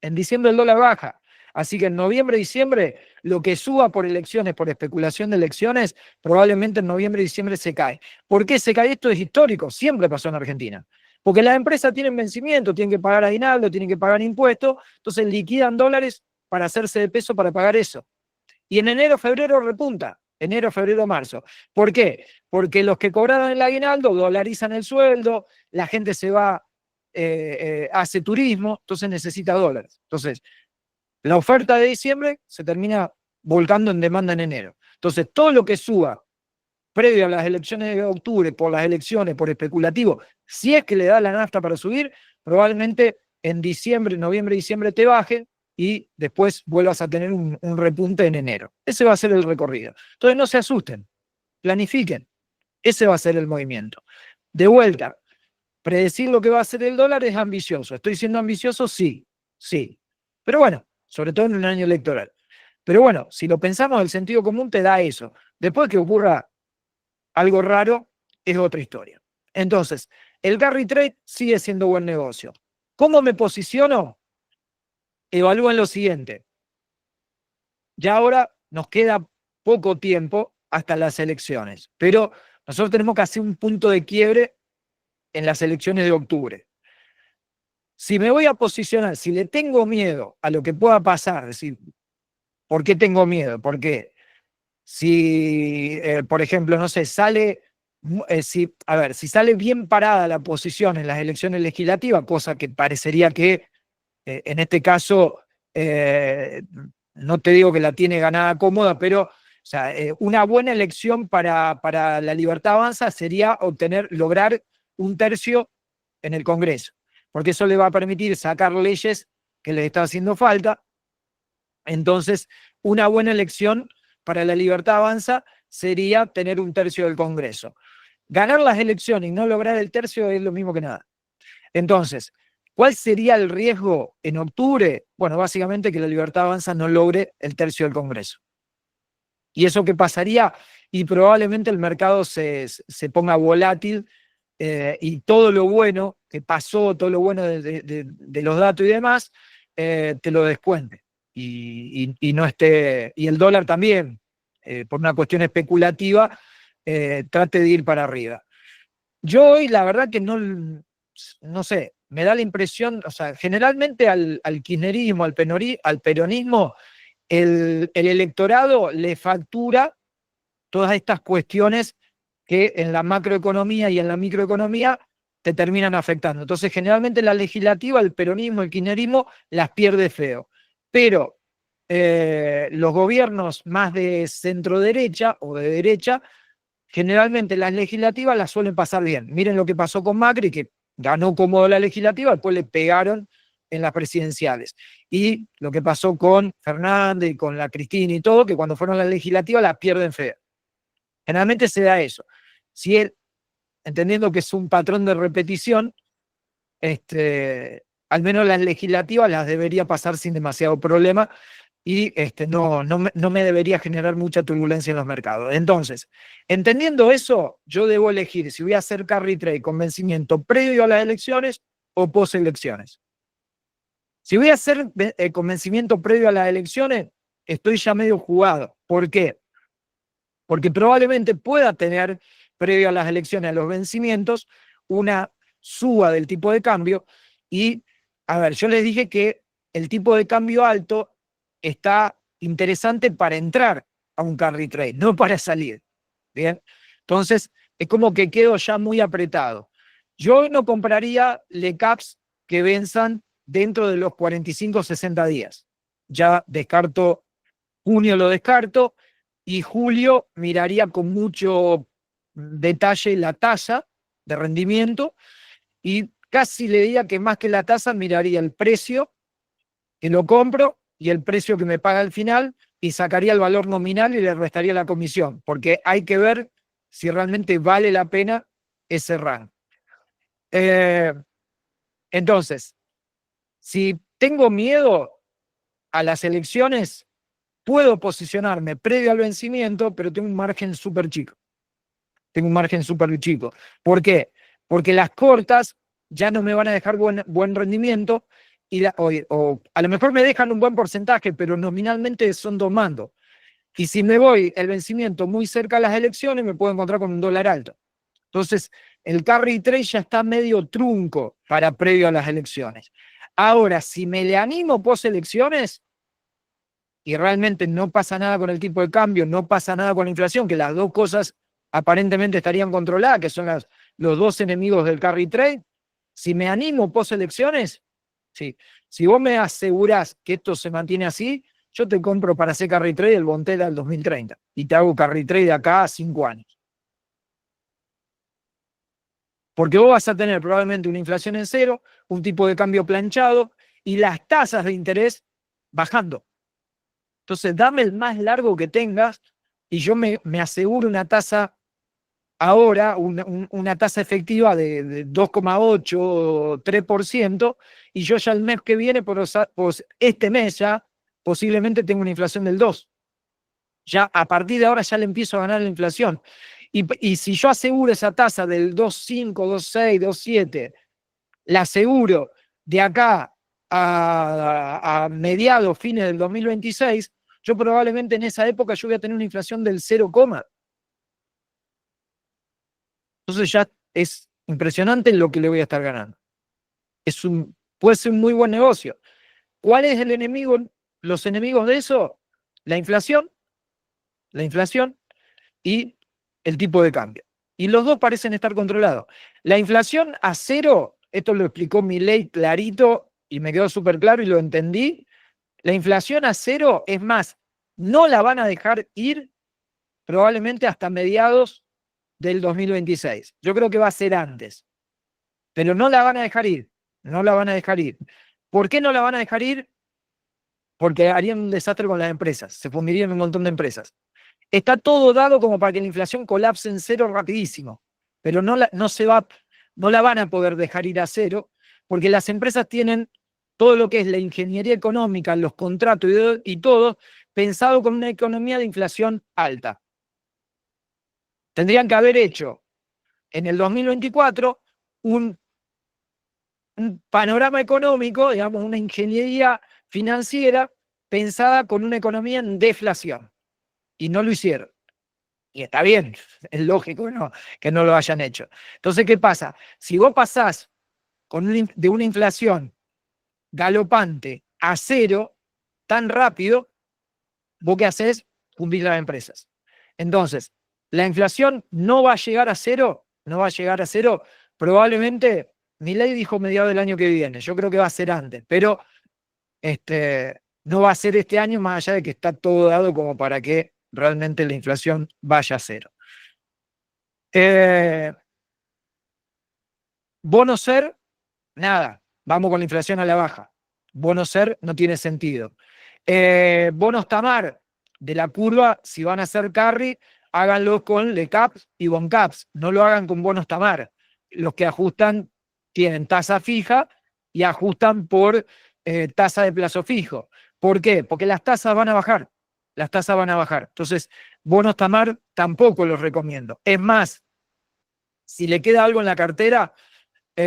[SPEAKER 1] En diciembre el dólar baja. Así que en noviembre, diciembre, lo que suba por elecciones, por especulación de elecciones, probablemente en noviembre, diciembre se cae. ¿Por qué se cae? Esto es histórico, siempre pasó en Argentina. Porque las empresas tienen vencimiento, tienen que pagar aguinaldo, tienen que pagar impuestos, entonces liquidan dólares para hacerse de peso para pagar eso. Y en enero, febrero repunta. Enero, febrero, marzo. ¿Por qué? Porque los que cobraron el aguinaldo dolarizan el sueldo, la gente se va, hace turismo, entonces necesita dólares. Entonces, la oferta de diciembre se termina volcando en demanda en enero. Entonces, todo lo que suba previo a las elecciones de octubre, por las elecciones, por especulativo, si es que le da la nafta para subir, probablemente en diciembre, noviembre, diciembre te baje y después vuelvas a tener un repunte en enero. Ese va a ser el recorrido. Entonces, no se asusten, planifiquen. Ese va a ser el movimiento. De vuelta, predecir lo que va a hacer el dólar es ambicioso. ¿Estoy siendo ambicioso? Sí, sí. Pero bueno, sobre todo en un año electoral. Pero bueno, si lo pensamos, el sentido común te da eso. Después que ocurra algo raro, es otra historia. Entonces, el carry trade sigue siendo buen negocio. ¿Cómo me posiciono? Evalúen lo siguiente. Ya ahora nos queda poco tiempo hasta las elecciones, pero nosotros tenemos que hacer un punto de quiebre en las elecciones de octubre. Si me voy a posicionar, si le tengo miedo a lo que pueda pasar, es decir, ¿por qué tengo miedo? Porque si, por ejemplo, no sé, sale, si sale bien parada la posición en las elecciones legislativas, cosa que parecería que en este caso, no te digo que la tiene ganada cómoda, pero o sea, una buena elección para la Libertad Avanza sería lograr un tercio en el Congreso, porque eso le va a permitir sacar leyes que les está haciendo falta. Entonces, una buena elección para la Libertad Avanza sería tener un tercio del Congreso. Ganar las elecciones y no lograr el tercio es lo mismo que nada. Entonces, ¿cuál sería el riesgo en octubre? Bueno, básicamente que la Libertad Avanza no logre el tercio del Congreso. ¿Y eso qué pasaría? Y probablemente el mercado se ponga volátil y todo lo bueno que pasó, todo lo bueno de los datos y demás, te lo descuente. Y no esté, y el dólar también, por una cuestión especulativa, trate de ir para arriba. Yo hoy, la verdad que no sé, me da la impresión, o sea, generalmente al kirchnerismo, al peronismo, el electorado le factura todas estas cuestiones que en la macroeconomía y en la microeconomía te terminan afectando. Entonces, generalmente la legislativa, el peronismo, el kirchnerismo las pierde feo. Pero los gobiernos más de centro derecha o de derecha, generalmente las legislativas las suelen pasar bien. Miren lo que pasó con Macri, que ganó cómodo la legislativa, después le pegaron en las presidenciales. Y lo que pasó con Fernández y con la Cristina y todo, que cuando fueron a la legislativa las pierden fea. Generalmente se da eso. Si él, entendiendo que es un patrón de repetición, al menos las legislativas las debería pasar sin demasiado problema y no me debería generar mucha turbulencia en los mercados. Entonces, entendiendo eso, yo debo elegir si voy a hacer carry trade con vencimiento previo a las elecciones o post elecciones. Si voy a hacer con vencimiento previo a las elecciones, estoy ya medio jugado. ¿Por qué? Porque probablemente pueda tener, previo a las elecciones, a los vencimientos, una suba del tipo de cambio. Y, a ver, yo les dije que el tipo de cambio alto está interesante para entrar a un carry trade, no para salir. ¿Bien? Entonces, es como que quedo ya muy apretado. Yo no compraría LECAPs que venzan dentro de los 45 60 días. Ya descarto, junio lo descarto, y julio miraría con mucho detalle la tasa de rendimiento, y casi le diría que más que la tasa miraría el precio que lo compro y el precio que me paga al final, y sacaría el valor nominal y le restaría la comisión, porque hay que ver si realmente vale la pena ese rango. Entonces, si tengo miedo a las elecciones, puedo posicionarme previo al vencimiento, pero tengo un margen súper chico. Tengo un margen súper chico. ¿Por qué? Porque las cortas ya no me van a dejar buen rendimiento, y o a lo mejor me dejan un buen porcentaje, pero nominalmente son domando. Y si me voy el vencimiento muy cerca a las elecciones, me puedo encontrar con un dólar alto. Entonces, el carry trade ya está medio trunco para previo a las elecciones. Ahora, si me le animo post elecciones y realmente no pasa nada con el tipo de cambio, no pasa nada con la inflación, que las dos cosas aparentemente estarían controladas, que son los dos enemigos del carry trade, si me animo post elecciones, sí. Si vos me asegurás que esto se mantiene así, yo te compro para hacer carry trade el Bontel al 2030 y te hago carry trade de acá a 5 años. Porque vos vas a tener probablemente una inflación en cero, un tipo de cambio planchado y las tasas de interés bajando. Entonces, dame el más largo que tengas y yo me aseguro una tasa ahora, una tasa efectiva de 2,8 o 3%, y yo ya el mes que viene, este mes ya, posiblemente tengo una inflación del 2%. Ya a partir de ahora ya le empiezo a ganar la inflación. Y si yo aseguro esa tasa del 2,5, 2,6, 2,7, la aseguro de acá a mediados, fines del 2026, yo probablemente en esa época yo voy a tener una inflación del 0, entonces ya es impresionante lo que le voy a estar ganando. Puede ser un muy buen negocio. ¿Cuál es el enemigo? Los enemigos de eso, la inflación y el tipo de cambio. Y los dos parecen estar controlados. La inflación a cero, esto lo explicó Milei clarito y me quedó súper claro y lo entendí. La inflación a cero, es más, no la van a dejar ir probablemente hasta mediados del 2026. Yo creo que va a ser antes, pero no la van a dejar ir. No la van a dejar ir. ¿Por qué no la van a dejar ir? Porque harían un desastre con las empresas, se fundirían un montón de empresas. Está todo dado como para que la inflación colapse en cero rapidísimo, pero no la van a poder dejar ir a cero, porque las empresas tienen todo lo que es la ingeniería económica, los contratos y todo, pensado con una economía de inflación alta. Tendrían que haber hecho en el 2024 un panorama económico, digamos, una ingeniería financiera pensada con una economía en deflación, y no lo hicieron. Y está bien, es lógico que no lo hayan hecho. Entonces, ¿qué pasa? Si vos pasás de una inflación galopante a cero tan rápido, ¿vos qué haces? Fundir las empresas. Entonces, la inflación no va a llegar a cero, no va a llegar a cero, probablemente, Milei dijo mediados del año que viene, yo creo que va a ser antes, pero no va a ser este año, más allá de que está todo dado como para que realmente la inflación vaya a cero. Bono ser, nada, vamos con la inflación a la baja. Bono ser no tiene sentido. Bonos Tamar de la curva, si van a hacer carry, háganlo con LECAPs y BONCAPs, no lo hagan con bonos Tamar. Los que ajustan tienen tasa fija y ajustan por tasa de plazo fijo. ¿Por qué? Porque las tasas van a bajar. Las tasas van a bajar. Entonces, bonos Tamar tampoco los recomiendo. Es más, si le queda algo en la cartera,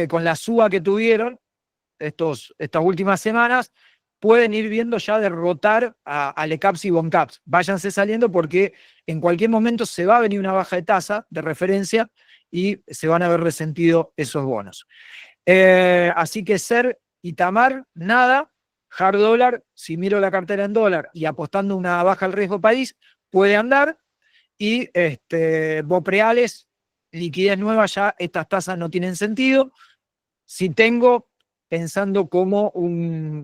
[SPEAKER 1] con la suba que tuvieron estas últimas semanas, pueden ir viendo ya derrotar a LECAPS y BONCAPS. Váyanse saliendo porque en cualquier momento se va a venir una baja de tasa de referencia y se van a ver resentido esos bonos. Así que SER y TAMAR, nada. Hard dólar, si miro la cartera en dólar y apostando una baja al riesgo país, puede andar. Y BOPREALES, liquidez nueva, ya estas tasas no tienen sentido. Si tengo, pensando como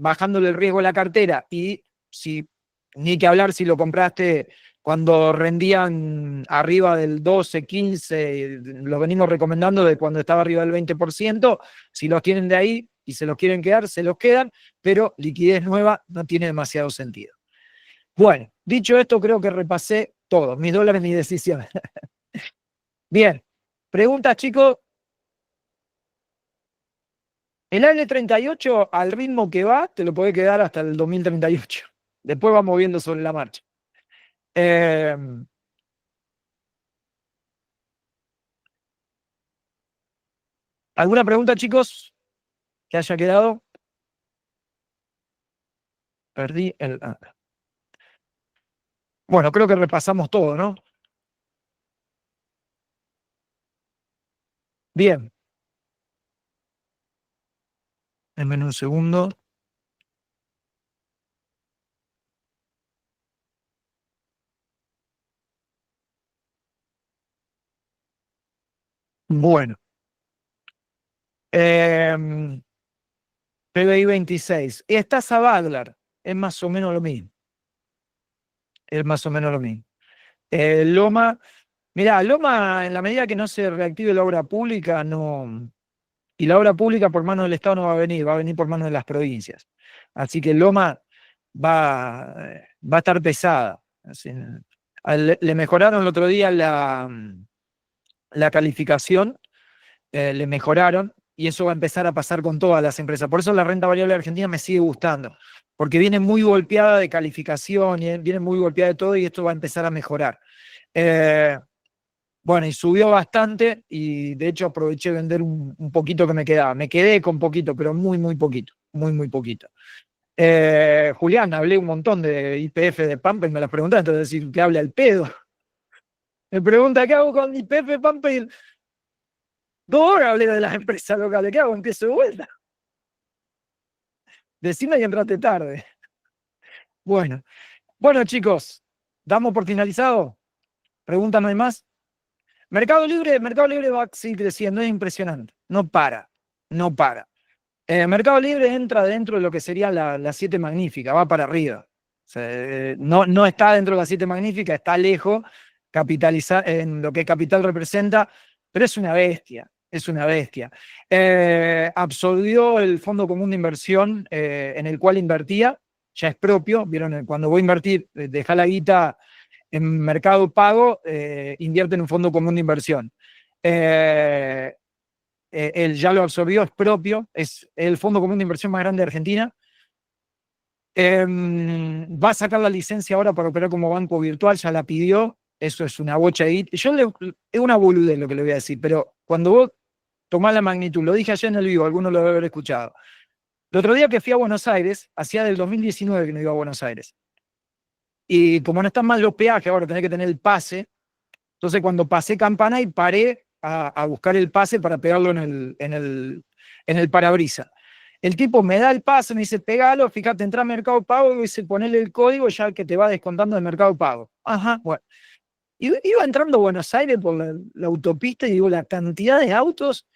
[SPEAKER 1] bajándole el riesgo a la cartera, y si ni que hablar si lo compraste cuando rendían arriba del 12, 15, lo venimos recomendando de cuando estaba arriba del 20%, si los tienen de ahí y se los quieren quedar, se los quedan, pero liquidez nueva no tiene demasiado sentido. Bueno, dicho esto, creo que repasé todo, mis dólares, mis decisiones. Bien, preguntas, chicos. El AL38, al ritmo que va, te lo puede quedar hasta el 2038. Después va moviendo sobre la marcha. ¿Alguna pregunta, chicos, que haya quedado? Perdí el... Bueno, creo que repasamos todo, ¿no? Bien. Denme un segundo. Bueno. PBI 26. Esta Baglar es más o menos lo mismo. Es más o menos lo mismo. Loma, mirá, Loma, en la medida que no se reactive la obra pública, no. Y la obra pública por mano del Estado no va a venir por mano de las provincias. Así que Loma va a estar pesada. Así, le mejoraron el otro día la calificación, le mejoraron, y eso va a empezar a pasar con todas las empresas. Por eso la renta variable argentina me sigue gustando, porque viene muy golpeada de calificación, y viene muy golpeada de todo, y esto va a empezar a mejorar. Bueno, y subió bastante, y de hecho aproveché de vender un poquito que me quedaba. Me quedé con poquito, pero muy, muy poquito. Muy, muy poquito. Julián, hablé un montón de YPF de Pampa y me las preguntaste, entonces decir que hable al pedo. Me pregunta, ¿qué hago con YPF, Pampa? Y 2 horas hablé de las empresas locales. ¿Qué hago? Empiezo de vuelta. Decime y entrate tarde. Bueno, chicos, ¿damos por finalizado? ¿Preguntas no hay más? Mercado Libre va a seguir creciendo, es impresionante. No para, no para. Mercado Libre entra dentro de lo que sería la 7 magnífica, va para arriba. O sea, no está dentro de la 7 magnífica, está lejos, capitalizar en lo que capital representa, pero es una bestia, es una bestia. Absorbió el Fondo Común de Inversión en el cual invertía, ya es propio, vieron, cuando voy a invertir, deja la guita en Mercado Pago, invierte en un Fondo Común de Inversión. Él ya lo absorbió, es propio, es el Fondo Común de Inversión más grande de Argentina. Va a sacar la licencia ahora para operar como banco virtual, ya la pidió, eso es una bocha de guita. Es una boludez lo que le voy a decir, pero cuando vos tomás la magnitud, lo dije ayer en el vivo, algunos lo deben haber escuchado. El otro día que fui a Buenos Aires, hacía del 2019 que no iba a Buenos Aires. Y como no están mal los peajes, ahora tenés que tener el pase. Entonces cuando pasé Campana y paré a buscar el pase para pegarlo en el parabrisas. El tipo me da el pase, me dice, pegalo, fíjate, entra a Mercado Pago, y dice, ponele el código ya que te va descontando de Mercado Pago. Ajá, bueno. Iba entrando a Buenos Aires por la autopista y digo, la cantidad de autos,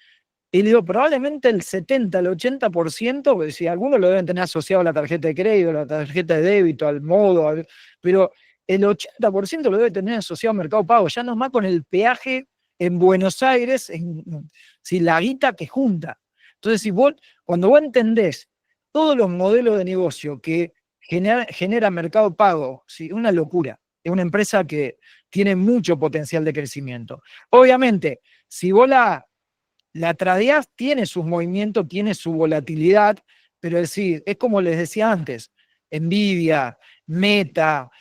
[SPEAKER 1] y digo, probablemente el 70, el 80%, porque si algunos lo deben tener asociado a la tarjeta de crédito, a la tarjeta de débito, al modo, pero el 80% lo debe tener asociado a Mercado Pago, ya no más con el peaje en Buenos Aires, si la guita que junta. Entonces, cuando vos entendés todos los modelos de negocio que genera Mercado Pago, ¿sí? Una locura. Es una empresa que tiene mucho potencial de crecimiento. Obviamente, si vos la tradeás, tiene sus movimientos, tiene su volatilidad, pero es decir, es como les decía antes, Nvidia, Meta,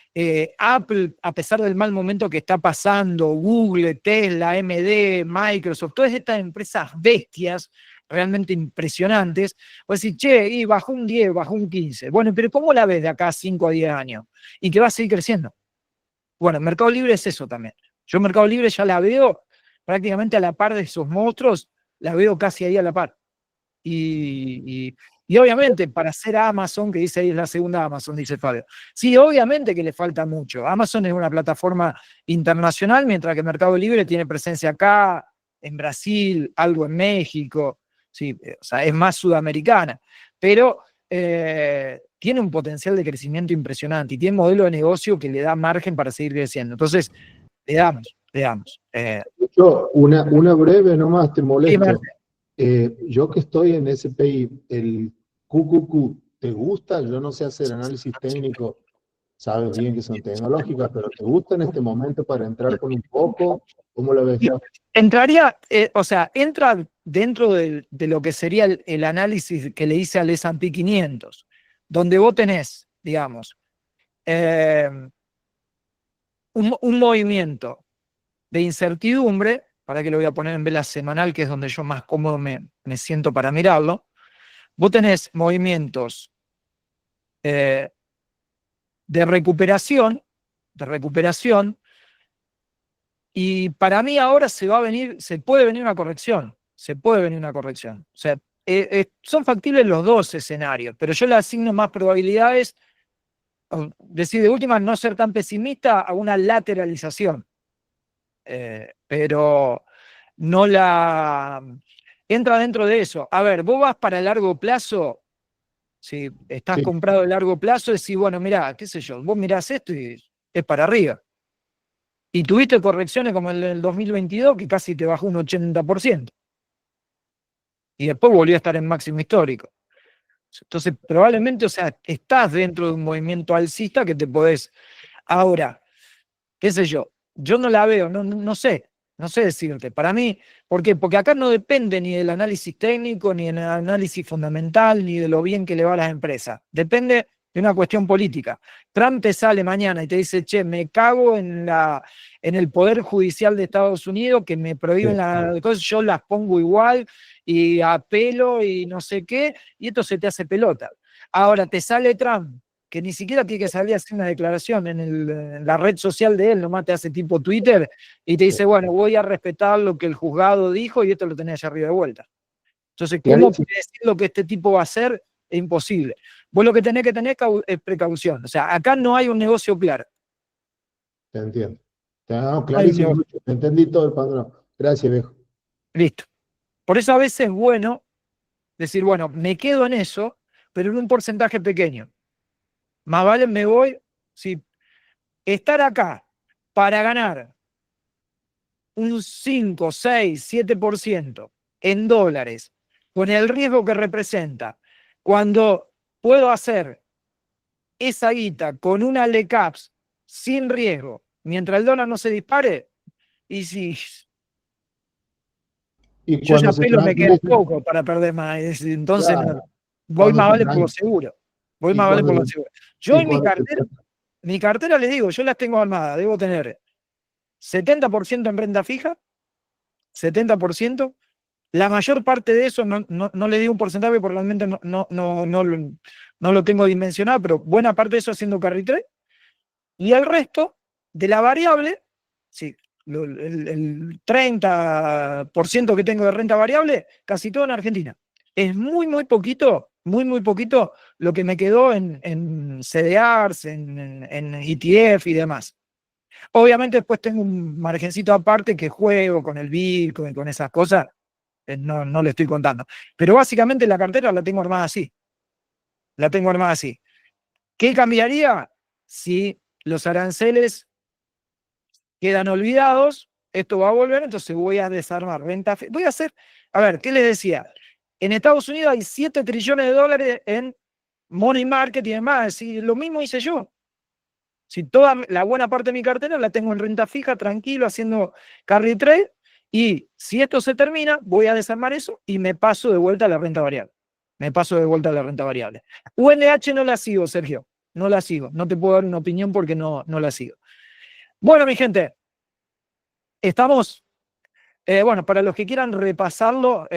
[SPEAKER 1] Apple, a pesar del mal momento que está pasando, Google, Tesla, AMD, Microsoft, todas estas empresas bestias realmente impresionantes, pues decir, che, y bajó un 10, bajó un 15. Bueno, pero ¿cómo la ves de acá a 5 a 10 años? Y que va a seguir creciendo. Bueno, Mercado Libre es eso también. Yo Mercado Libre ya la veo prácticamente a la par de esos monstruos, la veo casi ahí a la par. Y obviamente para ser Amazon, que dice ahí es la segunda Amazon, dice Fabio. Sí, obviamente que le falta mucho. Amazon es una plataforma internacional, mientras que Mercado Libre tiene presencia acá, en Brasil, algo en México. Sí, o sea, es más sudamericana. Pero tiene un potencial de crecimiento impresionante y tiene un modelo de negocio que le da margen para seguir creciendo. Entonces, le damos, le damos.
[SPEAKER 3] Yo, una breve nomás, te
[SPEAKER 1] Sí,
[SPEAKER 3] molesto. Yo que estoy en SPI, el QQQ, ¿te gusta? Yo no sé hacer análisis técnico, sabes bien que son tecnológicas, pero ¿te gusta en este momento para entrar con un poco? ¿Cómo lo ves?
[SPEAKER 1] Entraría, o sea, entra dentro de lo que sería el análisis que le hice al S&P 500, donde vos tenés, digamos, un movimiento de incertidumbre, para que lo voy a poner en vela semanal, que es donde yo más cómodo me siento para mirarlo. Vos tenés movimientos de recuperación, y para mí ahora se puede venir una corrección, O sea, son factibles los dos escenarios, pero yo le asigno más probabilidades, decir, de última, no ser tan pesimista a una lateralización. Pero no la... Entra dentro de eso. A ver, vos vas para el largo plazo, si estás
[SPEAKER 3] Sí.
[SPEAKER 1] comprado a largo plazo, decís, bueno, mirá, qué sé yo, vos mirás esto y es para arriba. Y tuviste correcciones como el del 2022 que casi te bajó un 80%. Y después volvió a estar en máximo histórico. Entonces, probablemente, o sea, estás dentro de un movimiento alcista que te podés... Ahora, qué sé yo no la veo, no sé decirte. Para mí, ¿por qué? Porque acá no depende ni del análisis técnico, ni del análisis fundamental, ni de lo bien que le va a las empresas. Depende de una cuestión política. Trump te sale mañana y te dice, che, me cago en el Poder Judicial de Estados Unidos, que me prohíben las cosas, yo las pongo igual y apelo y no sé qué, y esto se te hace pelota. Ahora te sale Trump, que ni siquiera tiene que salir a hacer una declaración en la red social de él, nomás te hace tipo Twitter, y te dice, bueno, voy a respetar lo que el juzgado dijo y esto lo tenés allá arriba de vuelta. Entonces, ¿cómo predecir lo que este tipo va a hacer? Es imposible. Vos lo que tenés que tener es precaución. O sea, acá no hay un negocio claro.
[SPEAKER 3] Te entiendo. Clarísimo. Te entendí todo el panorama. Gracias, viejo.
[SPEAKER 1] Listo. Por eso a veces es bueno decir, bueno, me quedo en eso, pero en un porcentaje pequeño. Más vale me voy, si estar acá para ganar un 5, 6, 7% en dólares, con el riesgo que representa, cuando puedo hacer esa guita con una LECAPS sin riesgo, mientras el dólar no se dispare, y si
[SPEAKER 3] Y
[SPEAKER 1] yo ya
[SPEAKER 3] cuando se
[SPEAKER 1] pelo me queda
[SPEAKER 3] tranquiliza,
[SPEAKER 1] poco para perder más, entonces
[SPEAKER 3] claro,
[SPEAKER 1] voy
[SPEAKER 3] cuando
[SPEAKER 1] más
[SPEAKER 3] se
[SPEAKER 1] vale por lo
[SPEAKER 3] tranquiliza,
[SPEAKER 1] seguro. Voy
[SPEAKER 3] y
[SPEAKER 1] más vale
[SPEAKER 3] cuando
[SPEAKER 1] por lo
[SPEAKER 3] se,
[SPEAKER 1] seguro. Yo
[SPEAKER 3] y
[SPEAKER 1] en
[SPEAKER 3] cuando se
[SPEAKER 1] mi cartera les digo, yo las tengo armadas, debo tener 70% en renta fija, 70%. La mayor parte de eso, no le digo un porcentaje porque realmente no lo tengo dimensionado, pero buena parte de eso haciendo carry trade. Y el resto de la variable, sí, el 30% que tengo de renta variable, casi todo en Argentina. Es muy poquito, muy poquito lo que me quedó en CDRs, en ETF y demás. Obviamente después tengo un margencito aparte que juego con el Bitcoin, con esas cosas, no le estoy contando. Pero básicamente la cartera la tengo armada así. La tengo armada así. ¿Qué cambiaría si los aranceles quedan olvidados? Esto va a volver, entonces voy a desarmar renta. Voy a hacer, a ver, ¿qué les decía? En Estados Unidos hay 7 trillones de dólares en money market y demás. Y lo mismo hice yo. Si toda la buena parte de mi cartera la tengo en renta fija, tranquilo, haciendo carry trade. Y si esto se termina, voy a desarmar eso y me paso de vuelta a la renta variable. UNH no la sigo, Sergio. No la sigo. No te puedo dar una opinión porque no la sigo. Bueno, mi gente, estamos Bueno, para los que quieran repasarlo,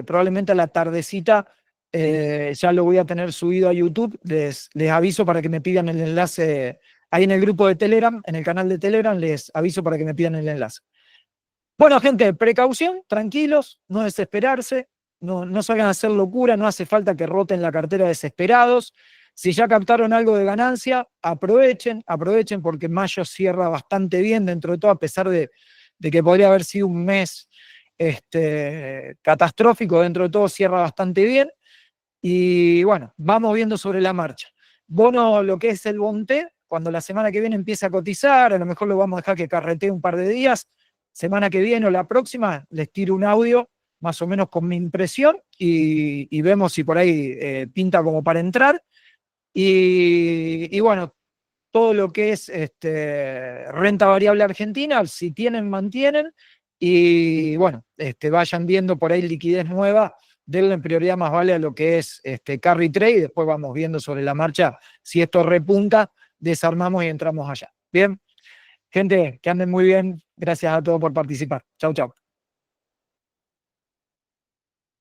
[SPEAKER 1] probablemente a la tardecita ya lo voy a tener subido a YouTube. Les aviso para que me pidan el enlace ahí en el grupo de Telegram, en el canal de Telegram, les aviso para que me pidan el enlace. Bueno, gente, precaución, tranquilos, no desesperarse, no salgan a hacer locura, no hace falta que roten la cartera desesperados. Si ya captaron algo de ganancia, aprovechen porque mayo cierra bastante bien dentro de todo, a pesar de que podría haber sido un mes catastrófico, dentro de todo cierra bastante bien. Y bueno, vamos viendo sobre la marcha. Bono, lo que es el Bonté, cuando la semana que viene empiece a cotizar, a lo mejor lo vamos a dejar que carretee un par de días. Semana que viene o la próxima les tiro un audio más o menos con mi impresión y vemos si por ahí pinta como para entrar. Y bueno, todo lo que es renta variable argentina, si tienen, mantienen. Y bueno, vayan viendo por ahí liquidez nueva, denle prioridad más vale a lo que es carry trade, y después vamos viendo sobre la marcha si esto repunta, desarmamos y entramos allá. Bien, gente, que anden muy bien. Gracias a todos por participar. Chau, chau.